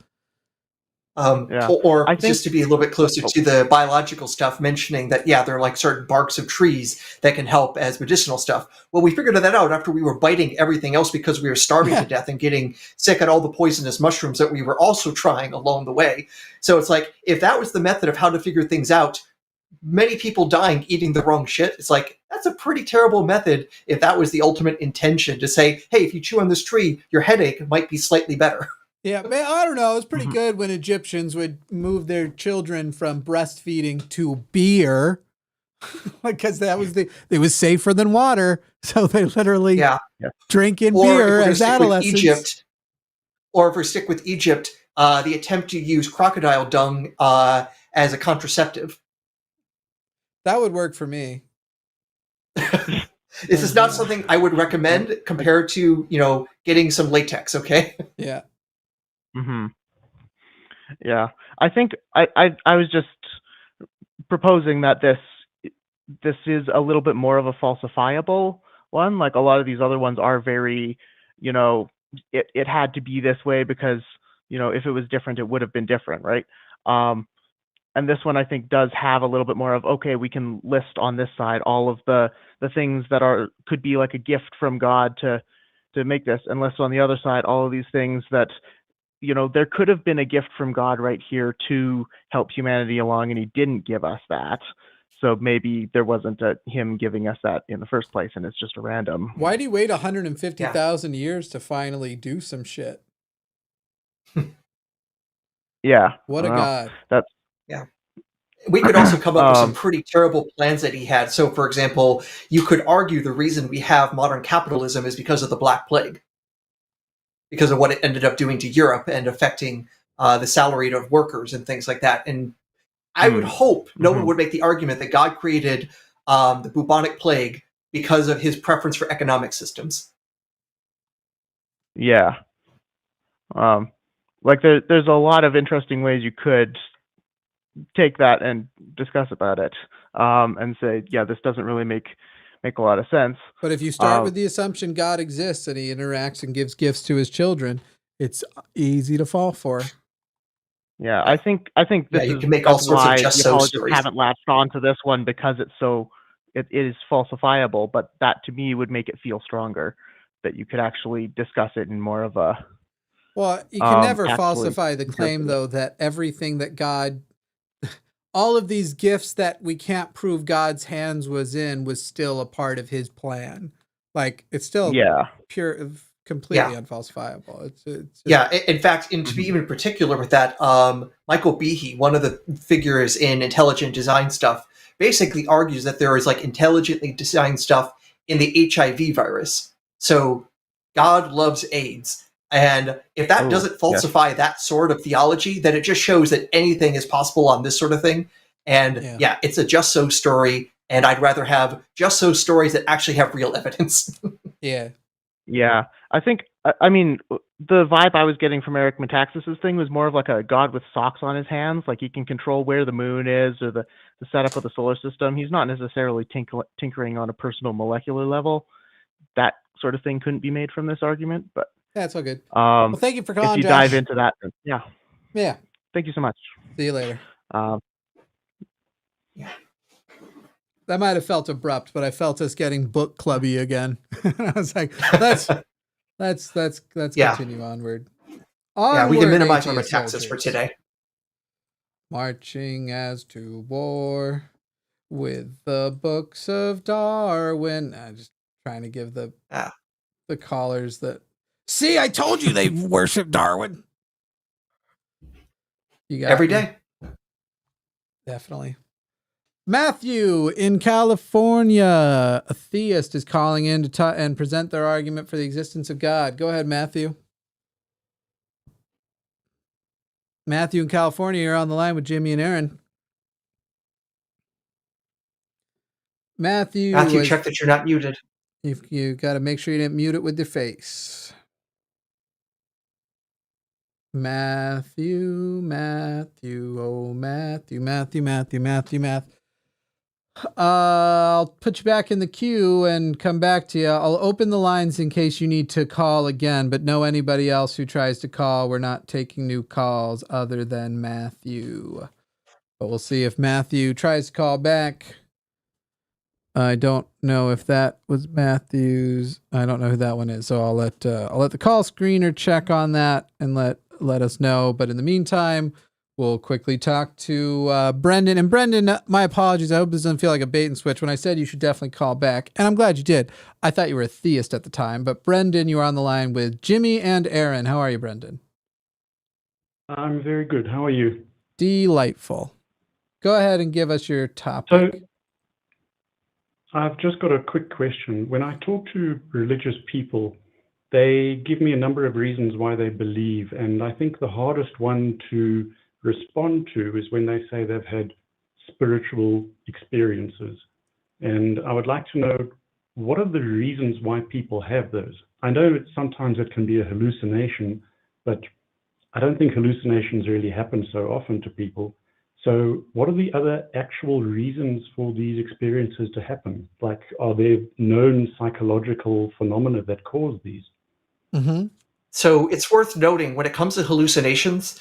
Speaker 2: Or just to be a little bit closer to the biological stuff, mentioning that, there are like certain barks of trees that can help as medicinal stuff. Well, we figured that out after we were biting everything else because we were starving to death and getting sick at all the poisonous mushrooms that we were also trying along the way. So it's like, if that was the method of how to figure things out, many people dying eating the wrong shit, it's like, that's a pretty terrible method if that was the ultimate intention, to say, hey, if you chew on this tree, your headache might be slightly better.
Speaker 1: Yeah, man, I don't know. It was pretty good when Egyptians would move their children from breastfeeding to beer, because it was safer than water. So they literally drinking beer as adolescents.
Speaker 2: Or if we stick with Egypt, the attempt to use crocodile dung as a contraceptive.
Speaker 1: That would work for me.
Speaker 2: This is not something I would recommend compared to, getting some latex, okay?
Speaker 1: Yeah.
Speaker 13: Yeah, I think I was just proposing that this is a little bit more of a falsifiable one. Like a lot of these other ones are very, it had to be this way because, if it was different, it would have been different, right? And this one I think does have a little bit more of, okay, we can list on this side all of the things that could be like a gift from God to make this, and list on the other side all of these things that, there could have been a gift from God right here to help humanity along, and he didn't give us that. So maybe there wasn't him giving us that in the first place, and it's just a random.
Speaker 1: Why'd he wait 150,000 years to finally do some shit?
Speaker 13: Yeah.
Speaker 1: What a God.
Speaker 2: We could also come up with some pretty terrible plans that he had. So, for example, you could argue the reason we have modern capitalism is because of the Black Plague, because of what it ended up doing to Europe and affecting the salary of workers and things like that. And I would hope no one would make the argument that God created the bubonic plague because of his preference for economic systems.
Speaker 13: Yeah. Like there's a lot of interesting ways you could take that and discuss about it, and say, yeah, this doesn't really make a lot of sense.
Speaker 1: But if you start with the assumption God exists and he interacts and gives gifts to his children, it's easy to fall for.
Speaker 13: Yeah, I think this
Speaker 2: you
Speaker 13: is
Speaker 2: can make all sorts of just so
Speaker 13: apologists
Speaker 2: stories.
Speaker 13: haven't latched on to this one because it is falsifiable, but that to me would make it feel stronger that you could actually discuss it in more of a.
Speaker 1: Well, you can never falsify the claim, though, that everything that God, all of these gifts that we can't prove God's hands was in, was still a part of his plan. Like, it's still pure. completely unfalsifiable. It's
Speaker 2: yeah. In fact, to be even particular with that, Michael Behe, one of the figures in intelligent design stuff, basically argues that there is like intelligently designed stuff in the HIV virus. So God loves AIDS. And if that doesn't falsify that sort of theology, then it just shows that anything is possible on this sort of thing. And it's a just so story. And I'd rather have just so stories that actually have real evidence.
Speaker 1: Yeah.
Speaker 13: Yeah. I think, I mean, the vibe I was getting from Eric Metaxas's thing was more of like a god with socks on his hands. Like he can control where the moon is or the setup of the solar system. He's not necessarily tinkering on a personal molecular level. That sort of thing couldn't be made from this argument, but
Speaker 1: yeah, it's all good. Well, thank you for calling,
Speaker 13: if you
Speaker 1: Josh.
Speaker 13: dive into that, then,
Speaker 1: yeah.
Speaker 13: Thank you so much.
Speaker 1: See you later.
Speaker 2: Yeah.
Speaker 1: That might have felt abrupt, but I felt us getting book clubby again. I was like, let's continue onward.
Speaker 2: Yeah, we can minimize our
Speaker 1: atheist
Speaker 2: taxes for today.
Speaker 1: Marching as to war with the books of Darwin. I'm just trying to give the callers that. See, I told you they worship Darwin. You got
Speaker 2: every
Speaker 1: me.
Speaker 2: Day.
Speaker 1: Definitely. Matthew in California, a theist, is calling in to and present their argument for the existence of God. Go ahead, Matthew. Matthew in California, you're on the line with Jimmy and Aaron. Matthew,
Speaker 2: check that you're not muted.
Speaker 1: You got to make sure you didn't mute it with your face. Matthew, oh Matthew. I'll put you back in the queue and come back to you. I'll open the lines in case you need to call again, but no anybody else who tries to call. We're not taking new calls other than Matthew. But we'll see if Matthew tries to call back. I don't know if that was Matthew's. I don't know who that one is. So I'll let the call screener check on that and let us know. But in the meantime, we'll quickly talk to Brendan. And Brendan, my apologies. I hope this doesn't feel like a bait and switch. When I said you should definitely call back, and I'm glad you did. I thought you were a theist at the time. But Brendan, you are on the line with Jimmy and Aaron. How are you, Brendan?
Speaker 14: I'm very good. How are you?
Speaker 1: Delightful. Go ahead and give us your topic.
Speaker 14: So I've just got a quick question. When I talk to religious people, they give me a number of reasons why they believe. And I think the hardest one to respond to is when they say they've had spiritual experiences. And I would like to know, what are the reasons why people have those? I know sometimes it can be a hallucination, but I don't think hallucinations really happen so often to people. So what are the other actual reasons for these experiences to happen? Like, are there known psychological phenomena that cause these?
Speaker 1: Mm-hmm.
Speaker 2: So it's worth noting, when it comes to hallucinations,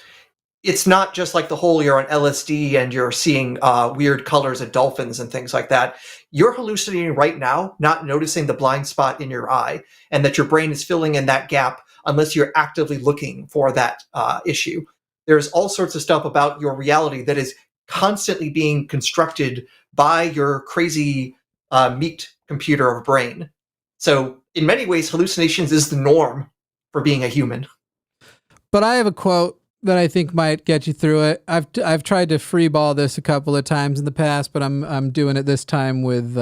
Speaker 2: it's not just like the whole you're on LSD and you're seeing weird colors of dolphins and things like that. You're hallucinating right now, not noticing the blind spot in your eye, and that your brain is filling in that gap unless you're actively looking for that issue. There's all sorts of stuff about your reality that is constantly being constructed by your crazy meat computer of brain. So in many ways, hallucinations is the norm for being a human.
Speaker 1: But I have a quote that I think might get you through it. I've tried to freeball this a couple of times in the past, but I'm doing it this time with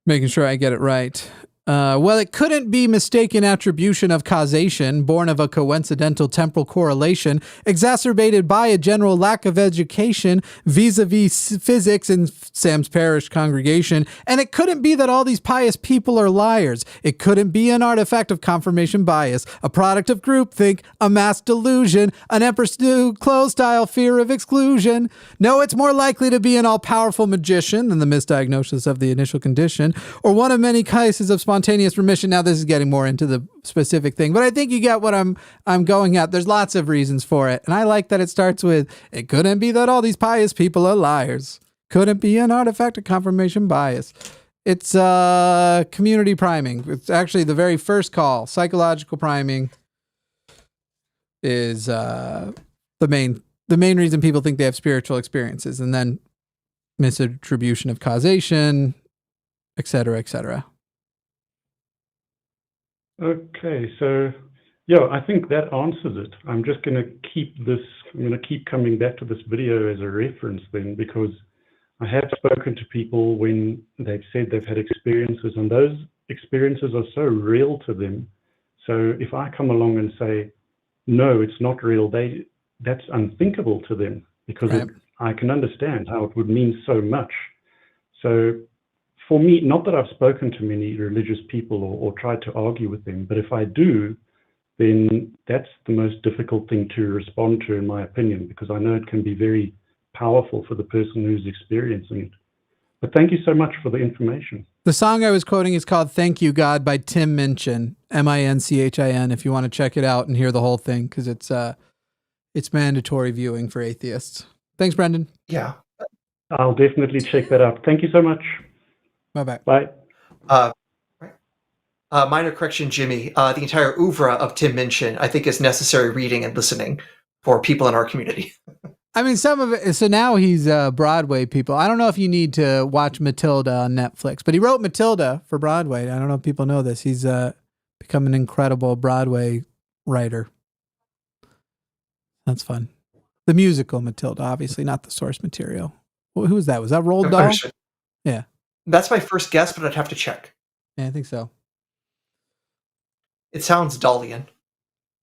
Speaker 1: making sure I get it right. Well, it couldn't be mistaken attribution of causation, born of a coincidental temporal correlation, exacerbated by a general lack of education vis-a-vis physics in Sam's Parish congregation. And it couldn't be that all these pious people are liars. It couldn't be an artifact of confirmation bias, a product of groupthink, a mass delusion, an Emperor's New Clothes style fear of exclusion. No, it's more likely to be an all-powerful magician than the misdiagnosis of the initial condition, or one of many cases of spontaneous remission. Now this is getting more into the specific thing, but I think you get what I'm going at. There's lots of reasons for it. And I like that it starts with, it couldn't be that all these pious people are liars. Couldn't be an artifact of confirmation bias. It's community priming. It's actually the very first call. Psychological priming is the main reason people think they have spiritual experiences, and then misattribution of causation, et cetera, et cetera.
Speaker 14: Okay, so yeah, I think that answers it. I'm just going to keep coming back to this video as a reference then, because I have spoken to people when they've said they've had experiences, and those experiences are so real to them. So if I come along and say, no, it's not real, that's unthinkable to them, because I can understand how it would mean so much. So for me, not that I've spoken to many religious people or tried to argue with them, but if I do, then that's the most difficult thing to respond to, in my opinion, because I know it can be very powerful for the person who's experiencing it. But thank you so much for the information.
Speaker 1: The song I was quoting is called Thank You, God by Tim Minchin, Minchin, if you want to check it out and hear the whole thing, because it's mandatory viewing for atheists. Thanks, Brendan.
Speaker 2: Yeah.
Speaker 14: I'll definitely check that out. Thank you so much.
Speaker 1: Bye-bye.
Speaker 14: Bye.
Speaker 2: Minor correction, Jimmy. The entire oeuvre of Tim Minchin, I think, is necessary reading and listening for people in our community.
Speaker 1: I mean, some of it. So now he's Broadway people. I don't know if you need to watch Matilda on Netflix, but he wrote Matilda for Broadway. I don't know if people know this. He's become an incredible Broadway writer. That's fun. The musical Matilda, obviously, not the source material. Well, who was that? Was that Roald Dahl? Yeah.
Speaker 2: That's my first guess, but I'd have to check.
Speaker 1: Yeah, I think so.
Speaker 2: It sounds Dahlian.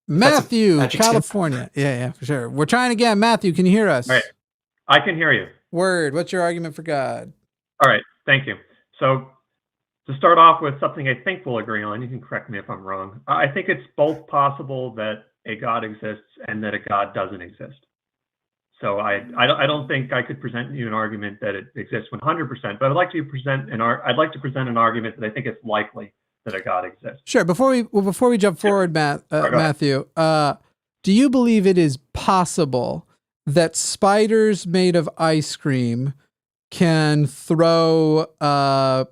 Speaker 1: Matthew, California. Yeah, for sure. We're trying again. Matthew, can you hear us?
Speaker 15: All right. I can hear you.
Speaker 1: Word. What's your argument for God?
Speaker 15: All right. Thank you. So to start off with something I think we'll agree on, you can correct me if I'm wrong. I think it's both possible that a God exists and that a God doesn't exist. So I don't think I could present you an argument that it exists 100%, but I'd like to present an argument that I think it's likely that a God exists.
Speaker 1: Sure. Before we jump forward, Matthew, do you believe it is possible that spiders made of ice cream can throw,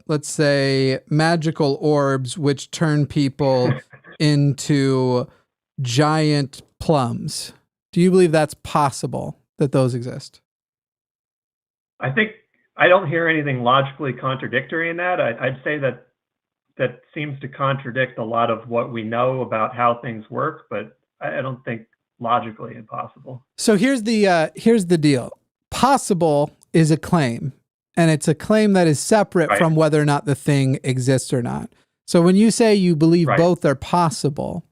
Speaker 1: let's say, magical orbs which turn people into giant plums? Do you believe that's possible, that those exist?
Speaker 15: I think I don't hear anything logically contradictory in that. I'd say that seems to contradict a lot of what we know about how things work, but I don't think logically impossible.
Speaker 1: So here's the deal. Possible is a claim, and it's a claim that is separate from whether or not the thing exists or not. So when you say you believe both are possible,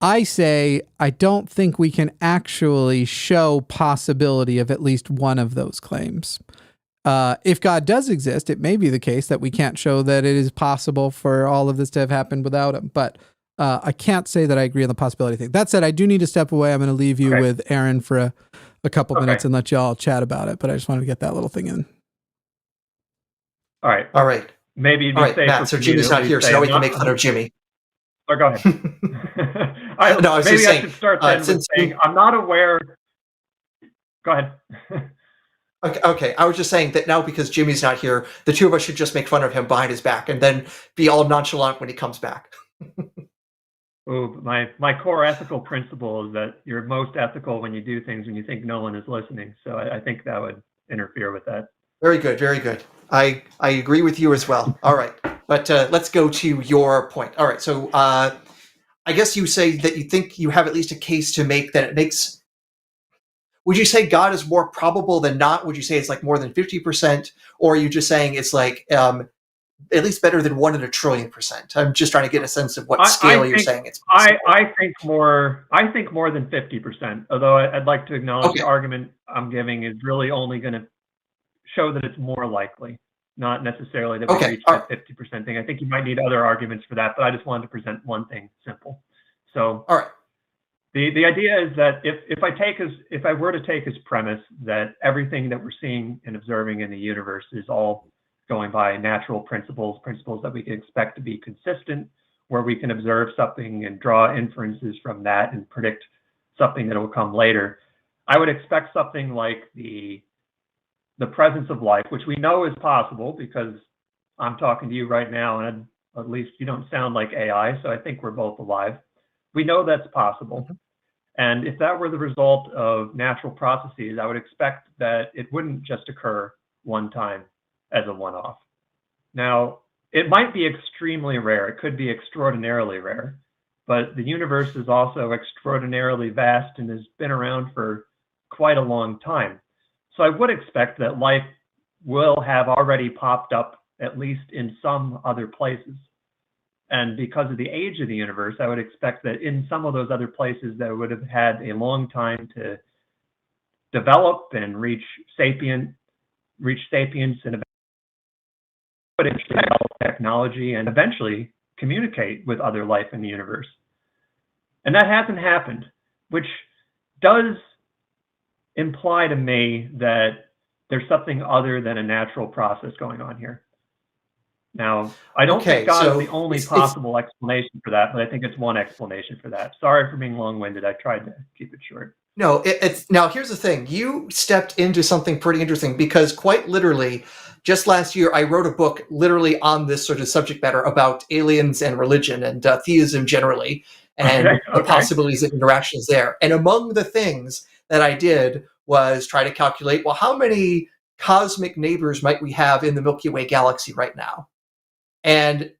Speaker 1: I say I don't think we can actually show possibility of at least one of those claims. If God does exist, it may be the case that we can't show that it is possible for all of this to have happened without him. But I can't say that I agree on the possibility thing. That said, I do need to step away. I'm going to leave you with Aaron for a couple minutes and let y'all chat about it. But I just wanted to get that little thing in.
Speaker 15: All right. Maybe you'd be safe.
Speaker 2: Matt, so Jimmy's not here, so now we can make fun of Jimmy.
Speaker 15: Oh, go ahead.
Speaker 2: No, I was
Speaker 15: maybe
Speaker 2: just
Speaker 15: I
Speaker 2: saying,
Speaker 15: should start then with saying I'm not aware. Go ahead.
Speaker 2: Okay, I was just saying that now because Jimmy's not here, the two of us should just make fun of him behind his back and then be all nonchalant when he comes back.
Speaker 15: Ooh, my core ethical principle is that you're most ethical when you do things when you think no one is listening. So I think that would interfere with that.
Speaker 2: Very good, very good. I agree with you as well. All right, but let's go to your point. All right, so I guess you say that you think you have at least a case to make that it makes. Would you say God is more probable than not? Would you say it's like more than 50%? Or are you just saying it's like at least better than 1 in a trillion %? I'm just trying to get a sense of what scale you're saying it's possible.
Speaker 15: I think more than 50%, although I'd like to acknowledge the argument I'm giving is really only going to show that it's more likely, not necessarily that we reach that 50% thing. I think you might need other arguments for that, but I just wanted to present one thing simple. So
Speaker 2: all right.
Speaker 15: The idea is that if I were to take as premise that everything that we're seeing and observing in the universe is all going by natural principles that we can expect to be consistent, where we can observe something and draw inferences from that and predict something that will come later, I would expect something like the presence of life, which we know is possible because I'm talking to you right now, and at least you don't sound like AI, so I think we're both alive. We know that's possible. And if that were the result of natural processes, I would expect that it wouldn't just occur one time as a one-off. Now, it might be extremely rare. It could be extraordinarily rare. But the universe is also extraordinarily vast and has been around for quite a long time. So I would expect that life will have already popped up at least in some other places. And because of the age of the universe, I would expect that in some of those other places that would have had a long time to develop and reach sapience and eventually develop technology and eventually communicate with other life in the universe. And that hasn't happened, which does imply to me that there's something other than a natural process going on here. Now, I don't think God is the only possible explanation for that, but I think it's one explanation for that. Sorry for being long-winded. I tried to keep it short.
Speaker 2: No, now here's the thing. You stepped into something pretty interesting because quite literally, just last year, I wrote a book literally on this sort of subject matter about aliens and religion and theism generally, and the possibilities of interactions there. And among the things that I did was try to calculate, well, how many cosmic neighbors might we have in the Milky Way galaxy right now? And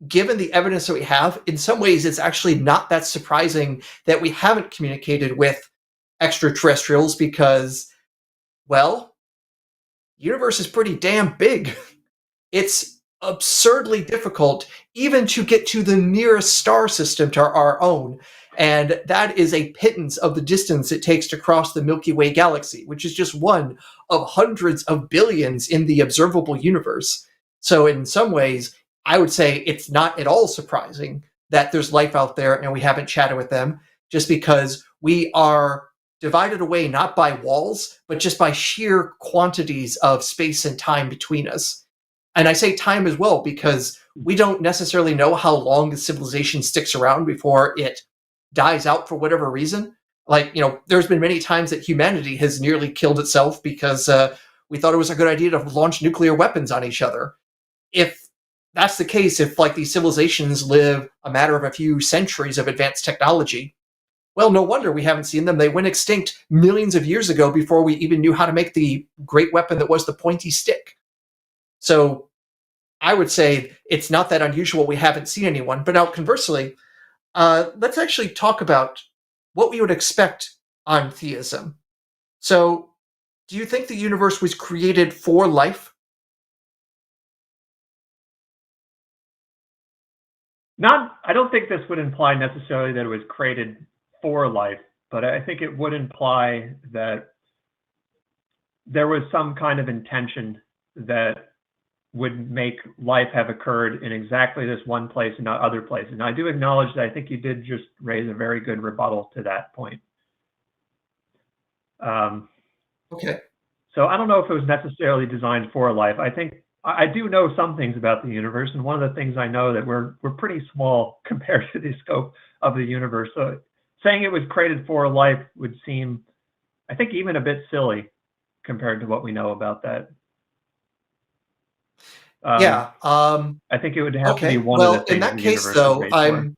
Speaker 2: given the evidence that we have, in some ways, it's actually not that surprising that we haven't communicated with extraterrestrials because, well, the universe is pretty damn big. It's absurdly difficult even to get to the nearest star system to our own. And that is a pittance of the distance it takes to cross the Milky Way galaxy, which is just one of hundreds of billions in the observable universe. So in some ways, I would say it's not at all surprising that there's life out there and we haven't chatted with them, just because we are divided away not by walls, but just by sheer quantities of space and time between us. And I say time as well because we don't necessarily know how long the civilization sticks around before it dies out for whatever reason. Like, there's been many times that humanity has nearly killed itself because we thought it was a good idea to launch nuclear weapons on each other. If that's the case, if these civilizations live a matter of a few centuries of advanced technology, well, no wonder we haven't seen them. They went extinct millions of years ago before we even knew how to make the great weapon that was the pointy stick. So I would say it's not that unusual we haven't seen anyone. But now, conversely, let's actually talk about what we would expect on theism. So do you think the universe was created for life?
Speaker 15: I don't think this would imply necessarily that it was created for life, but I think it would imply that there was some kind of intention that would make life have occurred in exactly this one place and not other places. And I do acknowledge that I think you did just raise a very good rebuttal to that point.
Speaker 2: Okay.
Speaker 15: So I don't know if it was necessarily designed for life. I think I do know some things about the universe, and one of the things I know that we're pretty small compared to the scope of the universe. So saying it was created for life would seem, I think, even a bit silly compared to what we know about that.
Speaker 2: I
Speaker 15: think it would have to be one of the things
Speaker 2: in that case, though, in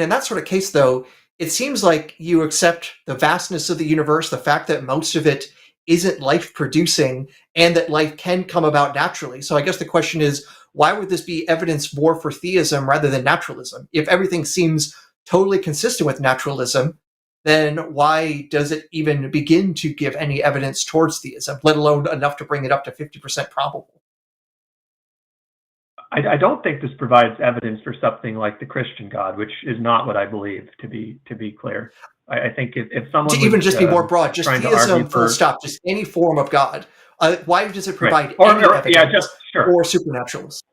Speaker 2: that sort of case, though, it seems like you accept the vastness of the universe, the fact that most of it isn't life producing, and that life can come about naturally. So I guess the question is, why would this be evidence more for theism rather than naturalism? If everything seems totally consistent with naturalism, then why does it even begin to give any evidence towards theism, let alone enough to bring it up to 50% probable?
Speaker 15: I don't think this provides evidence for something like the Christian God, which is not what I believe, to be clear. I think if someone
Speaker 2: to even just be more broad, just theism, full
Speaker 15: for,
Speaker 2: stop, just any form of God. Why does it provide
Speaker 15: any
Speaker 2: evidence for supernaturalists?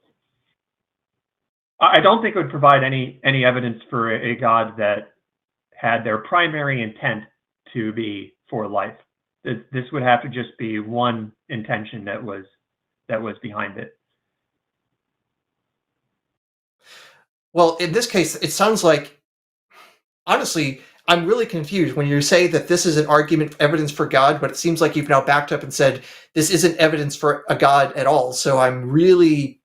Speaker 15: I don't think it would provide any evidence for a God that had their primary intent to be for life. This would have to just be one intention that was behind it.
Speaker 2: Well, in this case, it sounds like, honestly, I'm really confused when you say that this is an argument evidence for God, but it seems like you've now backed up and said this isn't evidence for a God at all. So I'm really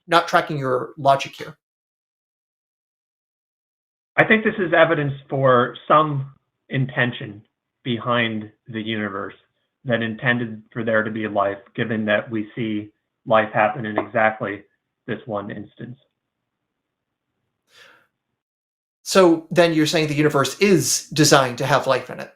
Speaker 2: not tracking your logic here.
Speaker 15: I think this is evidence for some intention behind the universe that intended for there to be life, given that we see life happen in exactly this one instance.
Speaker 2: So then you're saying the universe is designed to have life in it?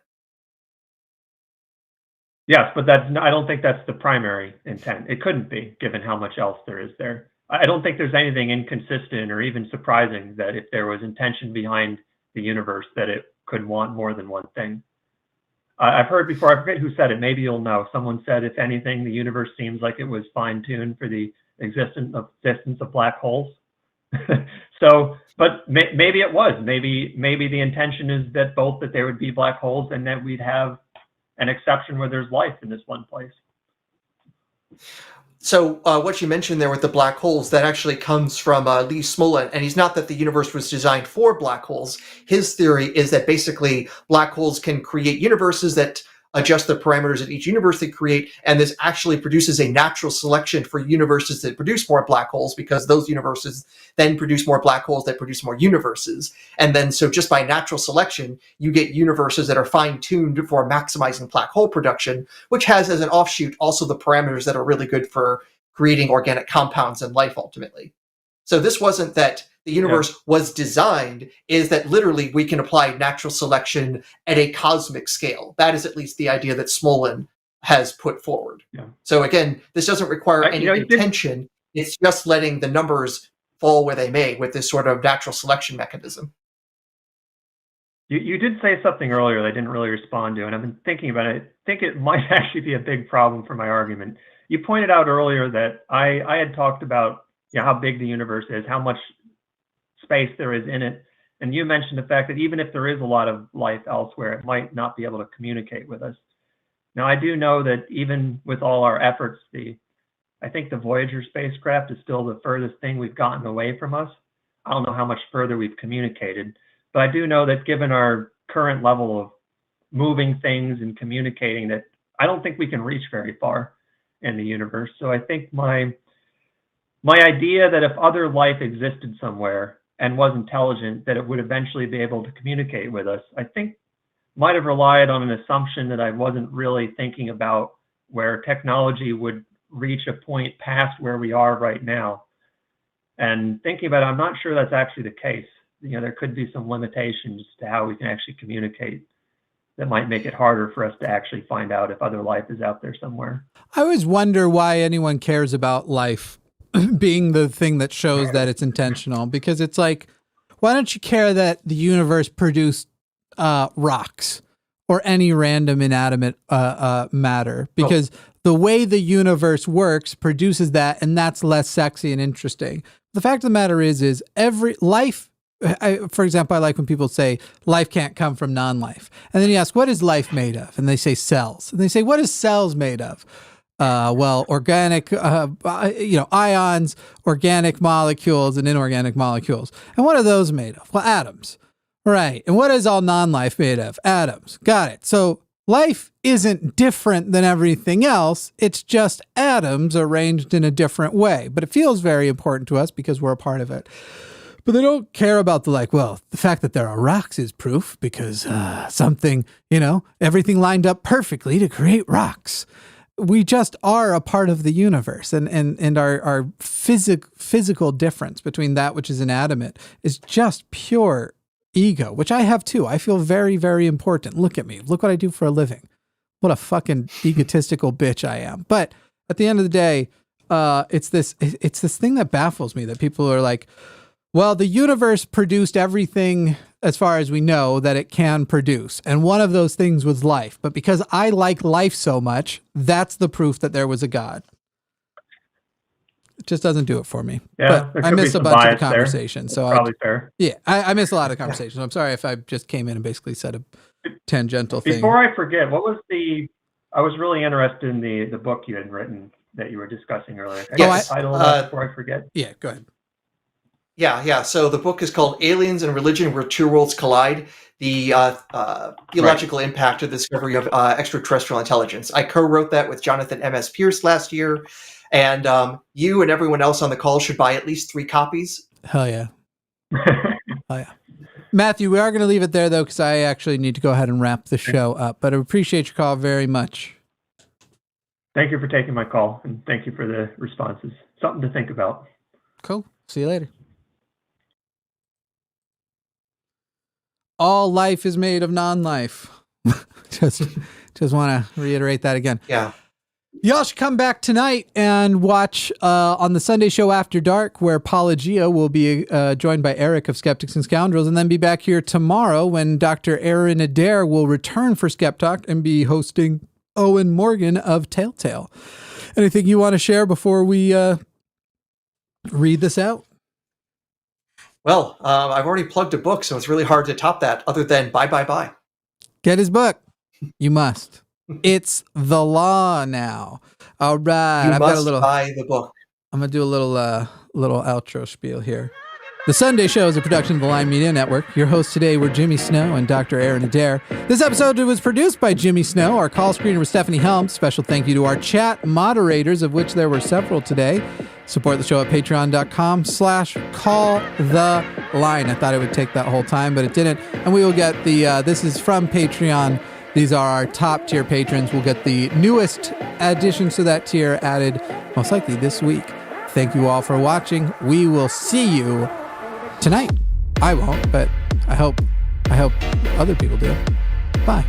Speaker 15: Yes, but I don't think that's the primary intent. It couldn't be, given how much else there is there. I don't think there's anything inconsistent or even surprising that if there was intention behind the universe, that it could want more than one thing. I've heard before, I forget who said it, maybe you'll know. Someone said, if anything, the universe seems like it was fine-tuned for the existence of black holes. So, but maybe it was. Maybe the intention is that there would be black holes and that we'd have an exception where there's life in this one place.
Speaker 2: So what you mentioned there with the black holes, that actually comes from Lee Smolin, and he's not that the universe was designed for black holes. His theory is that basically black holes can create universes that adjust the parameters of each universe they create, and this actually produces a natural selection for universes that produce more black holes, because those universes then produce more black holes that produce more universes. And then so just by natural selection, you get universes that are fine-tuned for maximizing black hole production, which has as an offshoot also the parameters that are really good for creating organic compounds and life ultimately. So this wasn't that the universe was designed, is that literally we can apply natural selection at a cosmic scale. That is at least the idea that Smolin has put forward.
Speaker 15: Yeah.
Speaker 2: So again, this doesn't require any intention. It's just letting the numbers fall where they may with this sort of natural selection mechanism.
Speaker 15: You did say something earlier that I didn't really respond to, and I've been thinking about it. I think it might actually be a big problem for my argument. You pointed out earlier that I had talked about how big the universe is, how much space there is in it. And you mentioned the fact that even if there is a lot of life elsewhere, it might not be able to communicate with us. Now, I do know that even with all our efforts, I think the Voyager spacecraft is still the furthest thing we've gotten away from us. I don't know how much further we've communicated, but I do know that given our current level of moving things and communicating, that I don't think we can reach very far in the universe. So I think my idea that if other life existed somewhere and was intelligent, that it would eventually be able to communicate with us, I think might have relied on an assumption that I wasn't really thinking about, where technology would reach a point past where we are right now. And thinking about it, I'm not sure that's actually the case. There could be some limitations to how we can actually communicate that might make it harder for us to actually find out if other life is out there somewhere.
Speaker 1: I always wonder why anyone cares about life being the thing that shows that it's intentional, because it's like, why don't you care that the universe produced rocks or any random inanimate matter? Because the way the universe works produces that, and that's less sexy and interesting. The fact of the matter is every life, for example, I like when people say life can't come from non-life. And then you ask, what is life made of? And they say cells. And they say, what is cells made of? Well, organic, ions, organic molecules, and inorganic molecules. And what are those made of? Well, atoms. Right. And what is all non-life made of? Atoms. Got it. So life isn't different than everything else. It's just atoms arranged in a different way. But it feels very important to us because we're a part of it. But they don't care about the fact that there are rocks is proof, because something, everything lined up perfectly to create rocks. We just are a part of the universe, and our physical difference between that which is inanimate is just pure ego, which I have too. I feel very, very important. Look at me. Look what I do for a living. What a fucking egotistical bitch I am. But at the end of the day, it's this thing that baffles me, that people are like, well, the universe produced everything as far as we know that it can produce. And one of those things was life. But because I like life so much, that's the proof that there was a God. It just doesn't do it for me.
Speaker 15: Yeah,
Speaker 1: but I missed a bunch of the conversation. So
Speaker 15: probably fair.
Speaker 1: Yeah, I missed a lot of conversations. I'm sorry if I just came in and basically said a tangential thing.
Speaker 15: Before I forget, I was really interested in the book you had written that you were discussing earlier. Can I get the title of that before I forget?
Speaker 1: Yeah, go ahead.
Speaker 2: Yeah. So the book is called Aliens and Religion, Where Two Worlds Collide, the theological impact of the discovery of extraterrestrial intelligence. I co-wrote that with Jonathan M.S. Pierce last year, and you and everyone else on the call should buy at least 3 copies.
Speaker 1: Hell yeah. Hell yeah. Matthew, we are going to leave it there, though, because I actually need to go ahead and wrap the show up, but I appreciate your call very much.
Speaker 15: thank you for taking my call, and thank you for the responses. Something to think about.
Speaker 1: Cool. See you later. All life is made of non-life. just want to reiterate that again.
Speaker 2: Yeah.
Speaker 1: Y'all should come back tonight and watch on the Sunday show After Dark, where Paulogia will be joined by Eric of Skeptics and Scoundrels, and then be back here tomorrow when Dr. Aron Adair will return for Skeptalk and be hosting Owen Morgan of Telltale. Anything you want to share before we read this out?
Speaker 2: Well, I've already plugged a book, so it's really hard to top that other than bye.
Speaker 1: Get his book. You must. It's the law now. All right.
Speaker 2: You must buy the book.
Speaker 1: I'm going to do a little outro spiel here. The Sunday Show is a production of the Line Media Network. Your hosts today were Jimmy Snow and Dr. Aron Adair. This episode was produced by Jimmy Snow. Our call screener was Stephanie Helms. Special thank you to our chat moderators, of which there were several today. Support the show at patreon.com/calltheline. I thought it would take that whole time, but it didn't. And we will get this is from Patreon. These are our top tier patrons. We'll get the newest additions to that tier added most likely this week. Thank you all for watching. We will see you tonight. I won't, but I hope other people do. Bye.